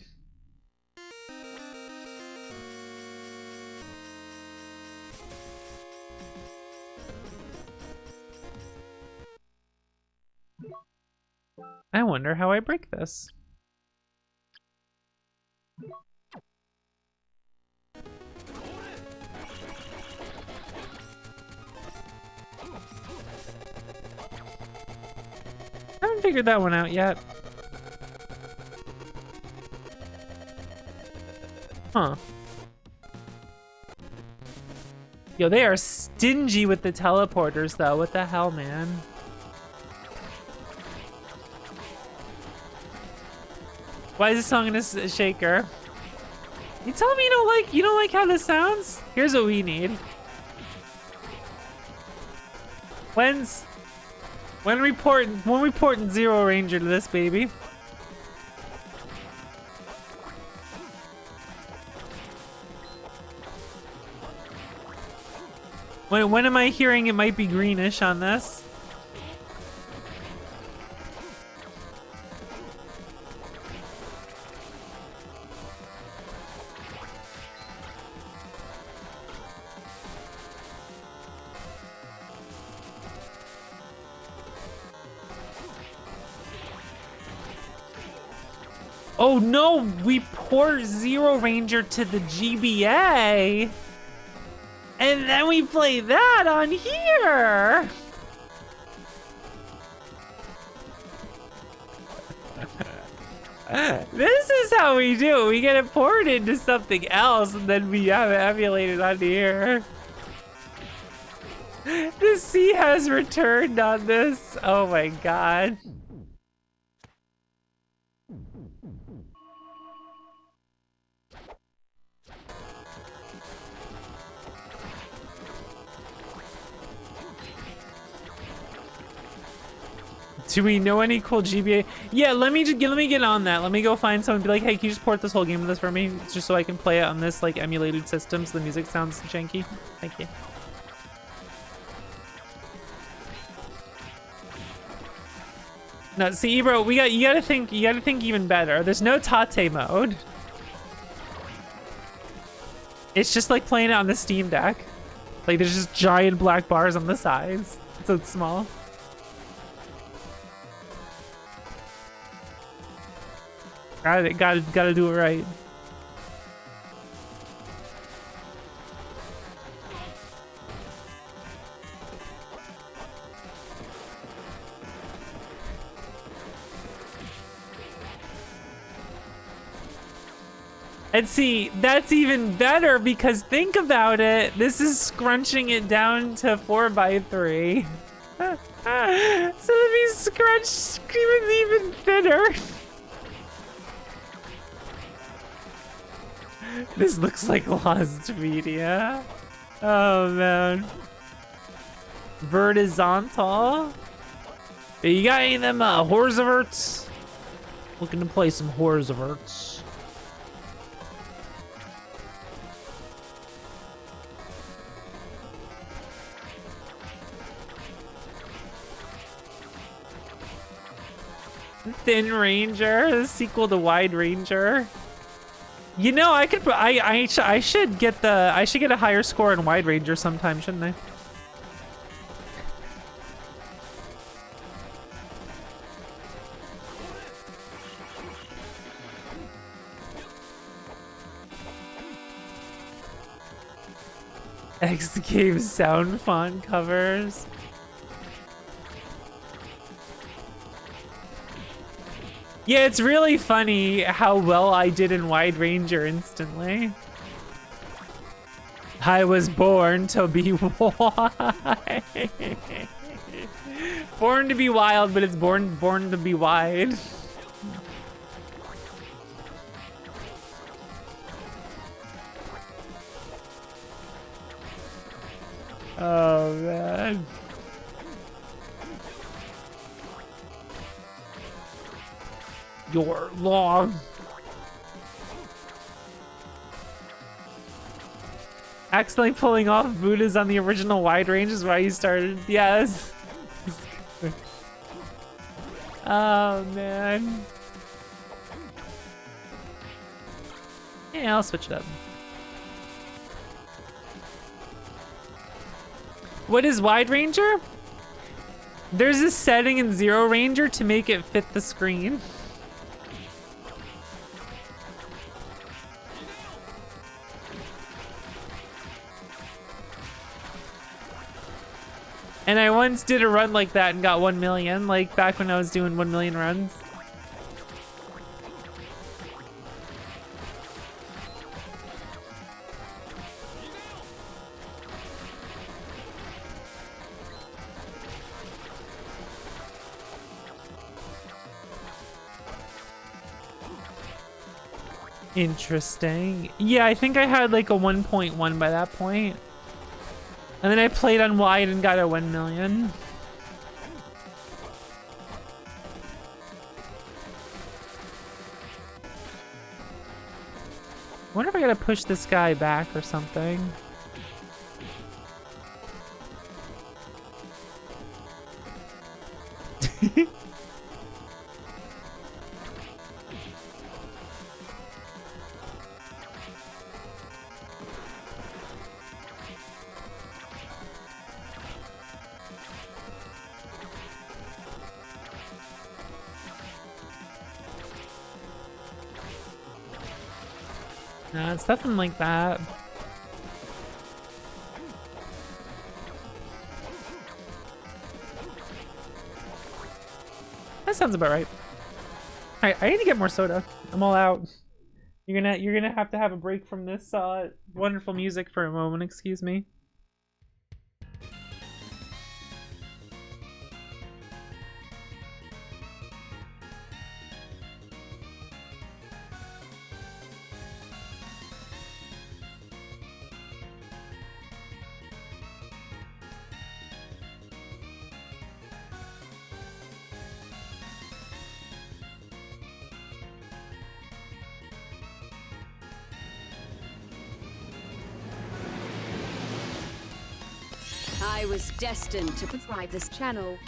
I wonder how I break this. I haven't figured that one out yet. Huh. Yo, they are stingy with the teleporters, though. What the hell, man? Why is this song in a shaker? You telling me you don't like how this sounds? Here's what we need. When we porting Zero Ranger to this baby. When am I hearing it might be greenish on this? Oh no, we port Zero Ranger to the GBA. And then we play that on here. This is how we do it. We get it ported into something else and then we have it emulated on here. The sea has returned on this. Oh my god. Do we know any cool GBA? Yeah, let me get on that. Let me go find someone and be like, hey, can you just port this whole game of this for me? Just so I can play it on this like emulated system so the music sounds janky. Thank you. No, see, Ebro, you gotta think even better. There's no Tate mode. It's just like playing it on the Steam Deck. Like there's just giant black bars on the sides. So it's small. Gotta do it right. And see, that's even better because think about it. This is scrunching it down to 4x3. So that means scrunch even thinner. This looks like lost media. Oh man. Vertizontal. Hey, you got any of them Horzaverts? Looking to play some Horzaverts. Thin Ranger, the sequel to Wide Ranger. You know, I should get a higher score in Wide Ranger sometime, shouldn't I? X Games sound font covers. Yeah, it's really funny how well I did in Wide Ranger instantly. I was born to be wide. Born to be wild, but it's born to be wide. Oh man. You're long. Accidentally pulling off Buddhas on the original Wide Range is why you started. Yes. Oh man. Yeah, I'll switch it up. What is Wide Ranger? There's a setting in Zero Ranger to make it fit the screen. And I once did a run like that and got 1 million, like back when I was doing 1 million runs. Interesting. Yeah, I think I had like a 1.1 by that point. And then I played on wide and got a 1 million. I wonder if I gotta push this guy back or something. No, it's nothing like that. That sounds about right. Alright, I need to get more soda. I'm all out. You're gonna have to have a break from this wonderful music for a moment, excuse me. I was destined to Subscribe this channel.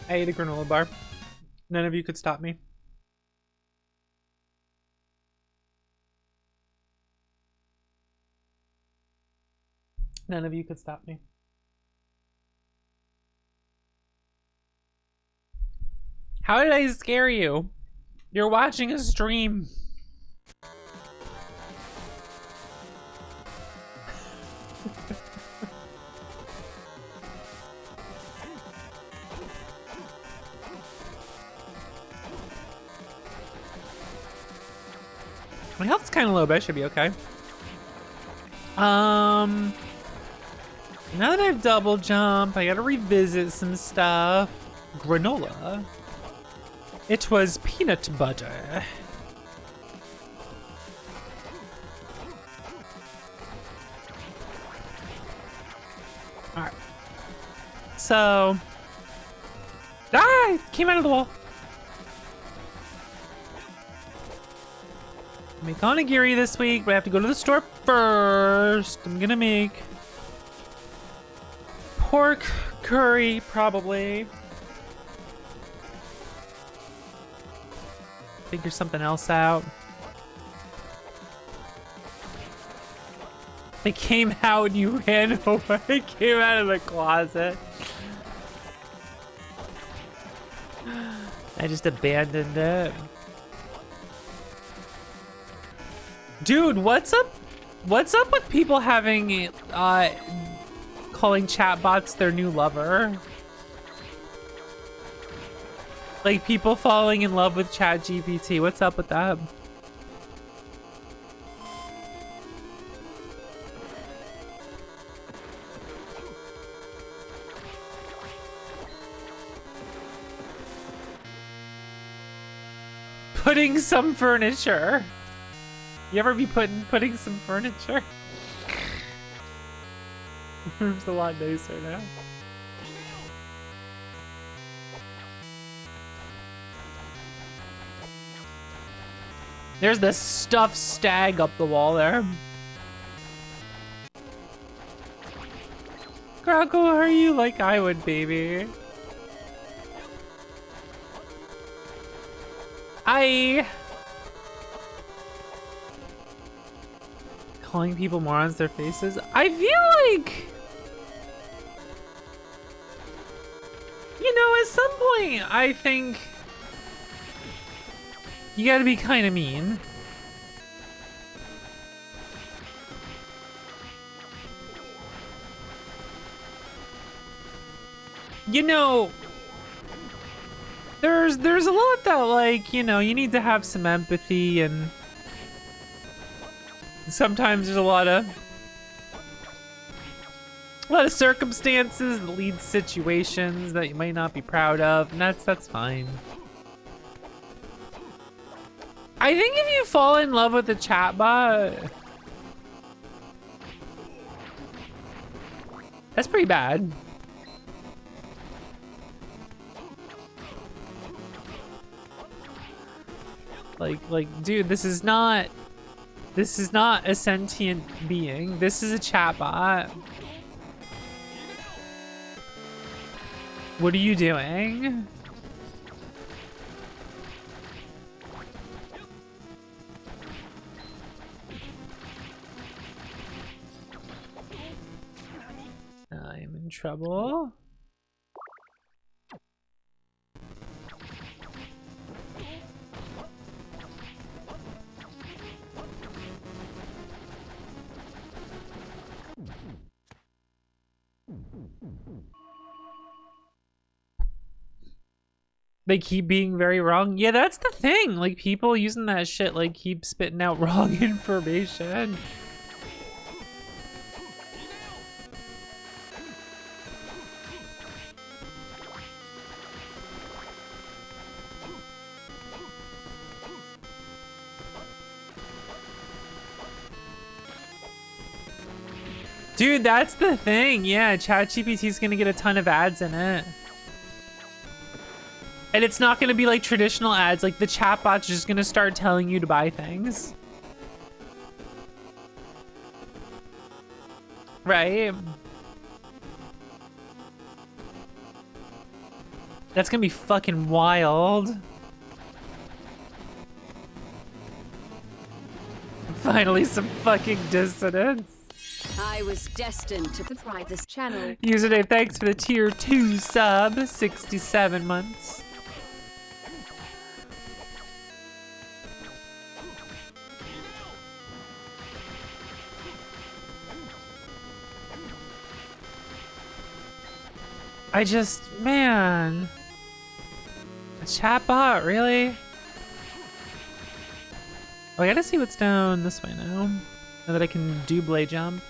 I ate a granola bar. None of you could stop me. None of you could stop me. How did I scare you? You're watching a stream. My health's kind of low, but I should be okay. Now that I've double jump, I gotta revisit some stuff. Granola. It was peanut butter. Alright. So. Ah! It came out of the wall. Make onigiri this week, but I have to go to the store first. I'm gonna make pork curry, probably. Figure something else out. They came out and you ran away. It came out of the closet. I just abandoned it. Dude, what's up? What's up with people having calling chatbots their new lover? Like people falling in love with ChatGPT. What's up with that? Putting some furniture. You ever be putting some furniture? The room's a lot nicer now. There's this stuffed stag up the wall there. Grackle, are you like I would, baby? Calling people morons to their faces. I feel like, you know, at some point, I think you gotta be kind of mean. You know, there's a lot that, like, you know, you need to have some empathy, and sometimes there's a lot of circumstances that lead to situations that you might not be proud of, and that's fine. I think if you fall in love with a chatbot, that's pretty bad. Like, dude, this is not a sentient being. This is a chatbot. What are you doing? I'm in trouble. They keep being very wrong. Yeah, that's the thing. Like, people using that shit, like, keep spitting out wrong information. Dude, that's the thing. Yeah, ChatGPT's gonna get a ton of ads in it. And it's not gonna be like traditional ads. Like, the chatbot's just gonna start telling you to buy things. Right? That's gonna be fucking wild. Finally, some fucking dissonance. I was destined to Subscribe this channel. Username, thanks for the tier 2 sub, 67 months. I just, man. A chatbot, really? Oh, I gotta see what's down this way now. Now that I can double jump.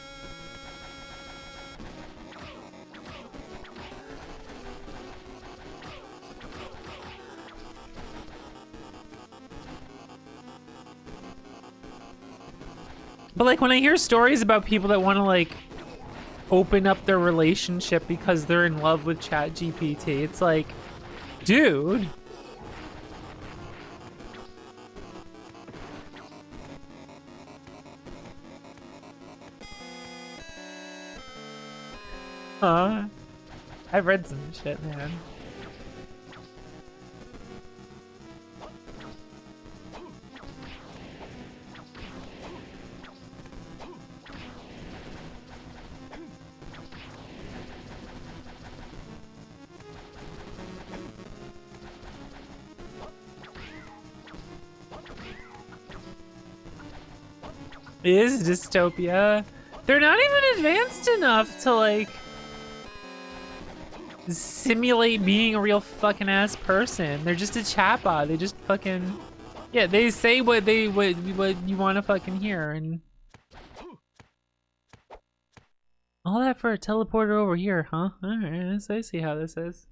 But like when I hear stories about people that want to like open up their relationship because they're in love with ChatGPT, it's like, dude. I've read some shit, man. It is dystopia. They're not even advanced enough to like simulate being a real fucking ass person. They're just a chatbot. They just fucking, yeah, they say what you want to fucking hear, and all that for a teleporter over here, huh? All right, so I see how this is.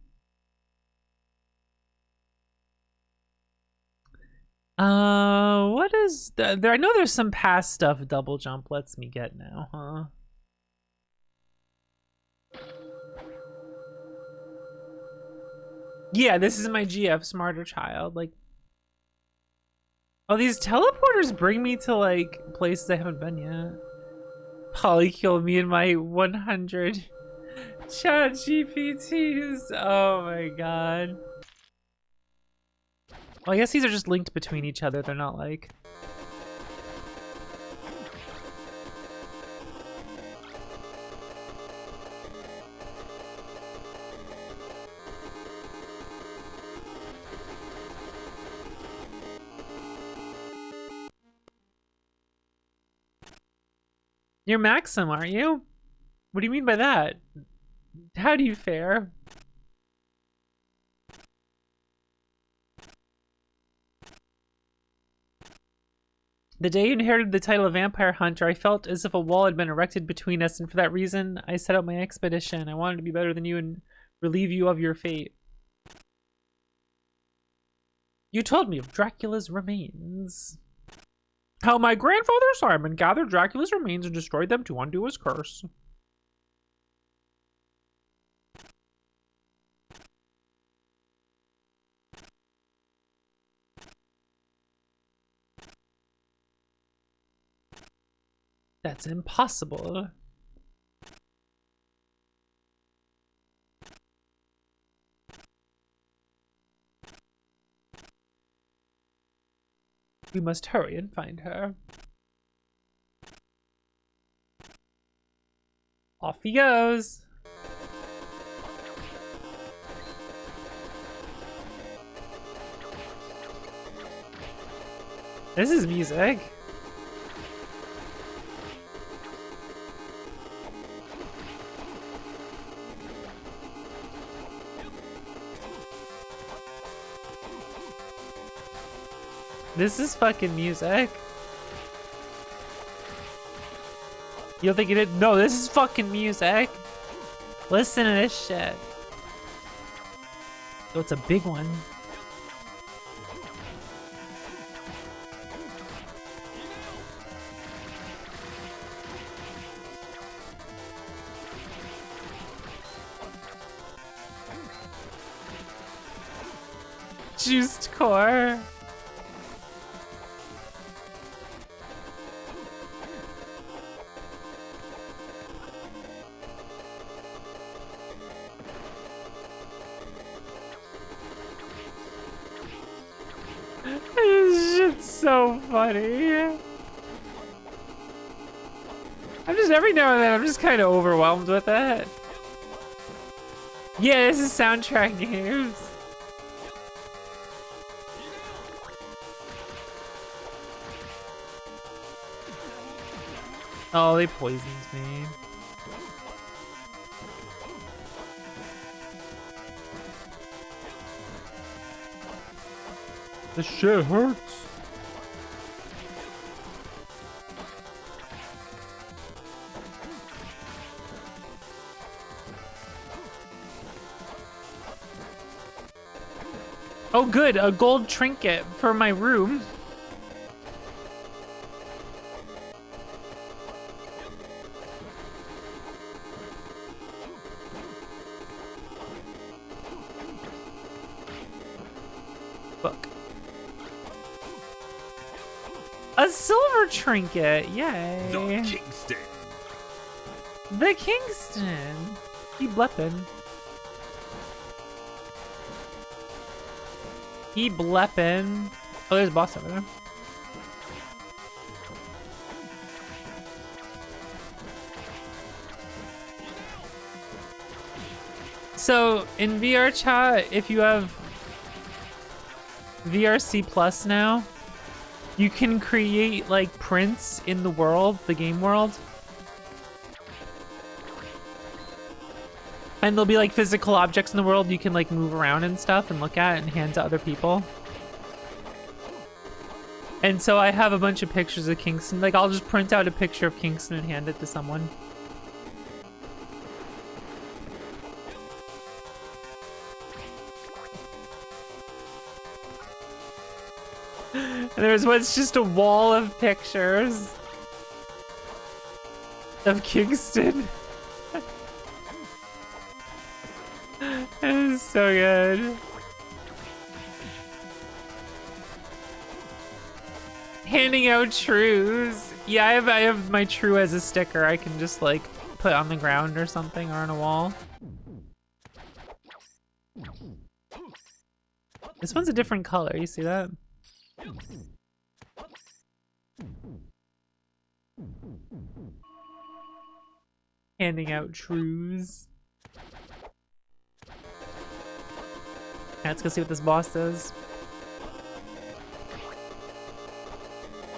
What is there? I know there's some past stuff double jump lets me get now, huh? Yeah, this is my GF smarter child. Like, oh, these teleporters bring me to like places I haven't been yet. Polykill me in my 100 chat GPTs. Oh my god. Well, I guess these are just linked between each other. They're not like... You're Maxim, aren't you? What do you mean by that? How do you fare? The day you inherited the title of Vampire Hunter, I felt as if a wall had been erected between us, and for that reason, I set out my expedition. I wanted to be better than you and relieve you of your fate. You told me of Dracula's remains. How my grandfather Simon gathered Dracula's remains and destroyed them to undo his curse. That's impossible. We must hurry and find her. Off he goes. This is music. This is fucking music. You don't think you did? No, this is fucking music. Listen to this shit. Oh, it's a big one. Juiced core. so funny. I'm just, every now and then, I'm just kind of overwhelmed with it. Yeah, this is soundtrack games. Oh, they poisoned me. This shit hurts. Oh good, a gold trinket for my room. Book. A silver trinket, yay. The Kingston. The Kingston. Keep blepping. Keep blepping. Oh, there's a boss over there. So in VR chat, if you have VRC Plus now, you can create like prints in the world, the game world. And there'll be like physical objects in the world you can like move around and stuff and look at and hand to other people. And so I have a bunch of pictures of Kingston. Like I'll just print out a picture of Kingston and hand it to someone. And there's what's just a wall of pictures of Kingston. It is so good. Handing out trues. Yeah, I have my true as a sticker. I can just like put on the ground or something or on a wall. This one's a different color. You see that? Handing out trues. Let's go see what this boss does.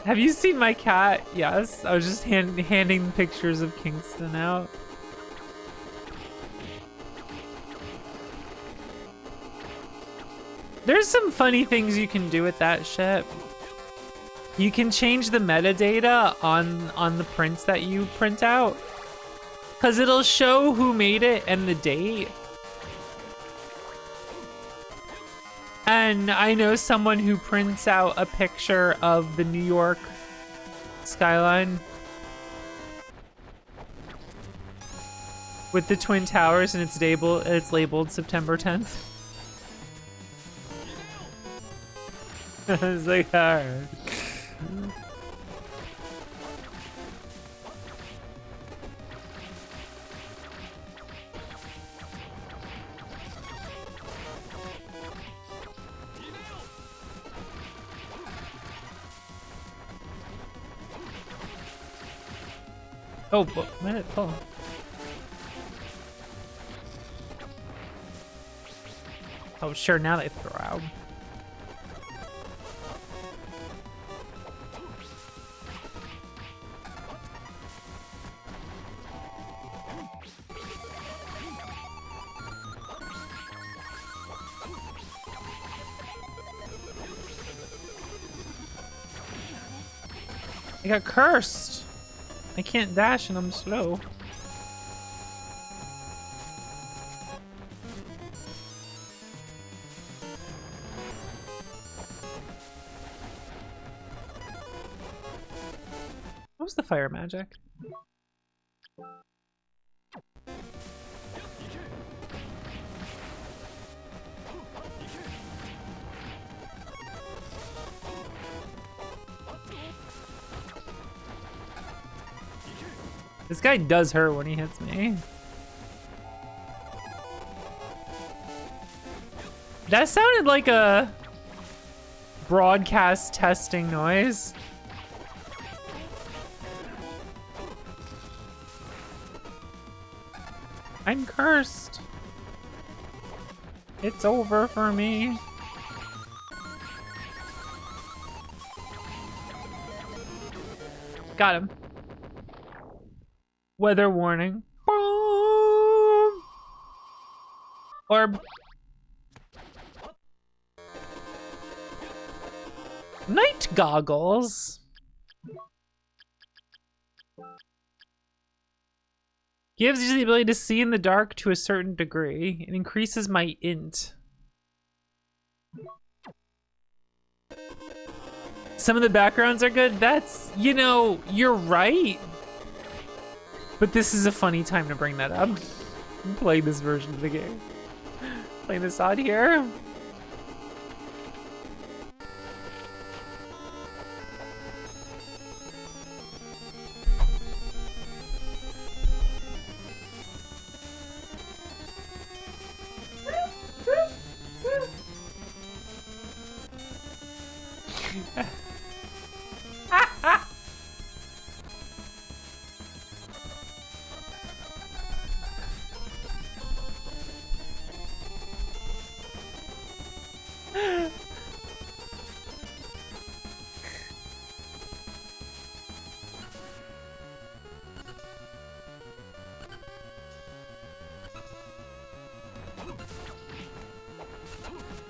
Have you seen my cat? Yes. I was just handing pictures of Kingston out. There's some funny things you can do with that shit. You can change the metadata on the prints that you print out, 'cause it'll show who made it and the date. And I know someone who prints out a picture of the New York skyline with the Twin Towers, and it's labeled September 10th. It's like, alright. Oh, where did it fall? Oh, sure, now they throw out. I got cursed. I can't dash and I'm slow. What was the fire magic? This guy does hurt when he hits me. That sounded like a broadcast testing noise. I'm cursed. It's over for me. Got him. Weather warning. Boom. Orb. Night goggles. Gives you the ability to see in the dark to a certain degree. It increases my int. Some of the backgrounds are good. That's, you know, you're right. But this is a funny time to bring that up. I'm playing this version of the game. Playing this out here.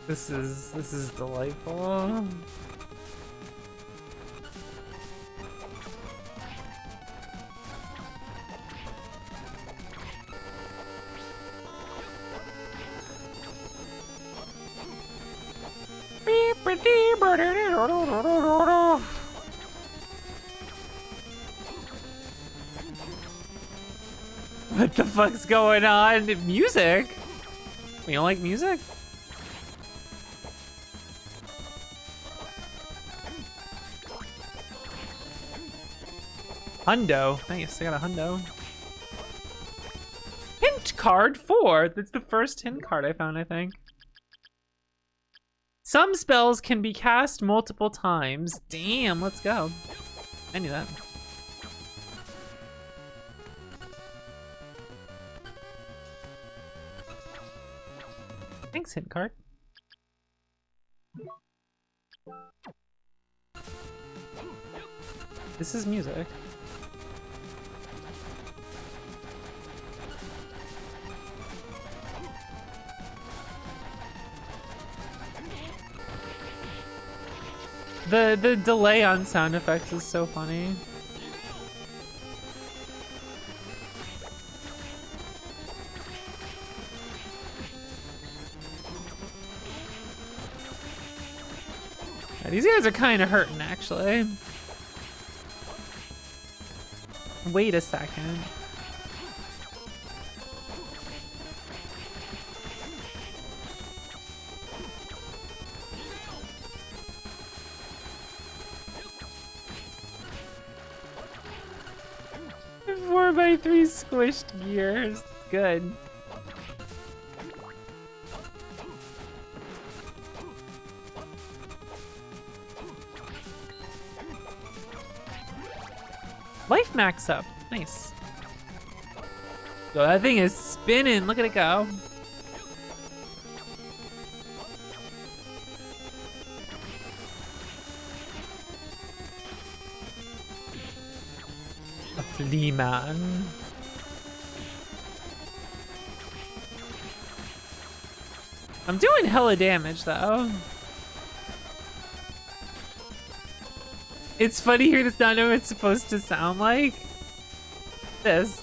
This is delightful. What the fuck's going on? Music? You don't like music? Hundo. Nice, I got a hundo. Hint card 4. That's the first hint card I found, I think. Some spells can be cast multiple times. Damn, let's go. I knew that. Thanks, hint card. This is music. The delay on sound effects is so funny. Yeah, these guys are kind of hurting, actually. Wait a second. Four by three squished gears. Good. Life max up. Nice. Yo, that thing is spinning. Look at it go. A flea man. I'm doing hella damage though. It's funny here to not know what it's supposed to sound like. This.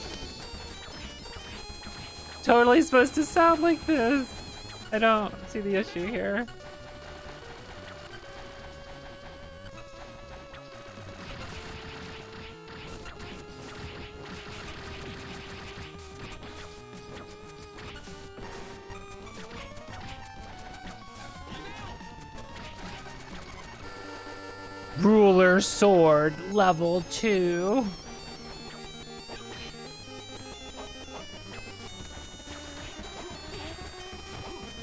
Totally supposed to sound like this. I don't see the issue here. Ruler sword, level 2.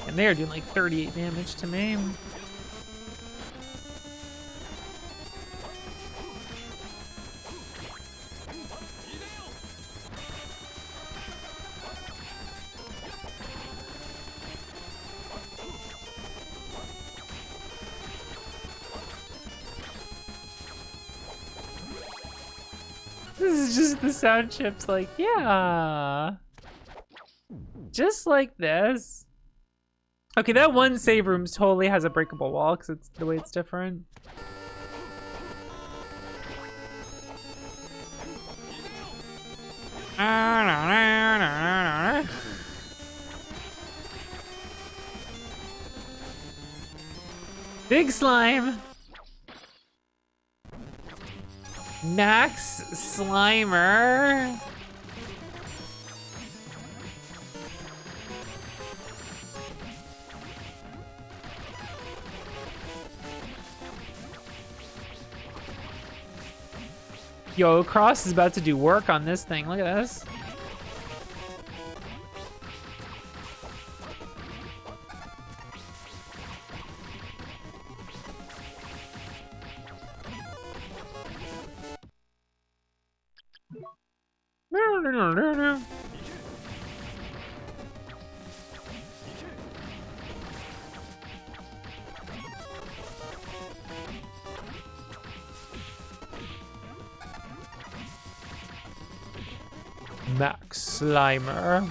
And they're doing like 38 damage to me. it's just the sound chips like, yeah. Just like this. Okay, that one save room totally has a breakable wall because it's the way it's different. Big slime. Max Slimer. Yo, Cross is about to do work on this thing. Look at this. Max Slimer.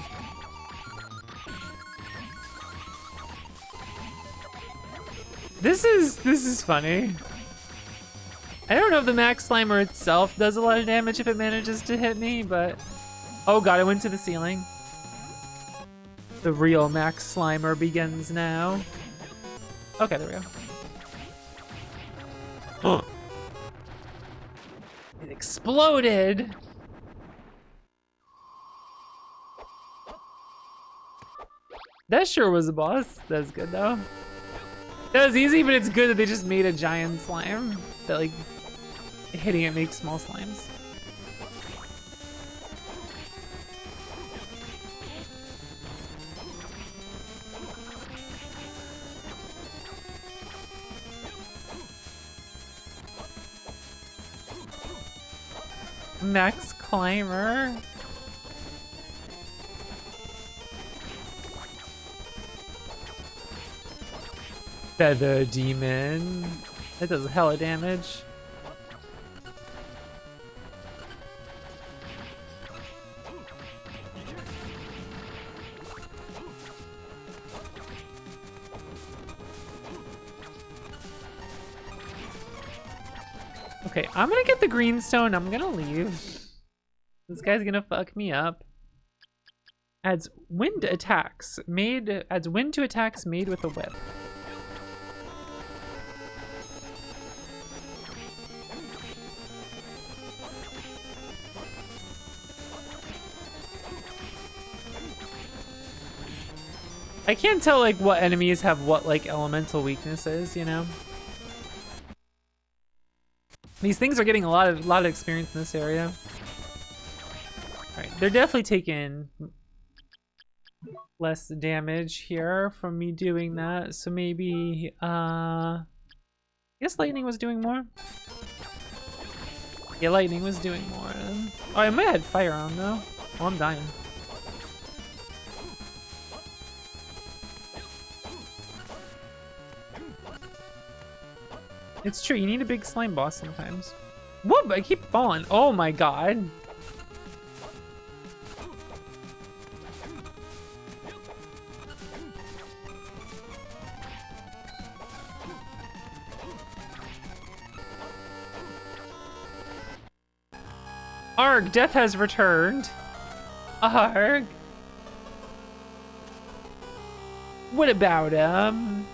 This is funny. I don't know if the Max Slimer itself does a lot of damage if it manages to hit me, but oh god, I went to the ceiling. The real Max Slimer begins now. Okay, there we go. It exploded. That sure was a boss. That's good though. That was easy, but it's good that they just made a giant slime that like hitting it makes small slimes. Max Climber. Feather Demon. That does hella damage. Okay, I'm gonna get the green stone. I'm gonna leave. This guy's gonna fuck me up. Adds wind attacks made. Adds wind to attacks made with a whip. I can't tell like what enemies have what like elemental weaknesses, you know? These things are getting a lot of experience in this area. Alright, they're definitely taking less damage here from me doing that, so maybe I guess lightning was doing more. Yeah, lightning was doing more. Oh, I might have had fire on though. Oh, I'm dying. It's true, you need a big slime boss sometimes. Whoop, I keep falling. Oh my god. Arg, death has returned. Arg. What about him?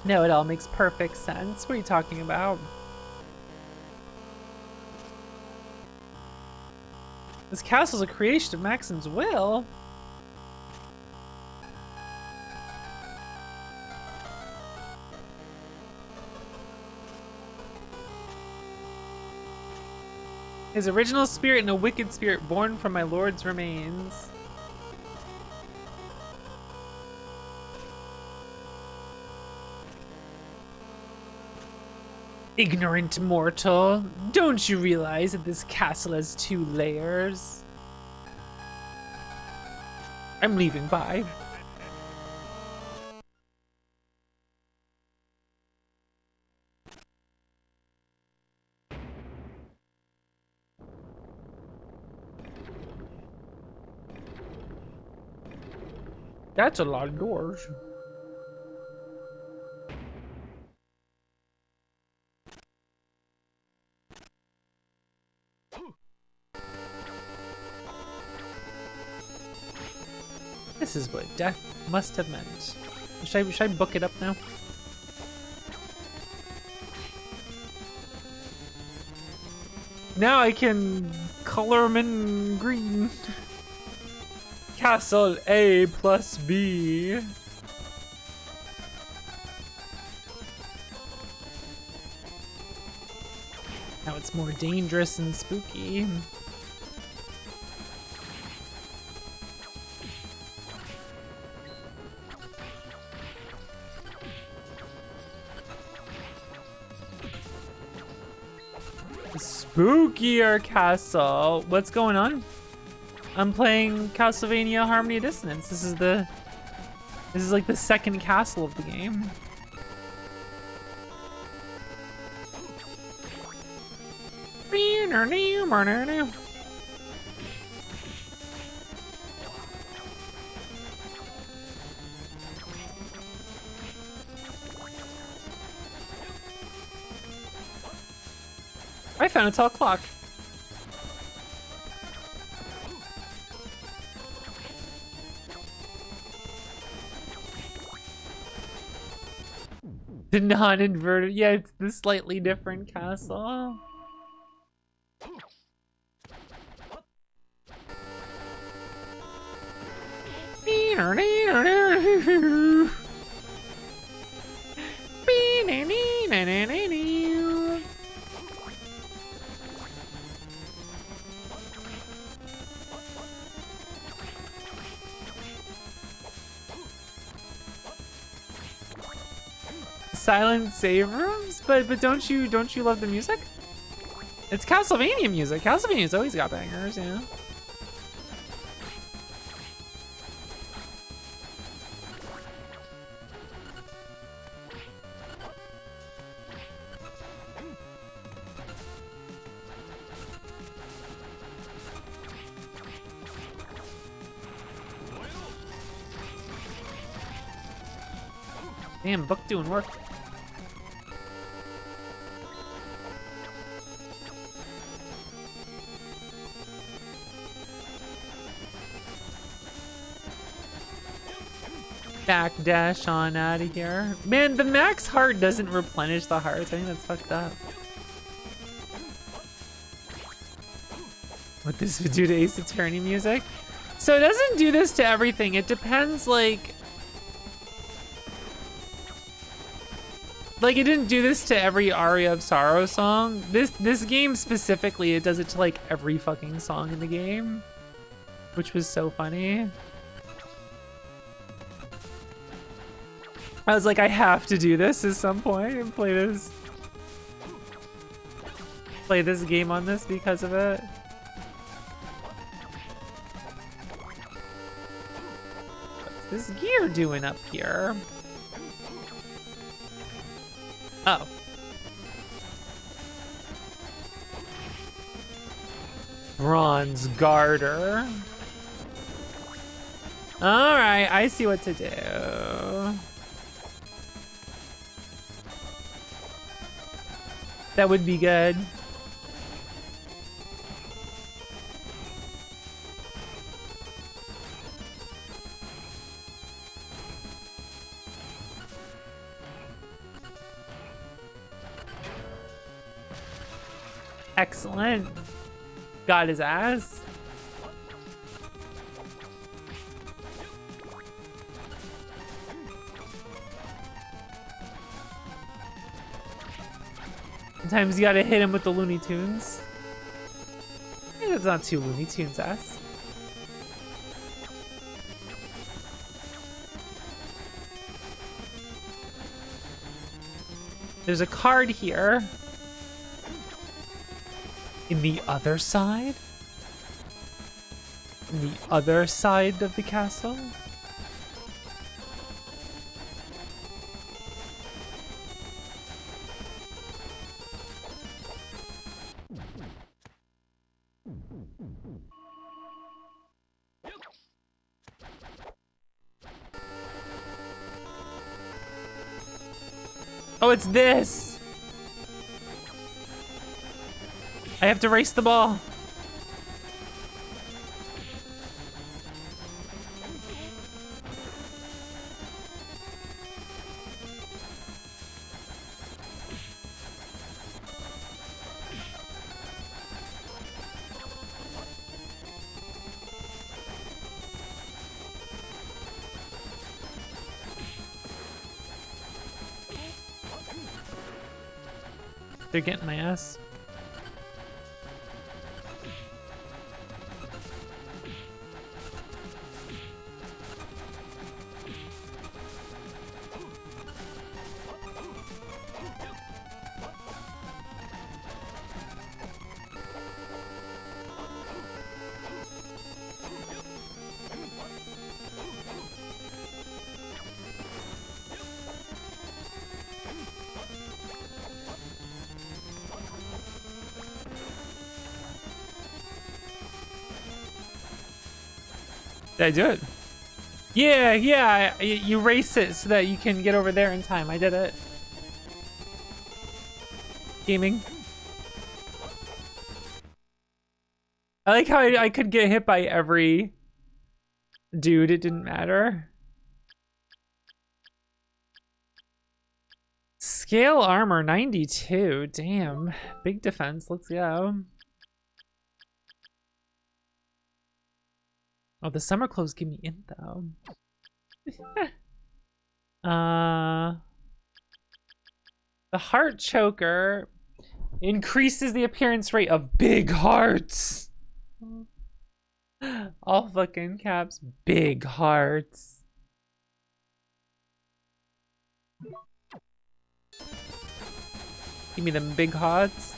No, it all makes perfect sense. What are you talking about? This castle's a creation of Maxim's will. His original spirit and a wicked spirit born from my lord's remains. Ignorant mortal, don't you realize that this castle has 2 layers? I'm leaving, bye. That's a lot of doors. This is what death must have meant. Should I book it up now? Now I can color them in green. Castle A plus B. Now it's more dangerous and spooky. Spookier castle. What's going on? I'm playing Castlevania Harmony of Dissonance. This is like the second castle of the game. I found a tall clock. The non-inverted, yeah, it's the slightly different castle. Silent save rooms, but don't you love the music? It's Castlevania music. Castlevania's always got bangers, you know. Damn, book doing work. Backdash on out of here. Man, the max heart doesn't replenish the hearts. I think that's fucked up. What this would do to Ace Attorney music? So it doesn't do this to everything. It depends, like it didn't do this to every Aria of Sorrow song. This game specifically, it does it to like every fucking song in the game, which was so funny. I was like, I have to do this at some point and play this game on this because of it. What's this gear doing up here? Oh. Bronze garter. All right, I see what to do. That would be good. Excellent. Got his ass. Sometimes you gotta hit him with the Looney Tunes. Yeah, that's not too Looney Tunes ass. There's a card here. In the other side? In the other side of the castle? Oh, it's this. I have to race the ball. They're getting my ass. Did I do it? Yeah, yeah. You race it so that you can get over there in time. I did it. Gaming. I like how I could get hit by every dude. It didn't matter. Scale armor 92. Damn. Big defense. Let's go. Oh, the summer clothes give me info. The heart choker increases the appearance rate of big hearts. All fucking caps, big hearts. Give me them big hearts.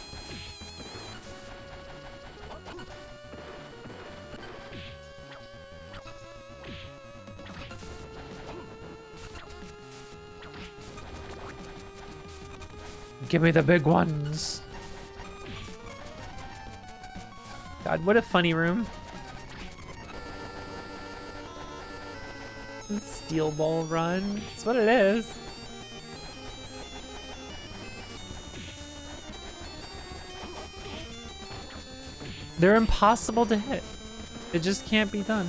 Give me the big ones. God, what a funny room. Steel ball run. That's what it is. They're impossible to hit. It just can't be done.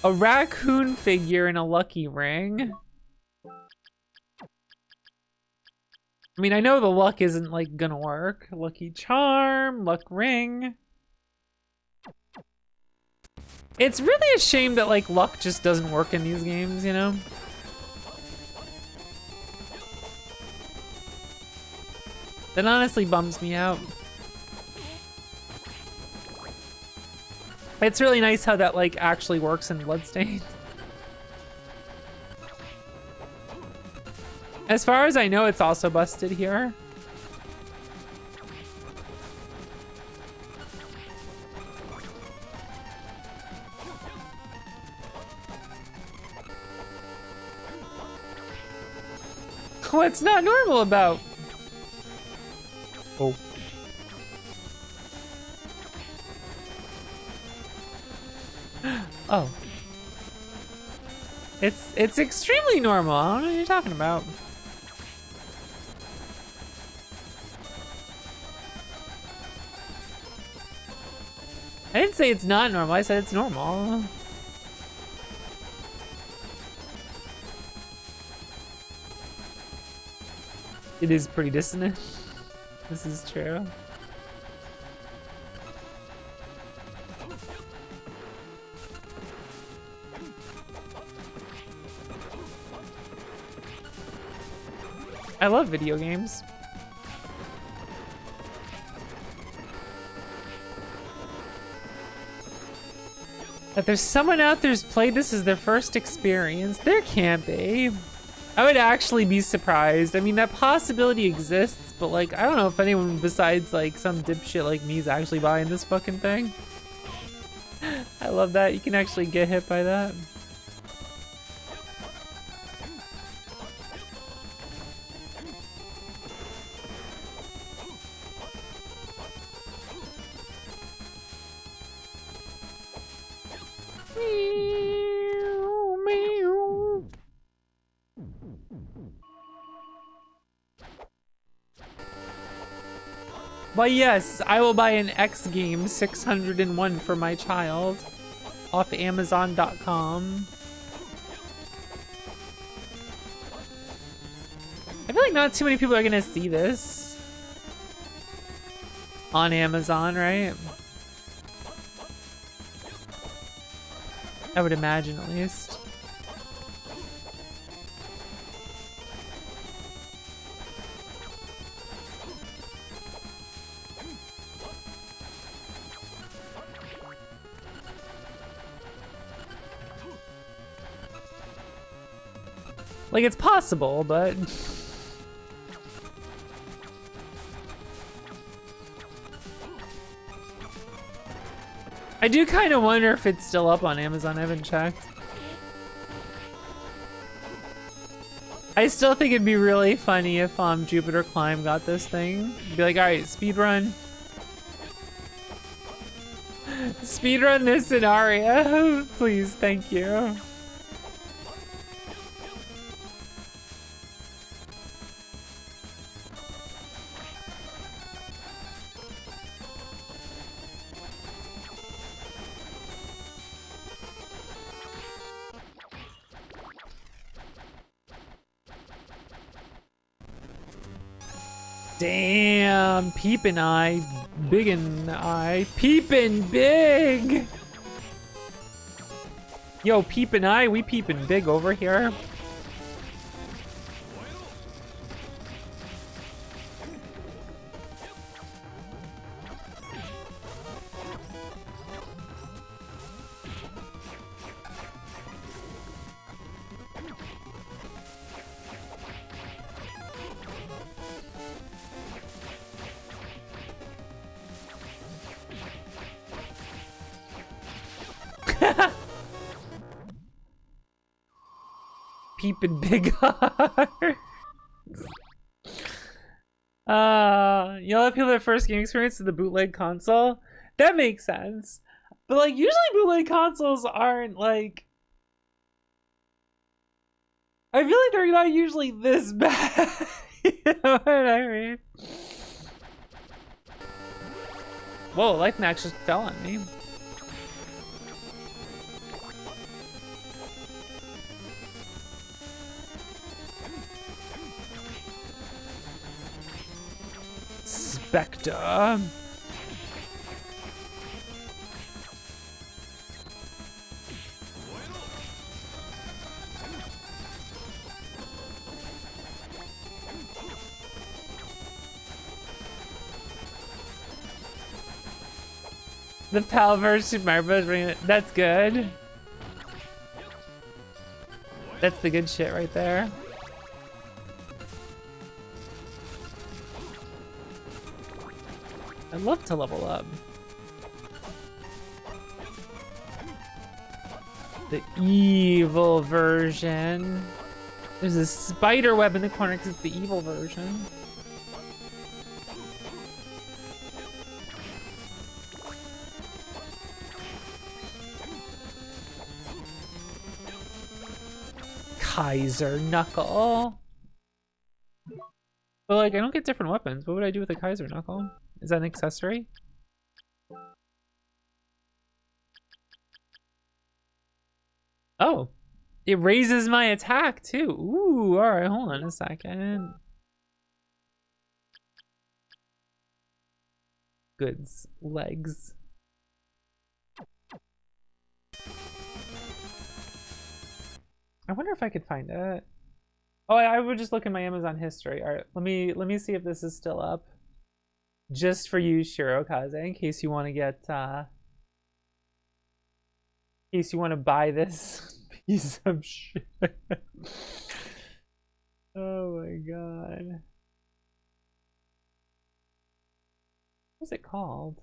A raccoon figure in a lucky ring. I mean, I know the luck isn't like gonna work. Lucky charm, luck ring. It's really a shame that like luck just doesn't work in these games, you know? That honestly bums me out. It's really nice how that like actually works in Bloodstained. As far as I know, it's also busted here. What's not normal about? Oh. Oh. It's extremely normal. I don't know what you're talking about. I didn't say it's not normal, I said it's normal. It is pretty dissonant. This is true. I love video games. If there's someone out there who's played this as their first experience, there can't be. I would actually be surprised. I mean, that possibility exists, but like, I don't know if anyone besides like some dipshit like me is actually buying this fucking thing. I love that. You can actually get hit by that. But yes, I will buy an X game 601 for my child off Amazon.com. I feel like not too many people are gonna see this on Amazon, right? I would imagine, at least. Like, it's possible, but... I do kind of wonder if it's still up on Amazon. I haven't checked. I still think it'd be really funny if Jupiter Climb got this thing. Be like, all right, speedrun. Speedrun this scenario. Please, thank you. Damn, peepin' eye, biggin' eye, peepin' big. Yo, peepin' eye, we peepin' big over here. Peeping big hearts. You know, people their first game experience is the bootleg console. That makes sense. But like, usually bootleg consoles aren't like. I feel like they're not usually this bad. You know what I mean? Whoa, Life Max just fell on me. Spectre. The PAL versus Mario Bros. Ring. That's good. That's the good shit right there. I'd love to level up. The evil version. There's a spider web in the corner because it's the evil version. Kaiser Knuckle. But like, I don't get different weapons. What would I do with a Kaiser Knuckle? Is that an accessory? Oh, it raises my attack too. Ooh, all right, hold on a second. Goods, legs. I wonder if I could find it. Oh, I would just look in my Amazon history. All right, let me see if this is still up. Just for you, Shirokaze, in case you want to get, in case you want to buy this piece of shit. Oh my god. What's it called?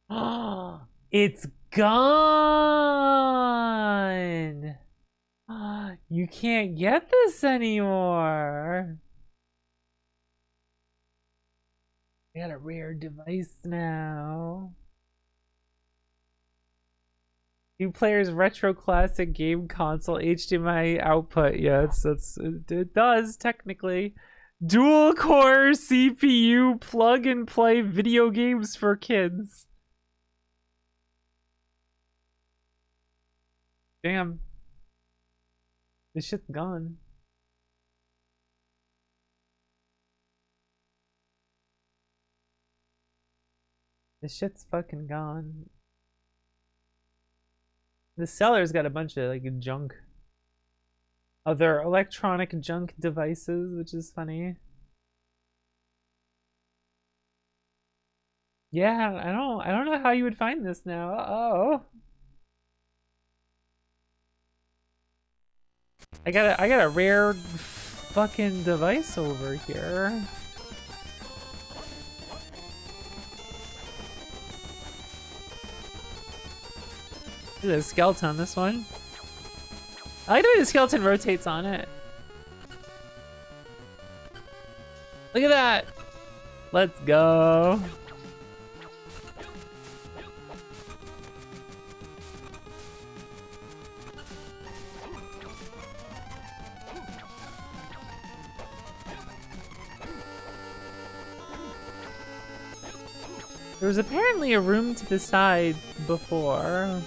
Oh, it's gone. You can't get this anymore. I got a rare device now. Two players retro classic game console HDMI output. Yeah, it does technically. Dual core CPU plug and play video games for kids. Damn. This shit's gone. This shit's fucking gone. The seller's got a bunch of like junk. Other electronic junk devices, which is funny. Yeah, I don't know how you would find this now. Uh-oh. I got a rare fucking device over here. There's a skeleton on this one. I like the way the skeleton rotates on it. Look at that. Let's go. There was apparently a room to the side before.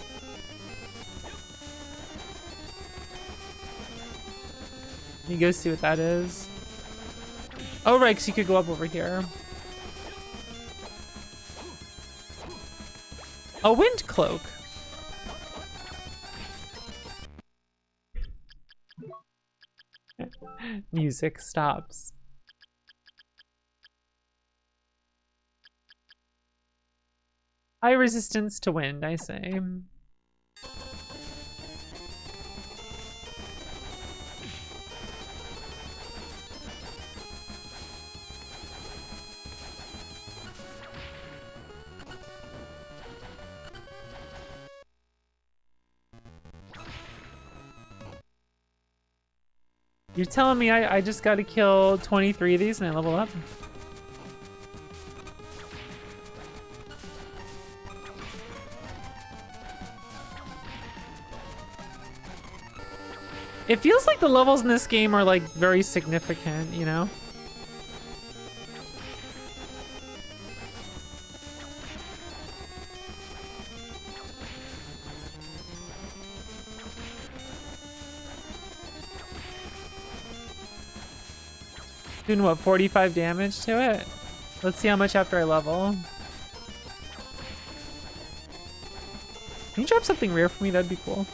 Let me go see what that is. Oh, right, 'cause you could go up over here. A wind cloak. Music stops. High resistance to wind, I say. You're telling me I just gotta kill 23 of these and I level up? It feels like the levels in this game are like very significant, you know? Doing what, 45 damage to it? Let's see how much after I level. Can you drop something rare for me? That'd be cool.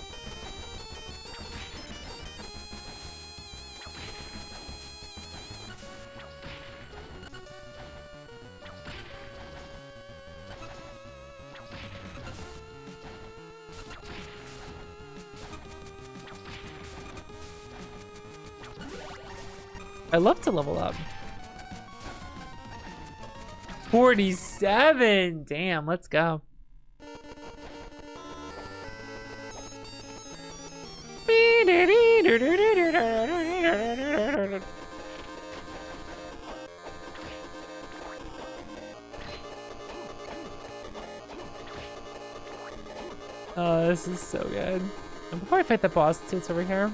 I love to level up. 47! Damn, let's go. Oh, this is so good. And before I fight the boss, let's see what's over here.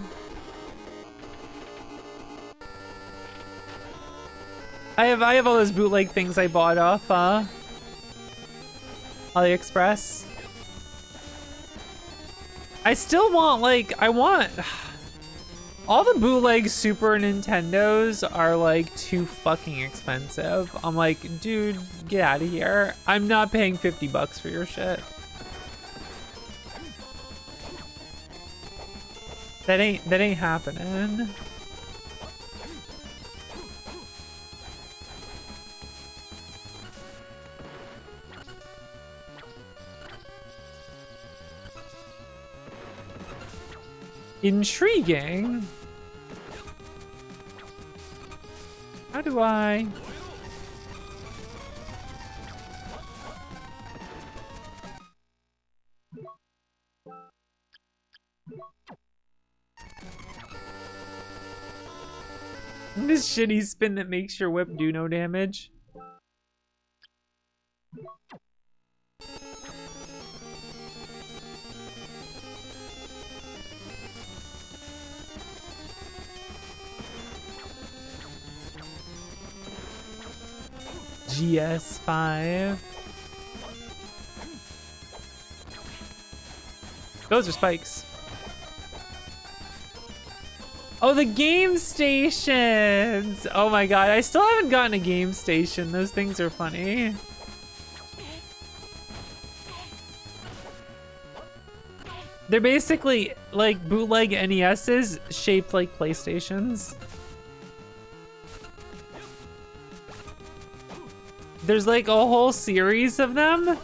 I have all those bootleg things I bought off AliExpress. I still want I want all the bootleg Super Nintendos are like too fucking expensive. I'm like, dude, get out of here. I'm not paying 50 bucks for your shit. That ain't happening. Intriguing. How do I? This shitty spin that makes your whip do no damage. GS5. Those are spikes. Oh, the game stations! Oh my god, I still haven't gotten a game station. Those things are funny. They're basically like bootleg NESs shaped like PlayStations. There's like a whole series of them.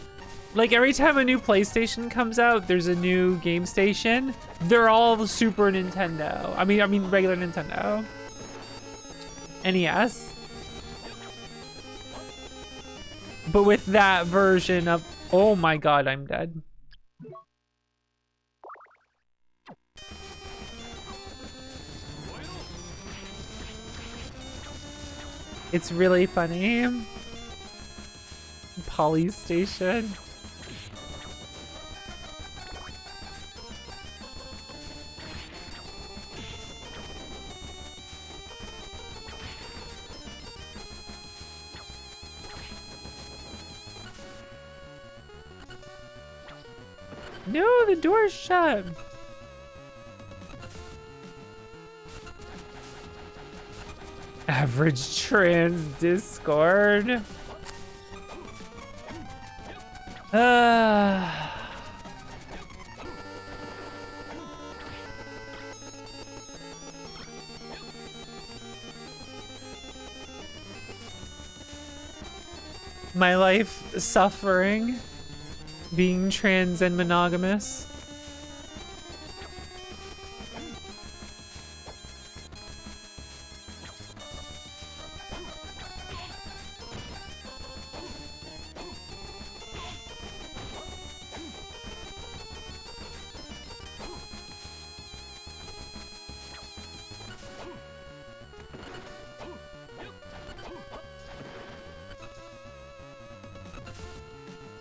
Like every time a new PlayStation comes out, there's a new game station. They're all Super Nintendo. I mean regular Nintendo. NES. But with that version of, oh my god, I'm dead. It's really funny. Poly Station. No, the door's shut. Average trans Discord. My life suffering, being trans and monogamous.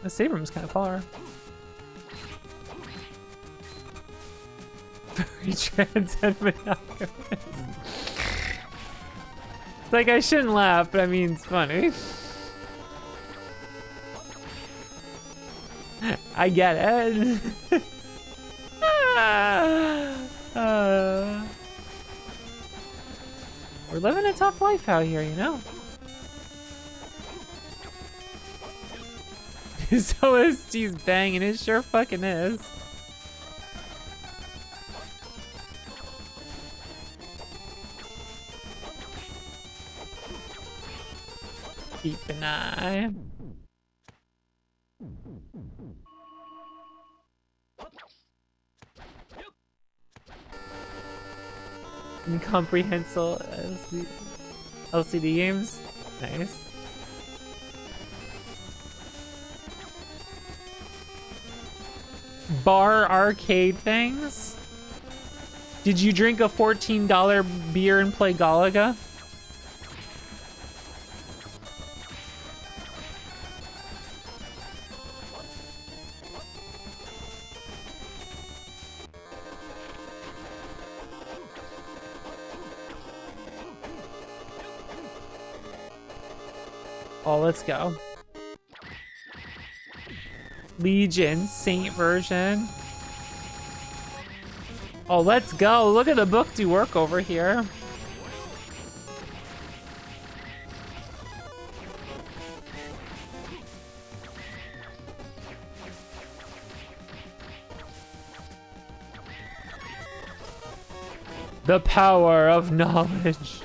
The save room's kind of far. Very trans and monogamous. It's like I shouldn't laugh, but I mean it's funny. I get it. We're living a tough life out here, you know? His OST's banging, it sure fucking is. Keep an eye. Incomprehensible LCD games. Nice. Bar arcade things? Did you drink a $14 beer and play Galaga? Oh, let's go. Legion, Saint version. Oh, let's go. Look at the book do work over here. The power of knowledge.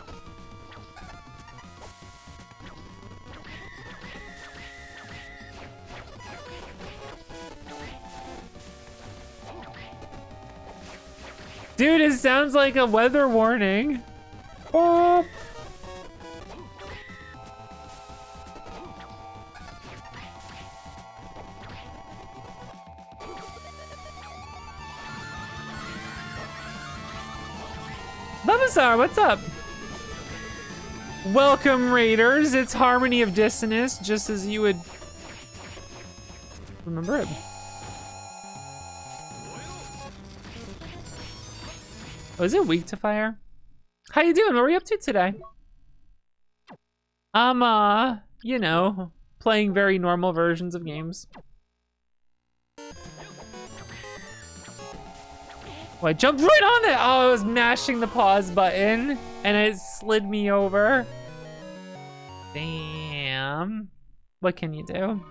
Dude, it sounds like a weather warning. Oh. Babasar, what's up? Welcome, Raiders. It's Harmony of Dissonance, just as you would remember it. Oh, is it weak to fire? How you doing? What were you up to today? you know, playing very normal versions of games. Oh, I jumped right on it! Oh, I was mashing the pause button, and it slid me over. Damn. What can you do?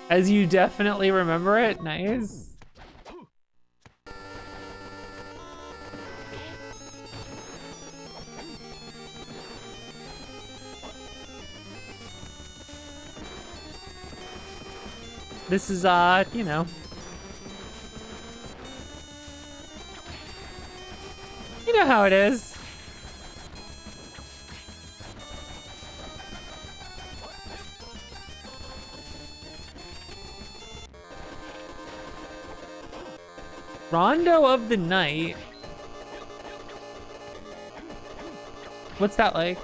As you definitely remember it, nice. This is, you know. You know how it is. Rondo of the Night. What's that like?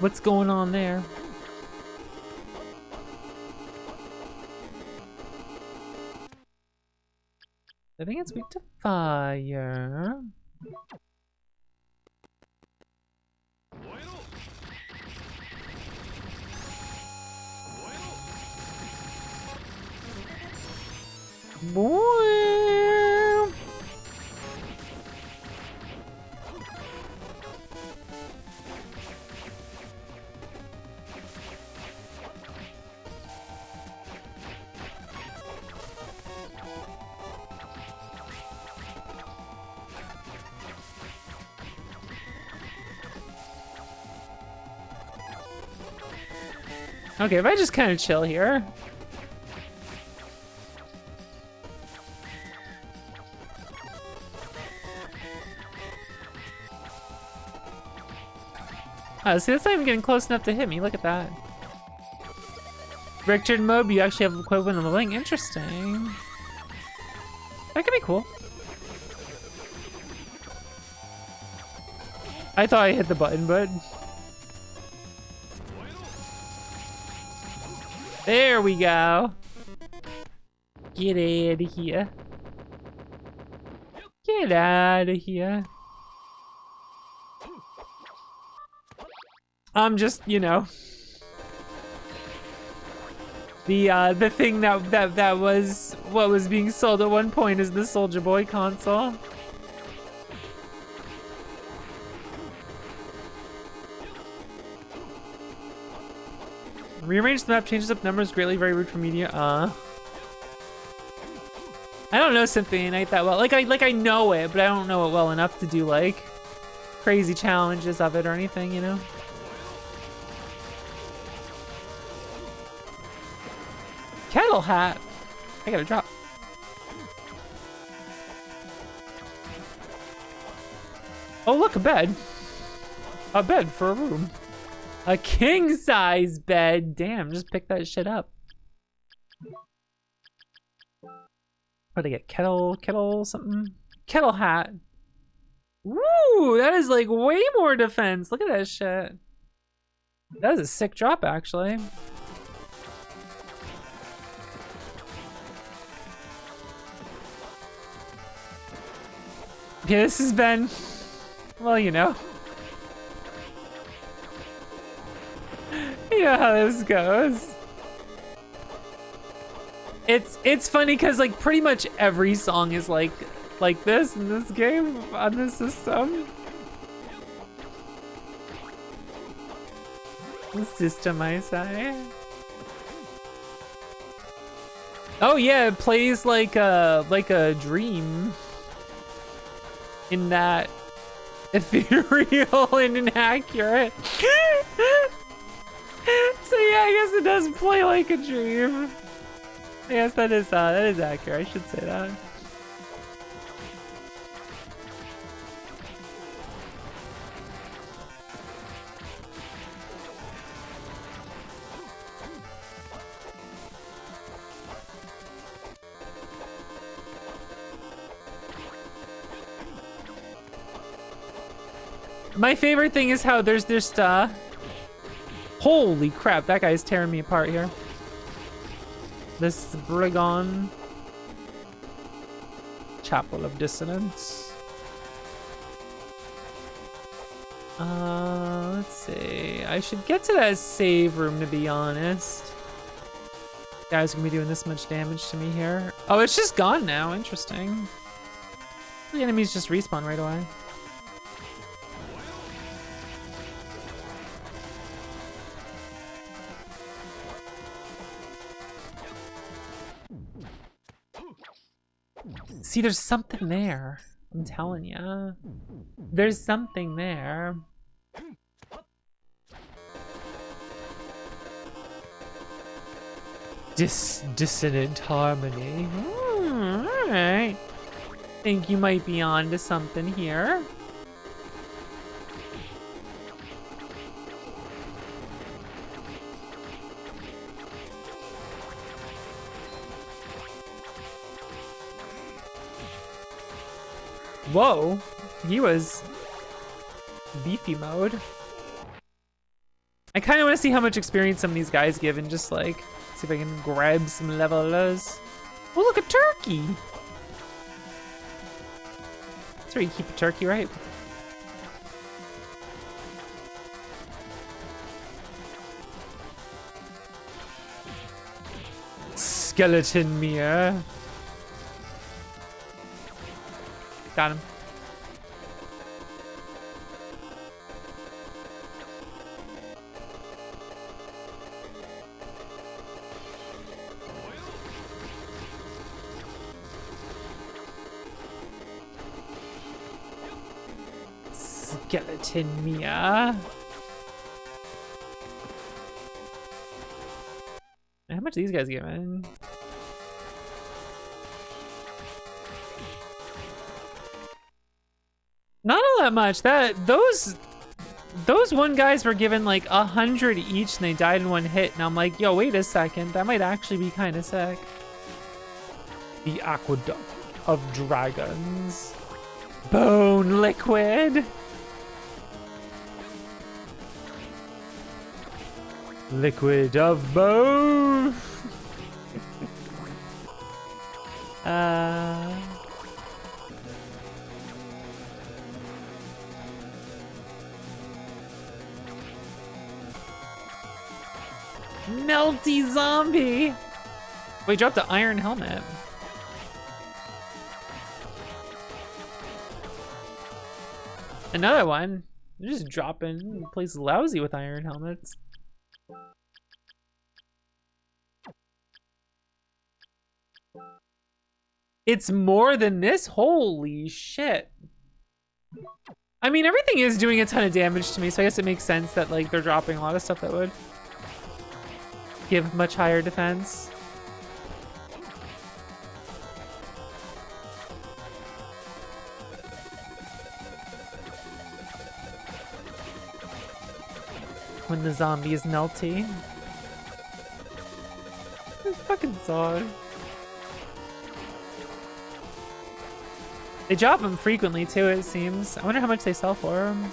What's going on there? I think it's weak to fire. Boy. Okay, if I just kind of chill here. See, that's not even getting close enough to hit me. Look at that. Richard mode, you actually have equivalent of the link. Interesting. That could be cool. I thought I hit the button, but... There we go. Get out of here. Get out of here. I'm just, you know, the thing that was what was being sold at one point is the Soulja Boy console. Rearrange the map, changes up numbers greatly, very rude for media. I don't know Symphony Night that well. Like I know it, but I don't know it well enough to do like crazy challenges of it or anything, you know. Kettle hat. I gotta drop. Oh, look, a bed. A bed for a room. A king-size bed. Damn, just pick that shit up. What do I get? Kettle something? Kettle hat. Woo, that is like way more defense. Look at that shit. That was a sick drop, actually. Yeah, this has been, well, you know. You know how this goes. It's funny because like pretty much every song is like this in this game on this system. The system, I say. Oh yeah, it plays like a dream. In that ethereal and inaccurate. So yeah, I guess it does play like a dream. Yes, that is accurate. I should say that. My favorite thing is how there's just, holy crap, that guy's tearing me apart here. This Brigand. Chapel of Dissonance. Let's see. I should get to that save room, to be honest. Guy's gonna be doing this much damage to me here. Oh, it's just gone now. Interesting. The enemies just respawn right away. See, there's something there. I'm telling ya. There's something there. Dissonant harmony. Alright. Think you might be onto something here. Whoa, he was beefy mode. I kind of want to see how much experience some of these guys give and just like see if I can grab some levelers. Oh, look, a turkey. That's where you keep a turkey, right? Skeleton Mia. Got him. Skeleton Mia. How much are these guys giving? Not all that much. Those one guys were given like 100 each and they died in one hit. And I'm like, yo, wait a second. That might actually be kind of sick. The Aqueduct of Dragons. Bone Liquid. Liquid of Bone. Melty zombie. Wait, drop the iron helmet. Another one. They're just dropping. Plays lousy with iron helmets. It's more than this? Holy shit. I mean, everything is doing a ton of damage to me, so I guess it makes sense that like they're dropping a lot of stuff that would give much higher defense. When the zombie is melty. This fucking song. They drop them frequently too, it seems. I wonder how much they sell for them.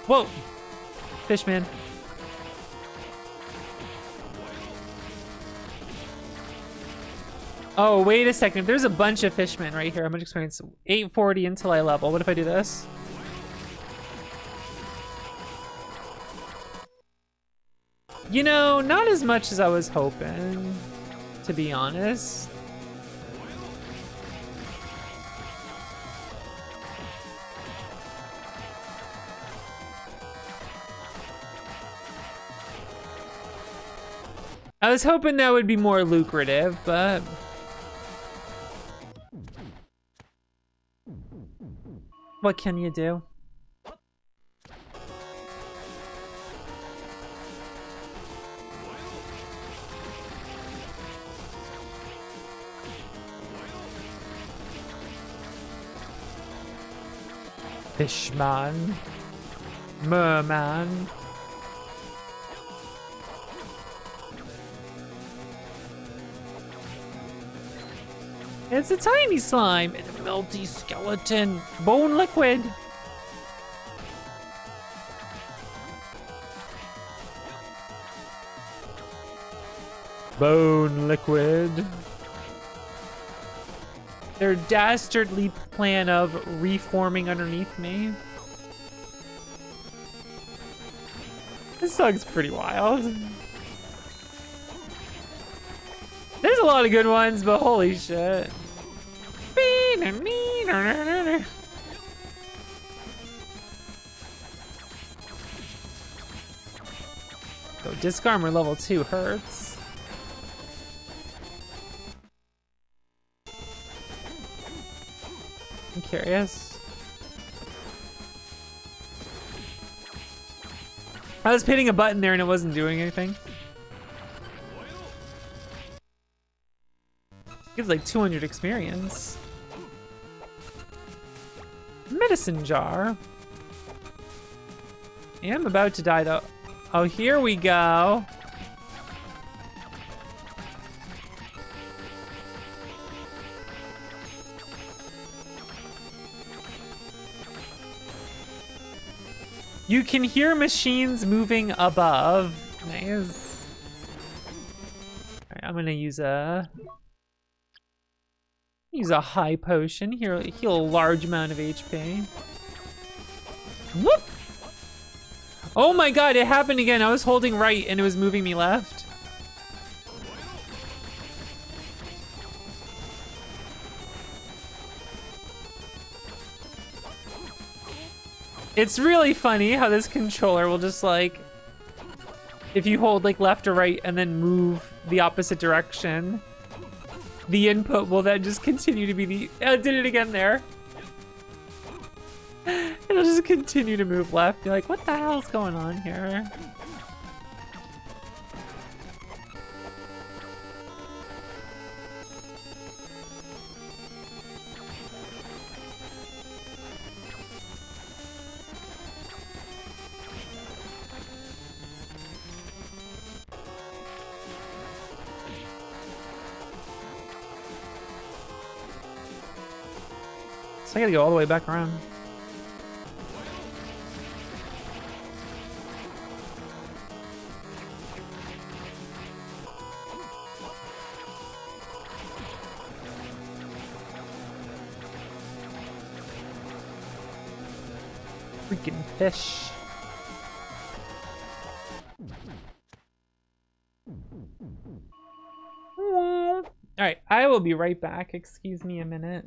Whoa! Fishman. Oh, wait a second. There's a bunch of fishmen right here. How much experience? 840 until I level. What if I do this? You know, not as much as I was hoping, to be honest. I was hoping that would be more lucrative, but what can you do? Fishman, merman. It's a tiny slime and a melty skeleton. Bone liquid. Bone liquid. Their dastardly plan of reforming underneath me. This song's pretty wild. There's a lot of good ones, but holy shit. Oh, disc armor level 2 hurts. I'm curious. I was hitting a button there and it wasn't doing anything. Gives like 200 experience. Medicine jar. Yeah, I'm about to die though. Oh, here we go. You can hear machines moving above. Nice. All right, I'm gonna use a high potion. Heal a large amount of HP. Whoop! Oh my god, it happened again. I was holding right and it was moving me left. It's really funny how this controller will just like, if you hold like left or right and then move the opposite direction, the input will then just continue to be the, I did it again there. It'll just continue to move left. You're like, what the hell's going on here? So I gotta go all the way back around. Freaking fish. All right, I will be right back. Excuse me a minute.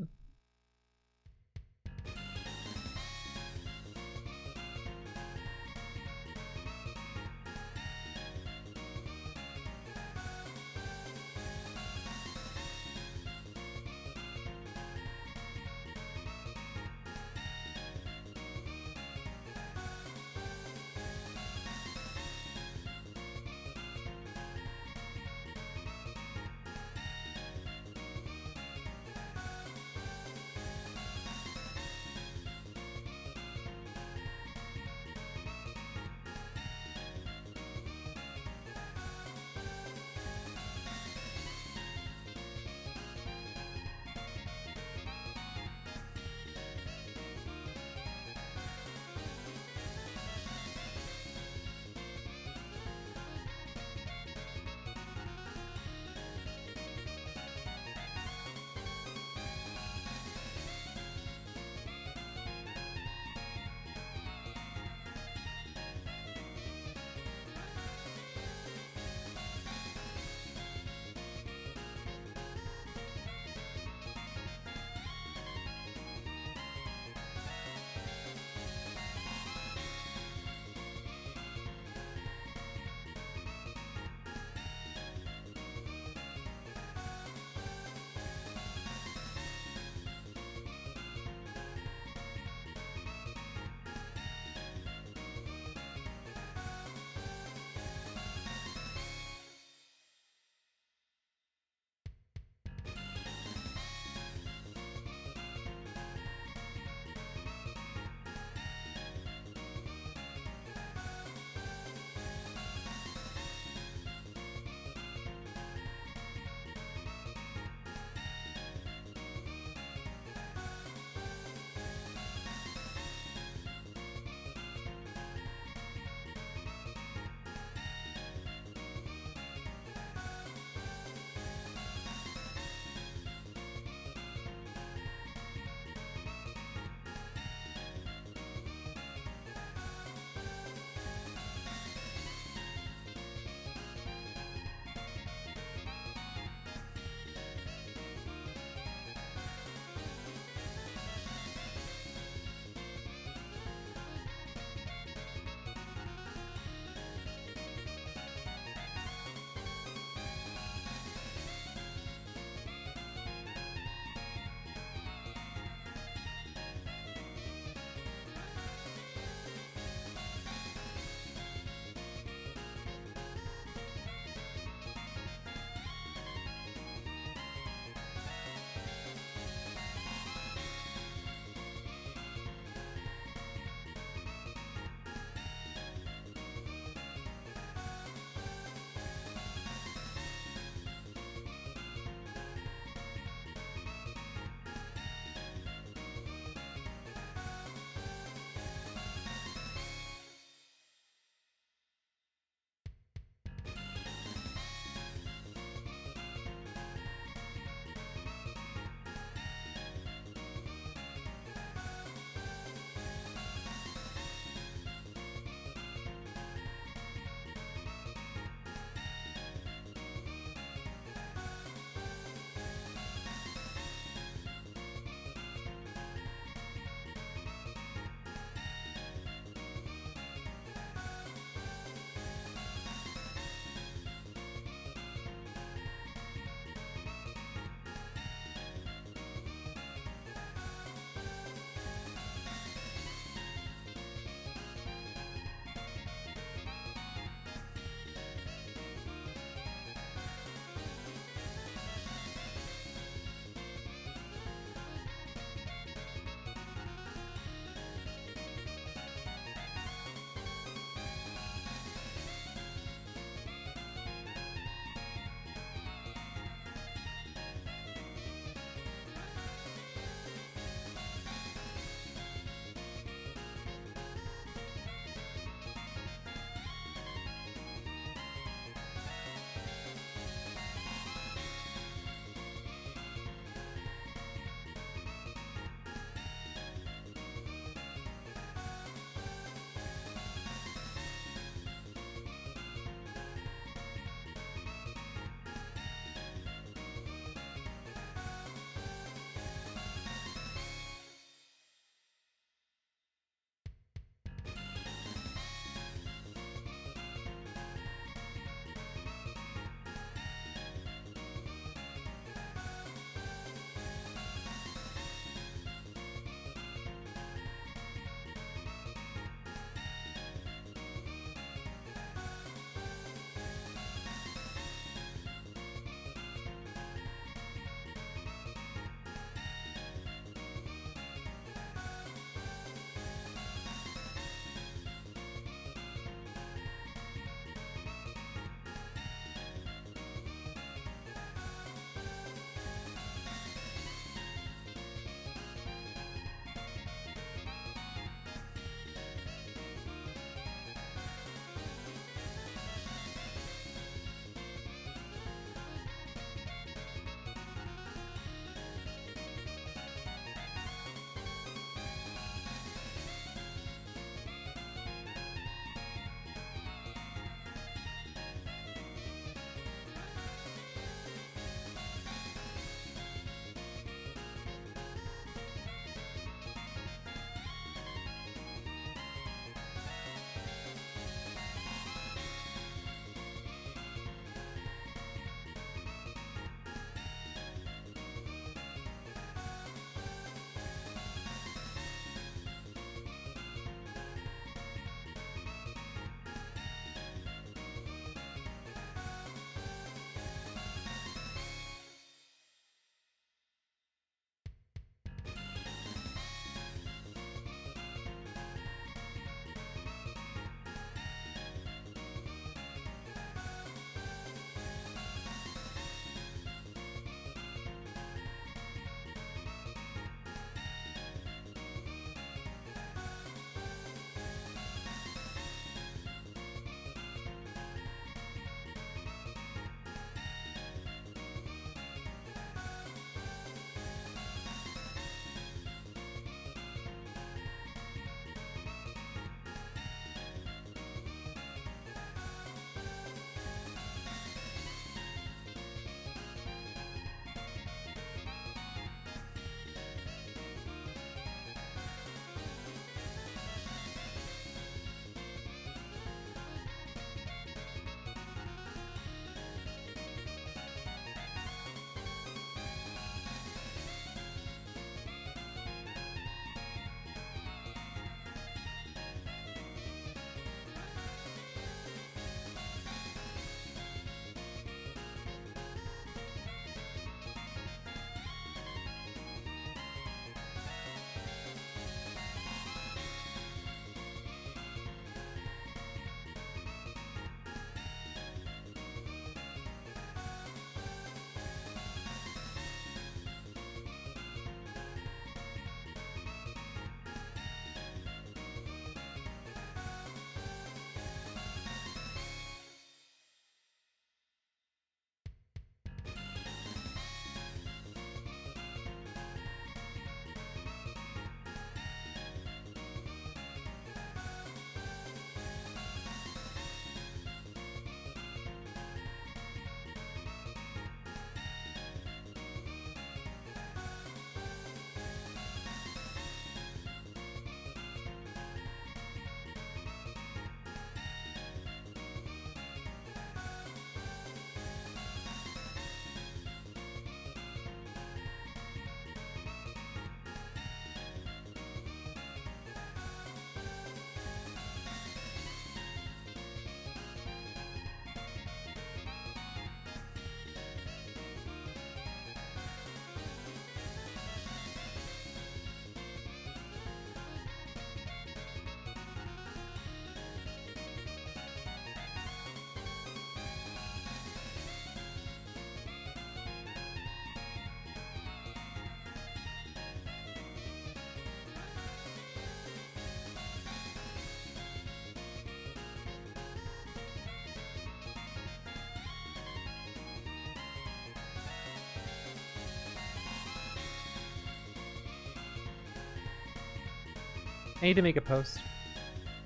I need to make a post.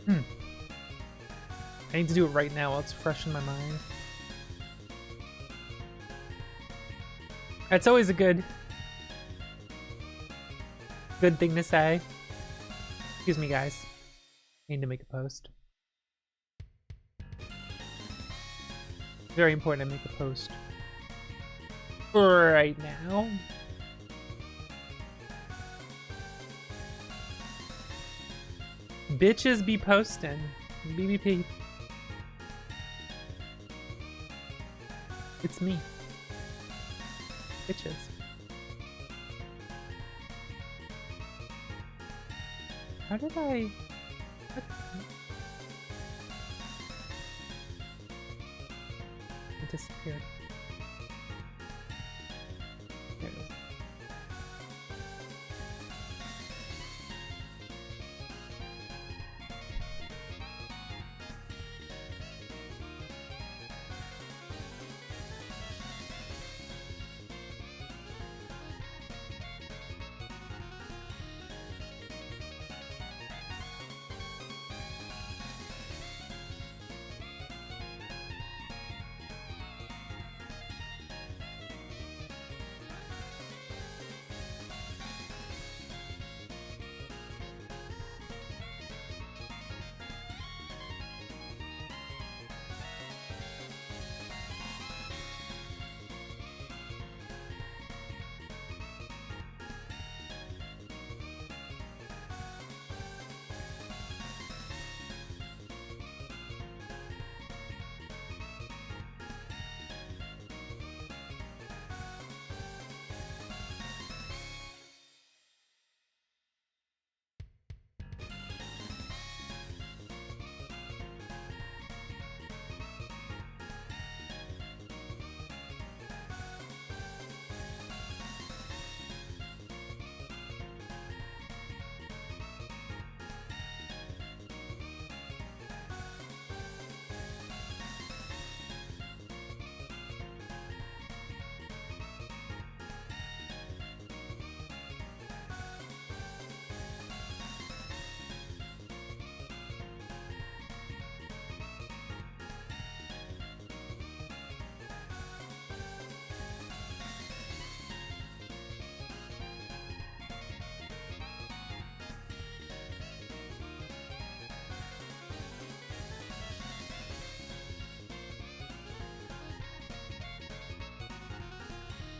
I need to do it right now while it's fresh in my mind. That's always a good thing to say. Excuse me, guys. I need to make a post. Very important to make a post. Right now. Bitches be posting. BBP. It's me. Bitches. How did I... What? It disappeared. There it is.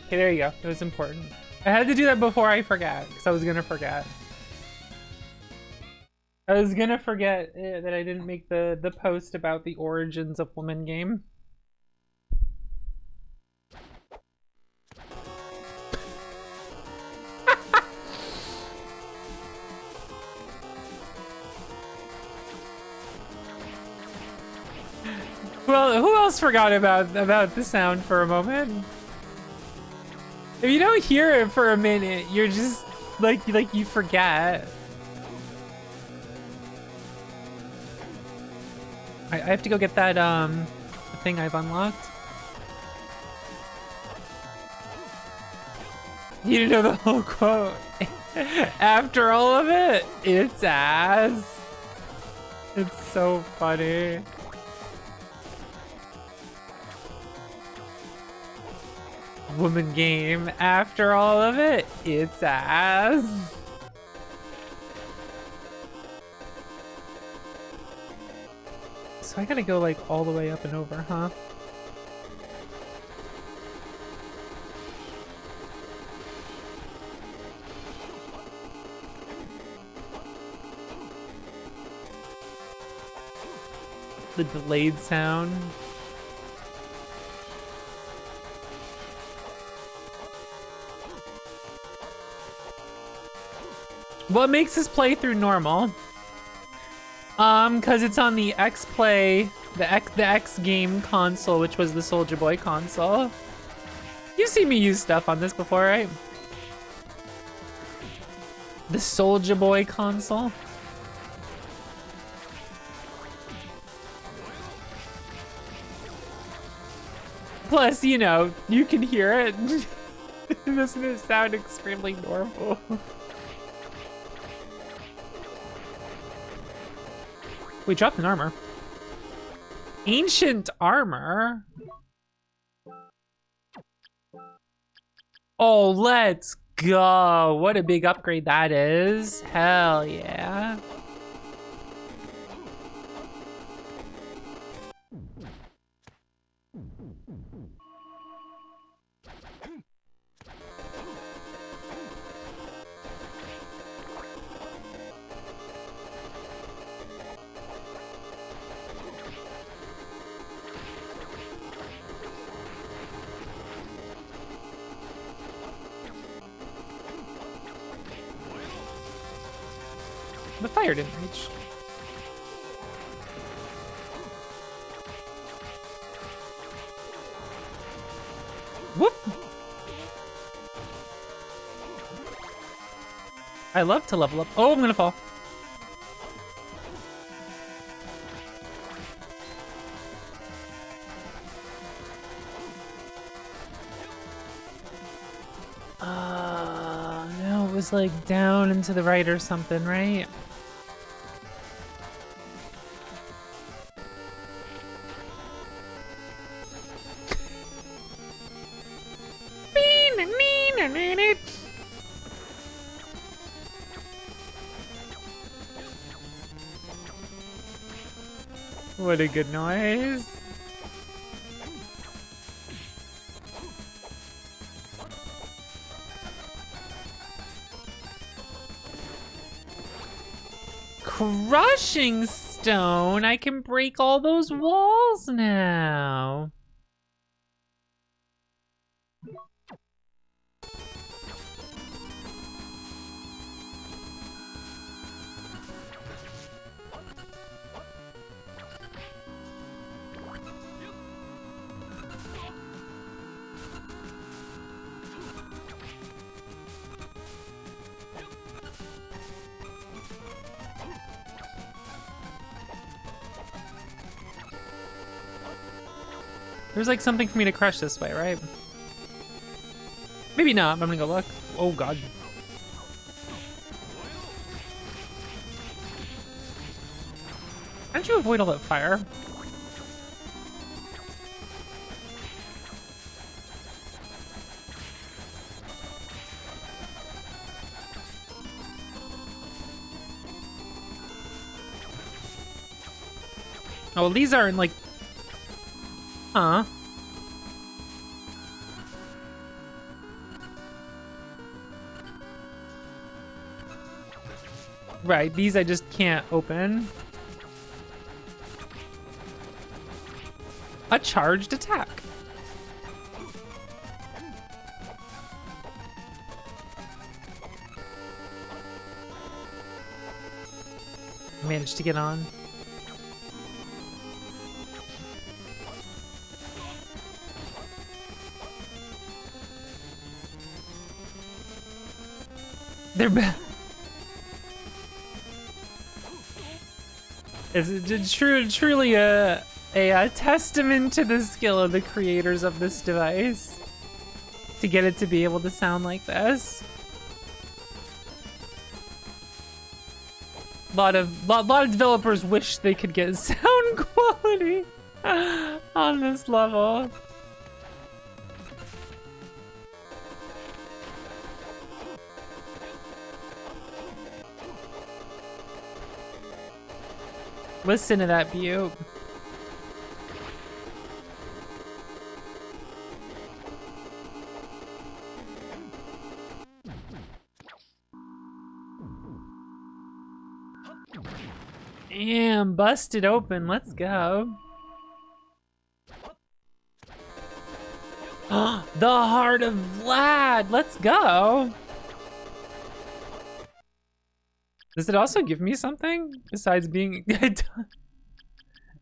Okay, there you go. It was important. I had to do that before I forgot, because I was gonna forget. I was gonna forget that I didn't make the post about the origins of woman game. Well, who else forgot about the sound for a moment? If you don't hear it for a minute, you're just like you forget. I have to go get that thing I've unlocked. You didn't know the whole quote. After all of it, it's ass. It's so funny. Woman game. After all of it, it's ass. So I gotta go like all the way up and over, huh? The delayed sound. What makes this playthrough normal? Cause it's on the X-Play, the X game console, which was the Soulja Boy console. You've seen me use stuff on this before, right? The Soulja Boy console. Plus, you know, you can hear it. Doesn't it sound extremely normal? We dropped an armor. Ancient armor? Oh, let's go. What a big upgrade that is. Hell yeah. The fire didn't reach. Whoop! I love to level up. Oh, I'm gonna fall. No, it was like down and to the right or something, right? What a good noise. Crushing stone. I can break all those walls now. There's like something for me to crush this way, right? Maybe not, but I'm gonna go look. Oh god. How did you avoid all that fire? Oh, well, these aren't like... Huh. Right, these I just can't open. A charged attack. Managed to get on. They're bad. It's truly a testament to the skill of the creators of this device to get it to be able to sound like this. A lot of developers wish they could get sound quality on this level. Listen to that butte. Damn, busted open. Let's go. The Heart of Vlad. Let's go. Does it also give me something besides being good?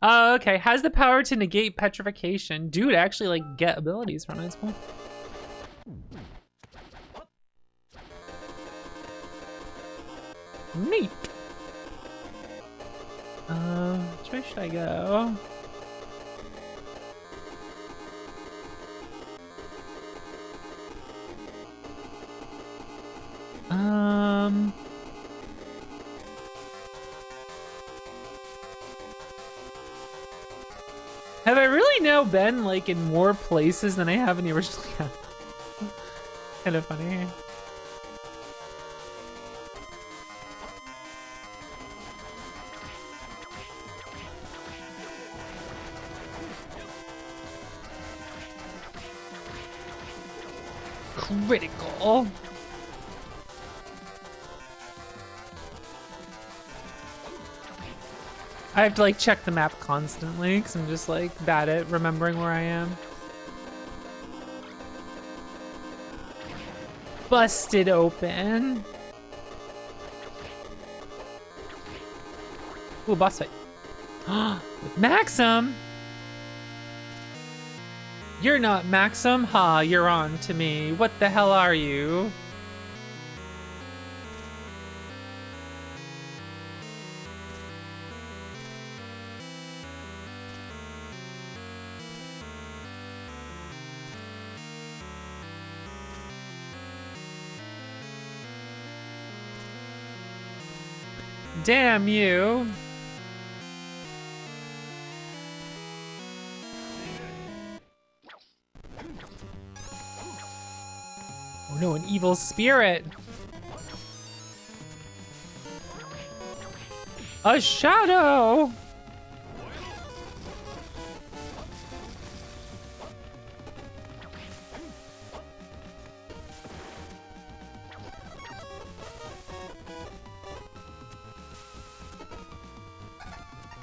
Oh, okay. Has the power to negate petrification. Dude, actually like get abilities from it. It's cool. Neat. Which way should I go? Have I really now been like in more places than I have in the original game? Kind of funny. Critical. I have to like check the map constantly because I'm just like bad at remembering where I am. Busted open. Ooh, boss fight. With Maxim. You're not Maxim? Ha, you're on to me. What the hell are you? Damn you. Oh no, an evil spirit. A shadow.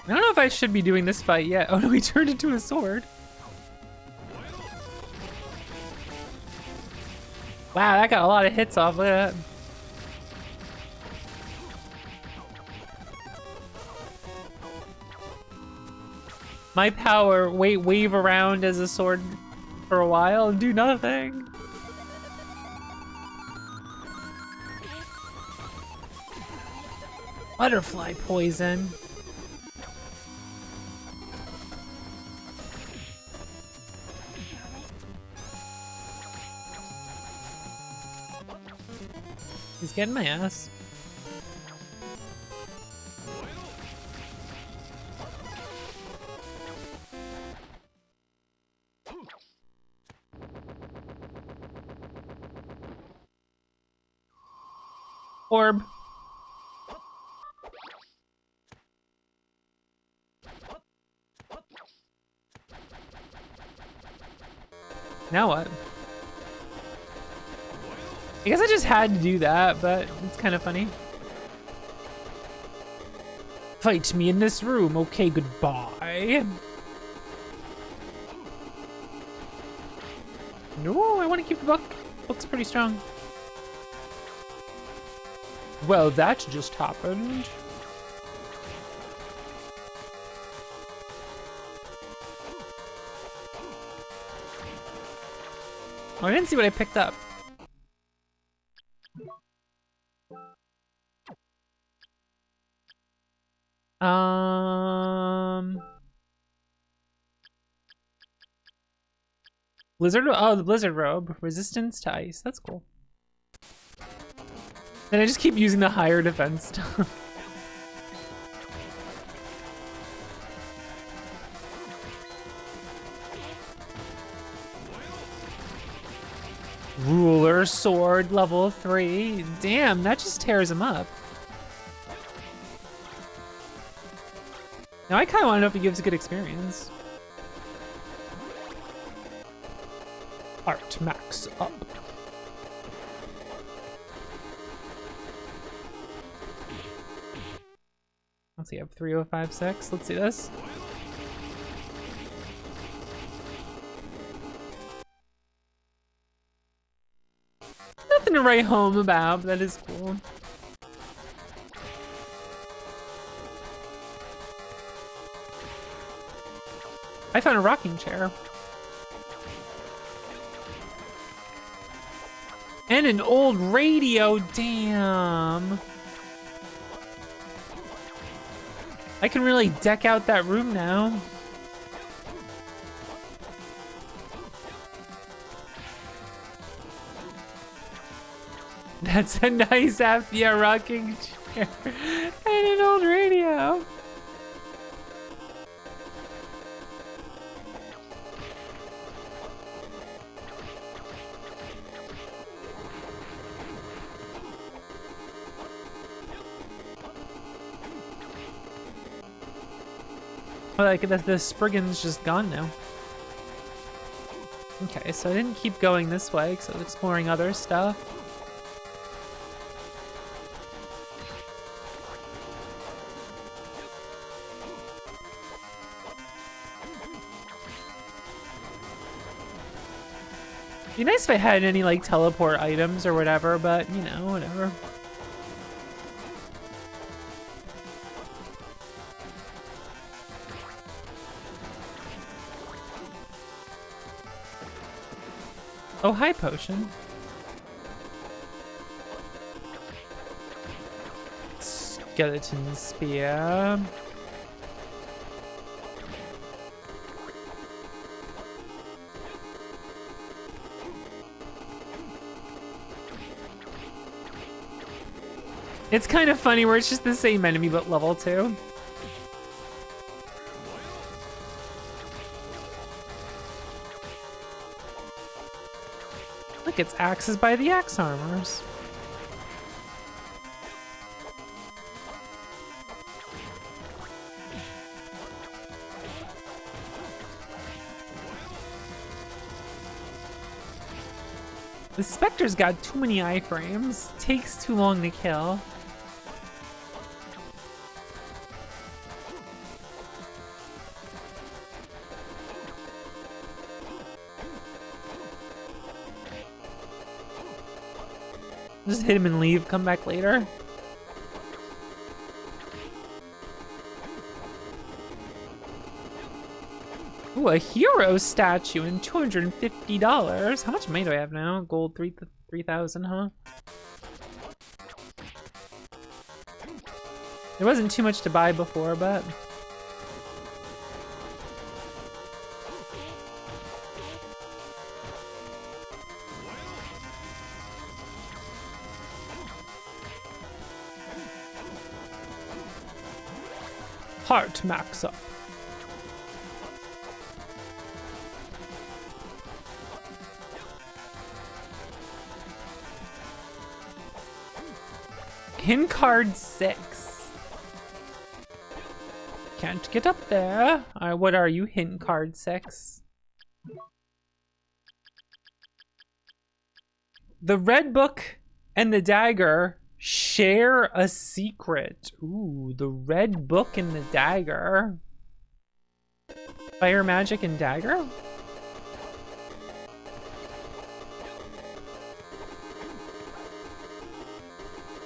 I don't know if I should be doing this fight yet. Oh no, he turned into a sword. Wow, that got a lot of hits off. Look at that. My power, wave around as a sword for a while and do nothing. Butterfly poison. He's getting my ass. Orb. Now what? I guess I just had to do that, but it's kind of funny. Fight me in this room. Okay, goodbye. No, I want to keep the book. Book's pretty strong. Well, that just happened. Oh, I didn't see what I picked up. Blizzard, oh, the Blizzard robe. Resistance to ice, that's cool. Then I just keep using the higher defense stuff. Ruler sword level 3. Damn, that just tears him up. Now I kind of want to know if he gives a good experience. Art max up. Let's see, I have 3056. Let's see this. Nothing to write home about, but that is cool. I found a rocking chair. And an old radio, damn. I can really deck out that room now. That's a nice Afia rocking chair and an old radio. Oh, like the Spriggan's just gone now. Okay, so I didn't keep going this way because I was exploring other stuff. Be nice if I had any like teleport items or whatever, but you know, whatever. Oh, hi, potion. Skeleton spear. It's kind of funny where it's just the same enemy but level 2. Look, it's axes by the axe armors. The Spectre's got too many iframes. Takes too long to kill. Just hit him and leave, come back later. Ooh, a hero statue and $250. How much money do I have now? Gold 3,000, huh? There wasn't too much to buy before, but... Heart max up. Hint card 6. Can't get up there. What are you, hint card 6? The red book and the dagger share a secret. Ooh, the red book and the dagger. Fire magic and dagger?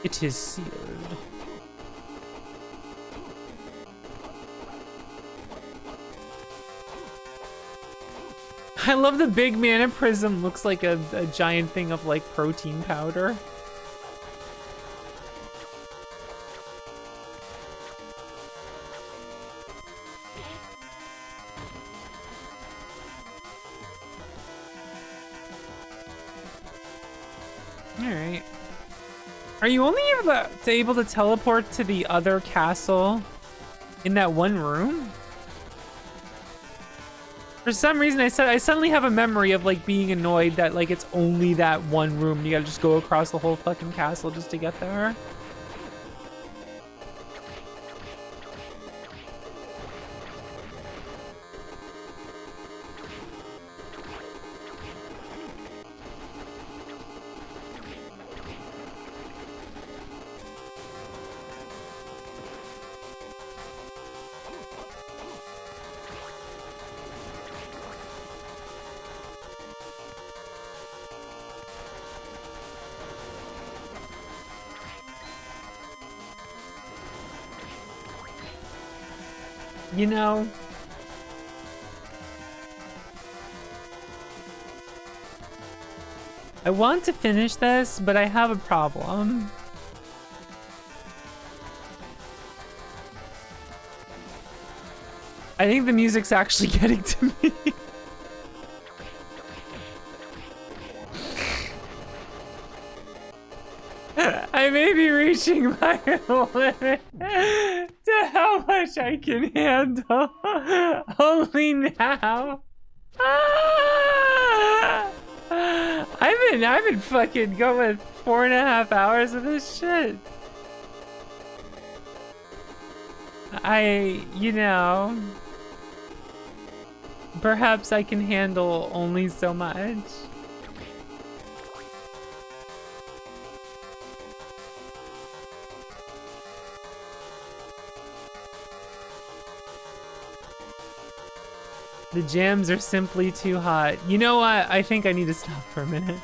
It is sealed. I love the big mana prism. Looks like a giant thing of like protein powder. Alright. Are you only able to teleport to the other castle in that one room? For some reason, I suddenly have a memory of like being annoyed that like it's only that one room. You gotta just go across the whole fucking castle just to get there. You know, I want to finish this, but I have a problem. I think the music's actually getting to me. I may be reaching my limit to how much I can handle. Only now. I've been fucking going 4.5 hours of this shit. You know, Perhaps I can handle only so much. The jams are simply too hot. You know what? I think I need to stop for a minute.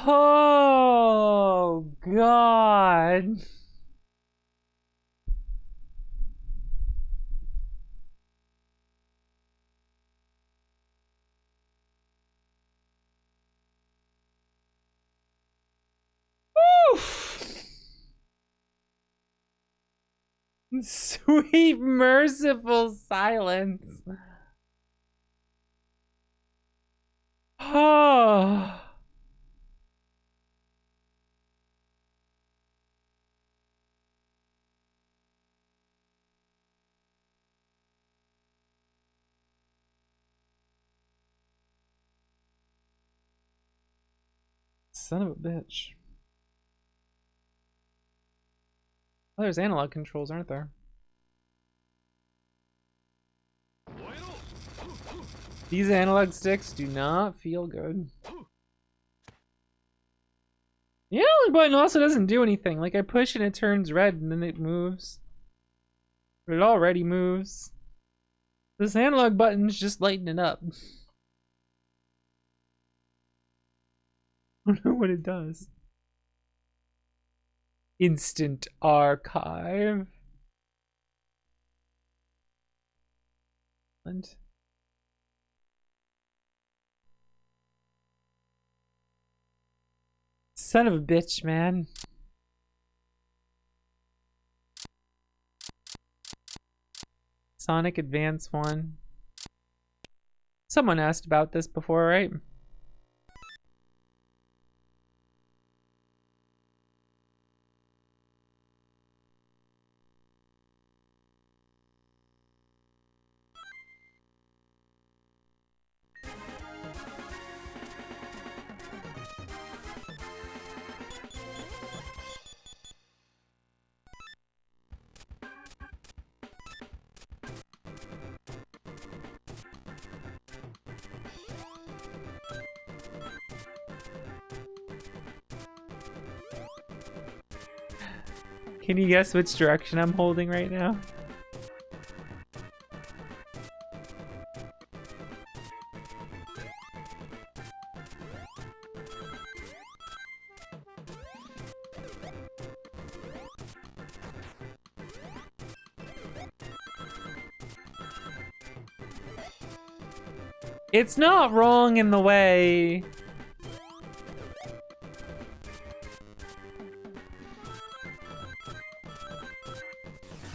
Oh, God. Oof. Sweet, merciful silence. Oh. Son of a bitch. Oh, there's analog controls, aren't there? These analog sticks do not feel good. The analog button also doesn't do anything. Like, I push and it turns red and then it moves. But it already moves. This analog button's just lighting it up. I don't know what it does. Instant archive. And son of a bitch, man. Sonic Advance 1. Someone asked about this before, right? Can you guess which direction I'm holding right now? It's not wrong in the way.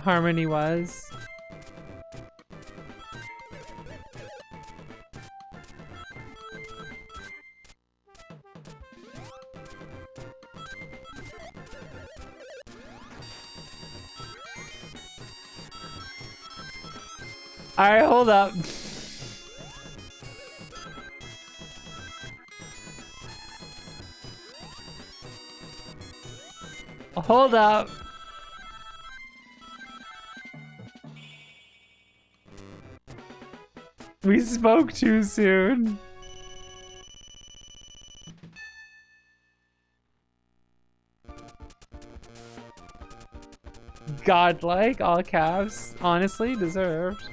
Harmony was. All right, hold up. Hold up. We spoke too soon. Godlike, all caps. Honestly, deserved.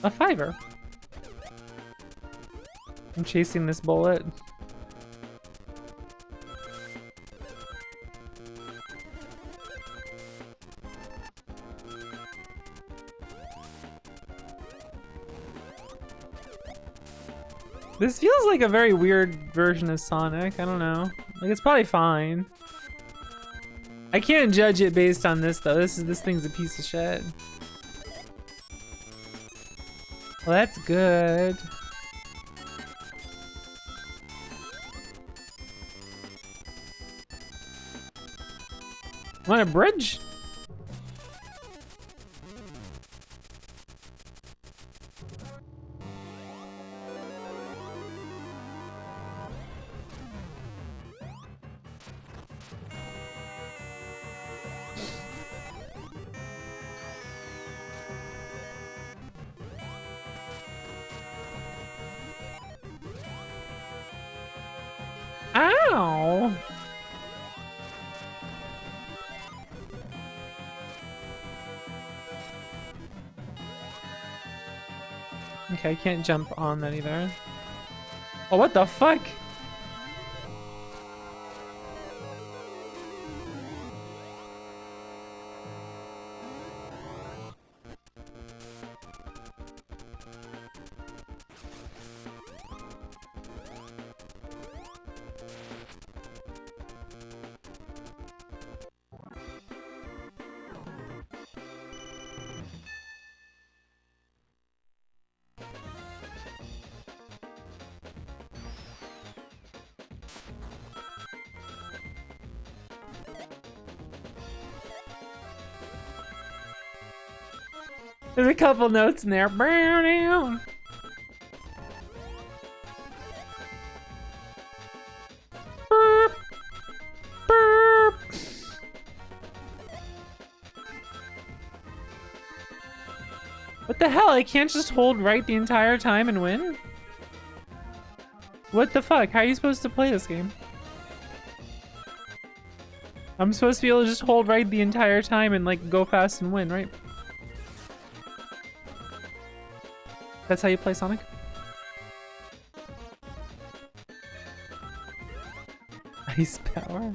A fiver. I'm chasing this bullet. This feels like a very weird version of Sonic. I don't know. Like, it's probably fine. I can't judge it based on this though. This thing's a piece of shit. Well, that's good. Want a bridge? Ow! Okay, I can't jump on that either. Oh, what the fuck? There's a couple notes in there. Burp. Burp. What the hell? I can't just hold right the entire time and win? What the fuck? How are you supposed to play this game? I'm supposed to be able to just hold right the entire time and like go fast and win, right? That's how you play Sonic? Ice power?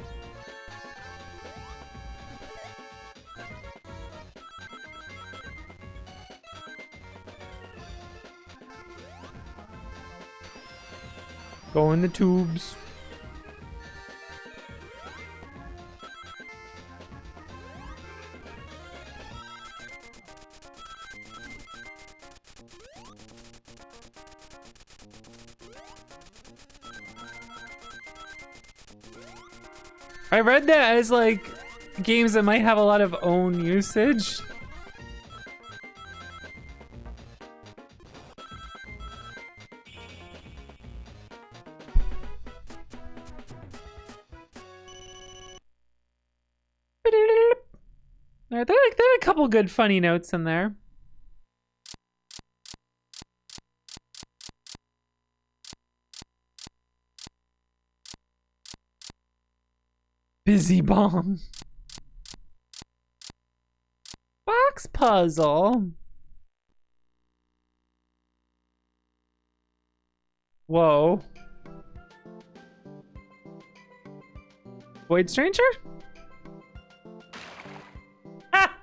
Go in the tubes. I read that as like games that might have a lot of own usage. There are a couple good funny notes in there. Busy bomb. Box puzzle. Whoa. Void Stranger? Ah!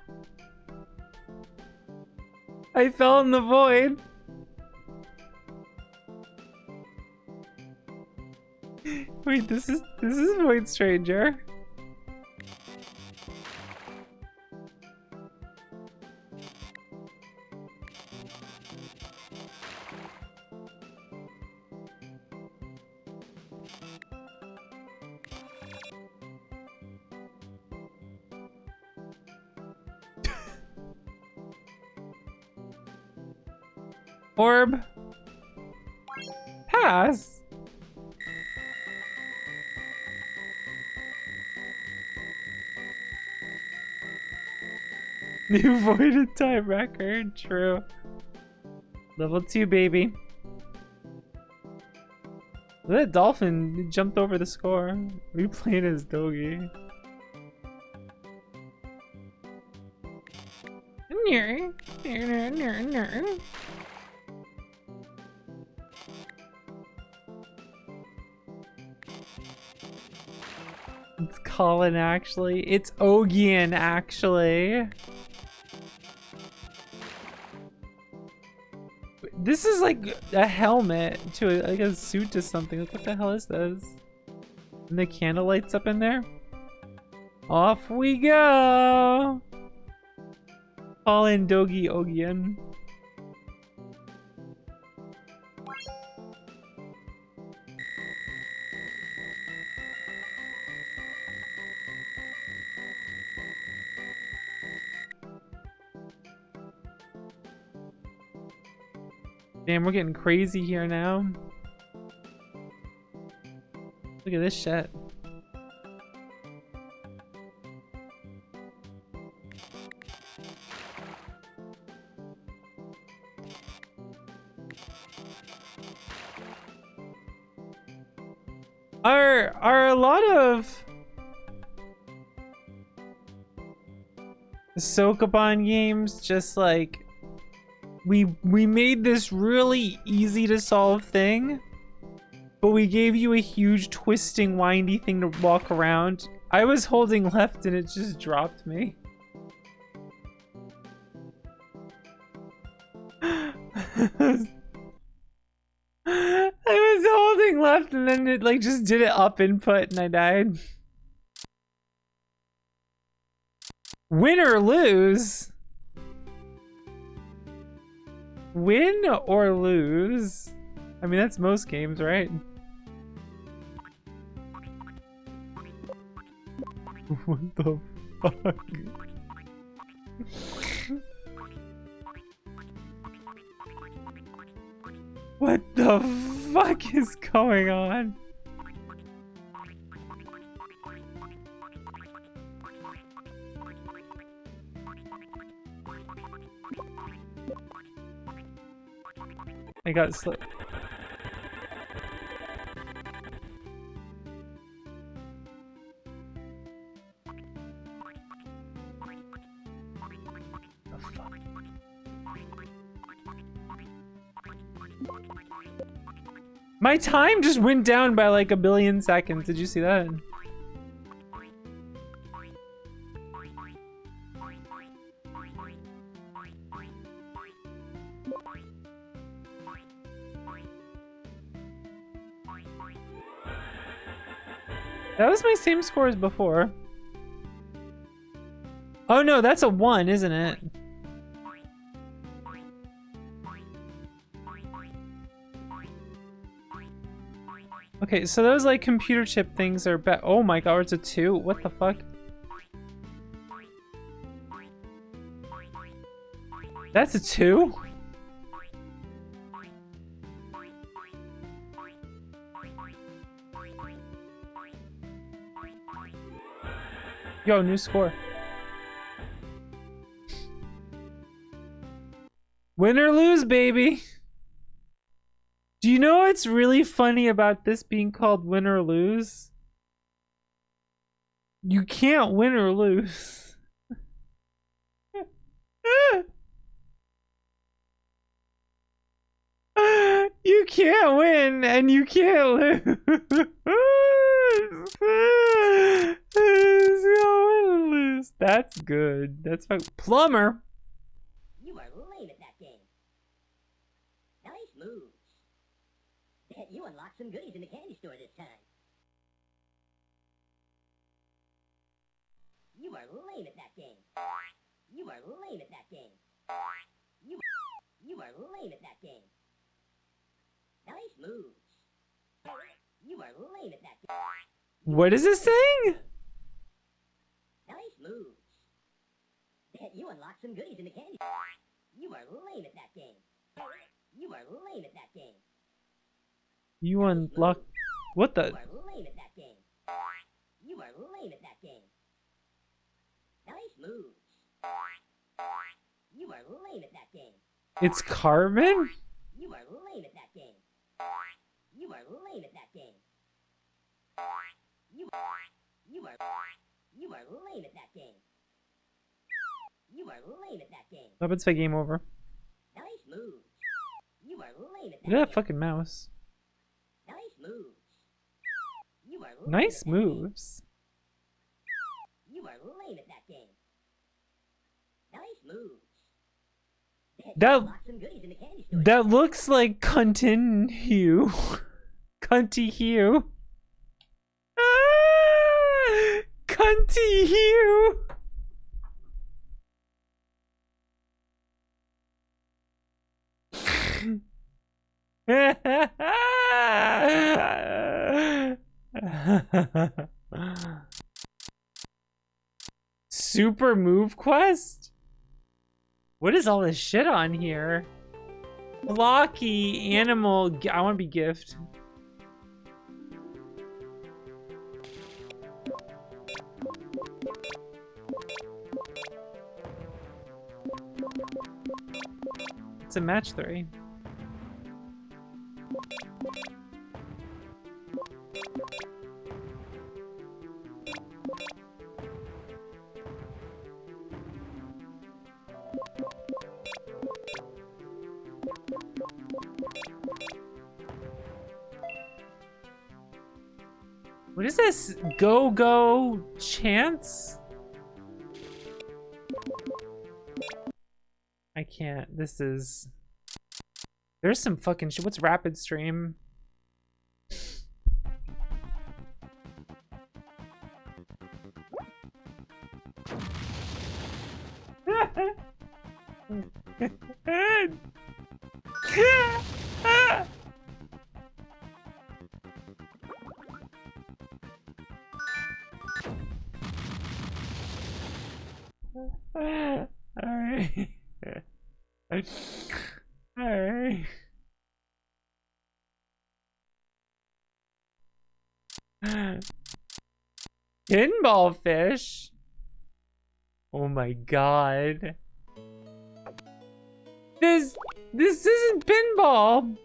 I fell in the void. Wait, this is Void Stranger. Orb. Pass. New voided time record. True. Level 2, baby. That dolphin jumped over the score. We played as Dogi. It's Colin, actually. It's Ogian, actually. This is like a helmet to like a suit to something. Like, what the hell is this? And the candle lights up in there. Off we go. Colin, Dogi, Ogian. Damn, we're getting crazy here now. Look at this shit. Are a lot of Sokoban games just like we made this really easy to solve thing, but we gave you a huge twisting windy thing to walk around? I was holding left and it just dropped me. I was holding left and then it like just did it up input and I died. Win or lose? Win or lose? I mean, that's most games, right? What the fuck? What the fuck is going on? I got slipped. My time just went down by like 1 billion seconds. Did you see that? That was my same score as before. Oh no, that's a 1, isn't it? Okay, so those like computer chip things are oh my god, it's a 2? What the fuck? That's a 2? Yo, new score. Win or lose, baby. Do you know what's really funny about this being called win or lose? You can't win or lose. You can't win and you can't lose. That's good. That's fine. Plumber. You are lame at that game. Nice moves. Bet you unlocked some goodies in the candy store this time. You are lame at that game. You are lame at that game. You are lame at that game. Nice moves. You are lame at that game. What is it saying? Nice moves. Bet you unlocked some goodies in the candy. You are lame at that game. You are lame at that game. You unlock. What the? You are lame at that game. You are lame at that game. Nice moves. You are lame at that game. It's Carmen? You are lame at that game. You are lame at that game. You are lame at that game. You are lame at that game. Let's say game over. Nice moves. You are lame at that Look at that game. fucking mouse. Nice moves. You are lame Nice at that moves. Game. You are lame at that game. Nice moves. Bet you That unlocked some goodies in the candy store. that looks like Cuntin Hugh. Cunty Hugh. Ah, Cunty Hugh. Super move quest? What is all this shit on here? flocky animal. I want to be gift. It's a match 3. What is this? Go chance? I can't. This is... There's some fucking shit. What's rapid stream? Alright. Alright. Pinball fish? Oh my god. This isn't pinball.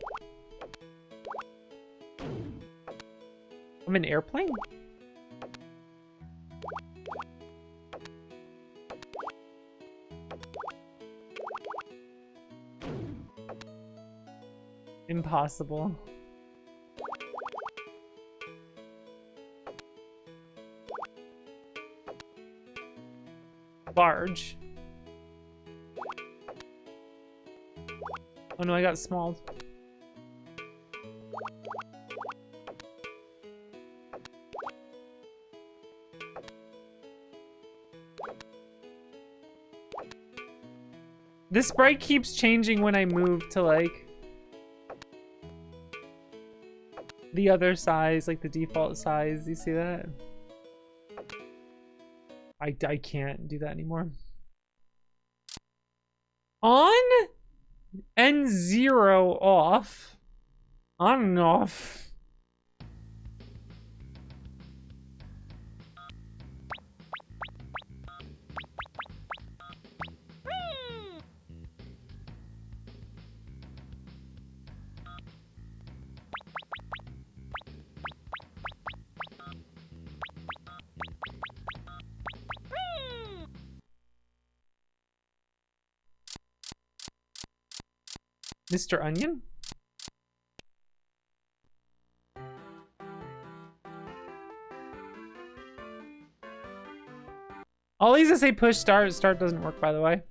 I'm an airplane? Impossible. Large. Oh no, I got small. This sprite keeps changing when I move to like the other size, like the default size. You see that? I can't do that anymore. On and 0 off. On and off. Mr. Onion? All these that say push start. Start doesn't work, by the way.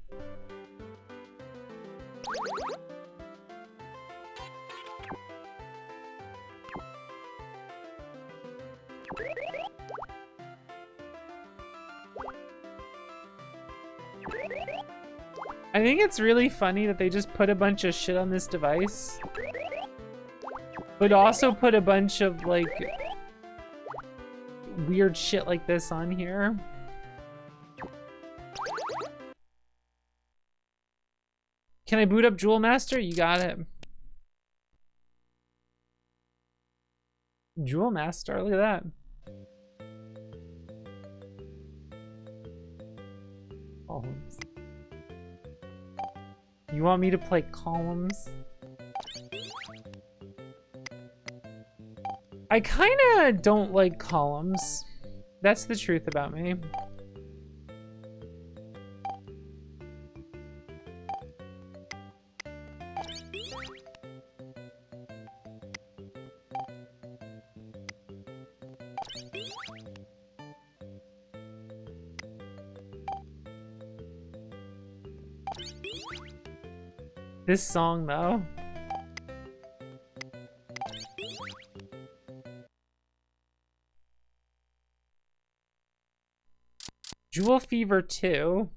I think it's really funny that they just put a bunch of shit on this device, but also put a bunch of like weird shit like this on here. Can I boot up Jewel Master? You got it. Jewel Master, look at that. Columns. You want me to play columns? I kinda don't like columns. That's the truth about me. This song, though. Jewel Fever 2.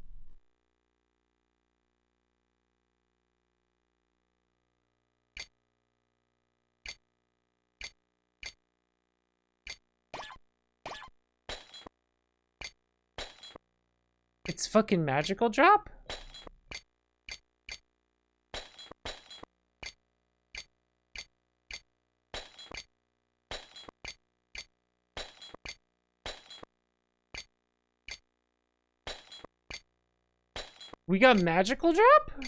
It's fucking Magical Drop? We got magical drop?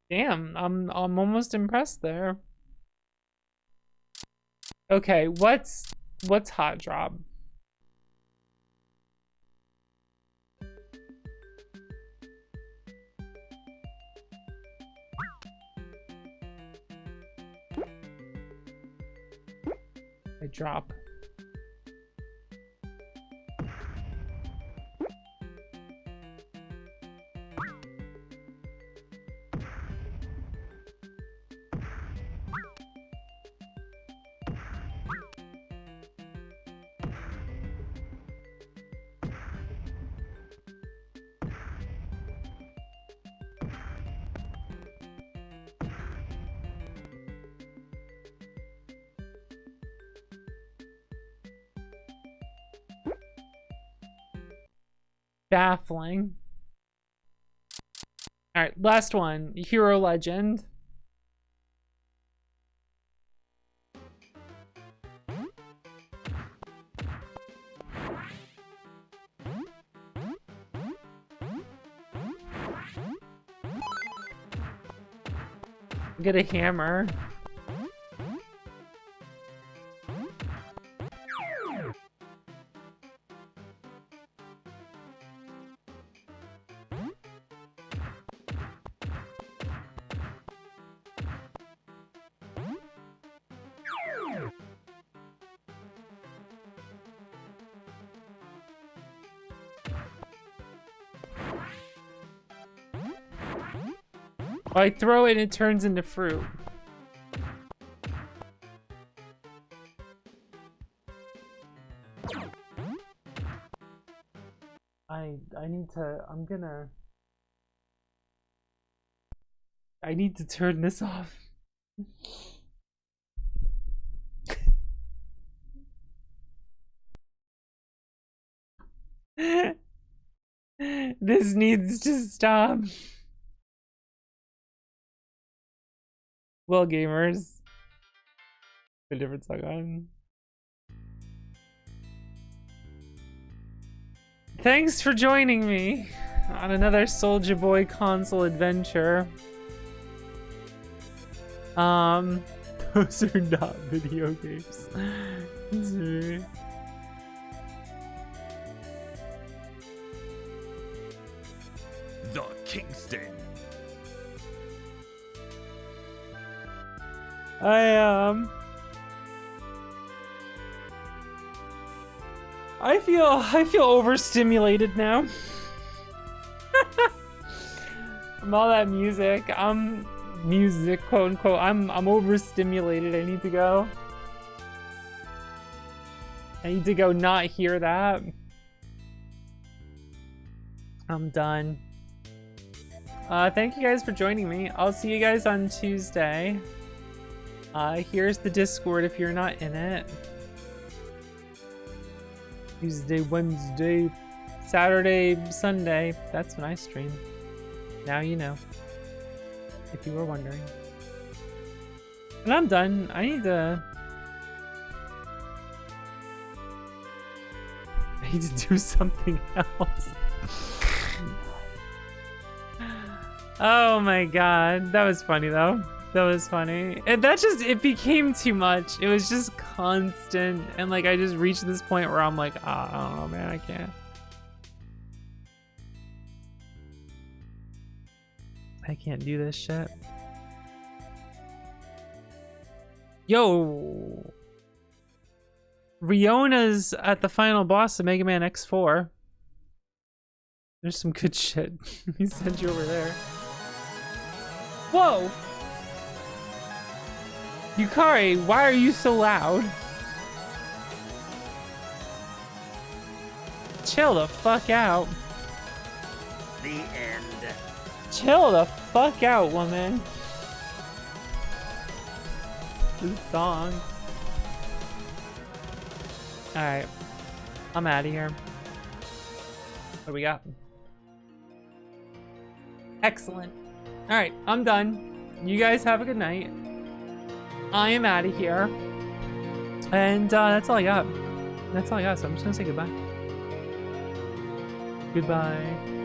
Damn, I'm almost impressed there. Okay, what's hot drop? I drop. Baffling. All right, last one. Hero Legend. Get a hammer. I throw it and it turns into fruit. I need to turn this off. This needs to stop. Well, gamers, a different song on. Thanks for joining me on another Soulja Boy console adventure. Those are not video games. The Kingston. I feel overstimulated now. From all that music. Music, quote unquote. I'm overstimulated. I need to go. I need to go not hear that. I'm done. Thank you guys for joining me. I'll see you guys on Tuesday. Here's the Discord if you're not in it. Tuesday, Wednesday, Saturday, Sunday. That's when I stream. Now you know. If you were wondering. And I'm done. I need to do something else. Oh my god. That was funny though. That was funny. And it became too much. It was just constant. And like, I just reached this point where I'm like, I don't know, man, I can't. I can't do this shit. Yo! Riona's at the final boss of Mega Man X4. There's some good shit. Let me send you over there. Whoa! Yukari, why are you so loud? Chill the fuck out. The end. Chill the fuck out, woman. This song. Alright. I'm out of here. What do we got? Excellent. All right, I'm done. You guys have a good night. I am out of here. And that's all I got. That's all I got, so I'm just gonna say goodbye. Goodbye.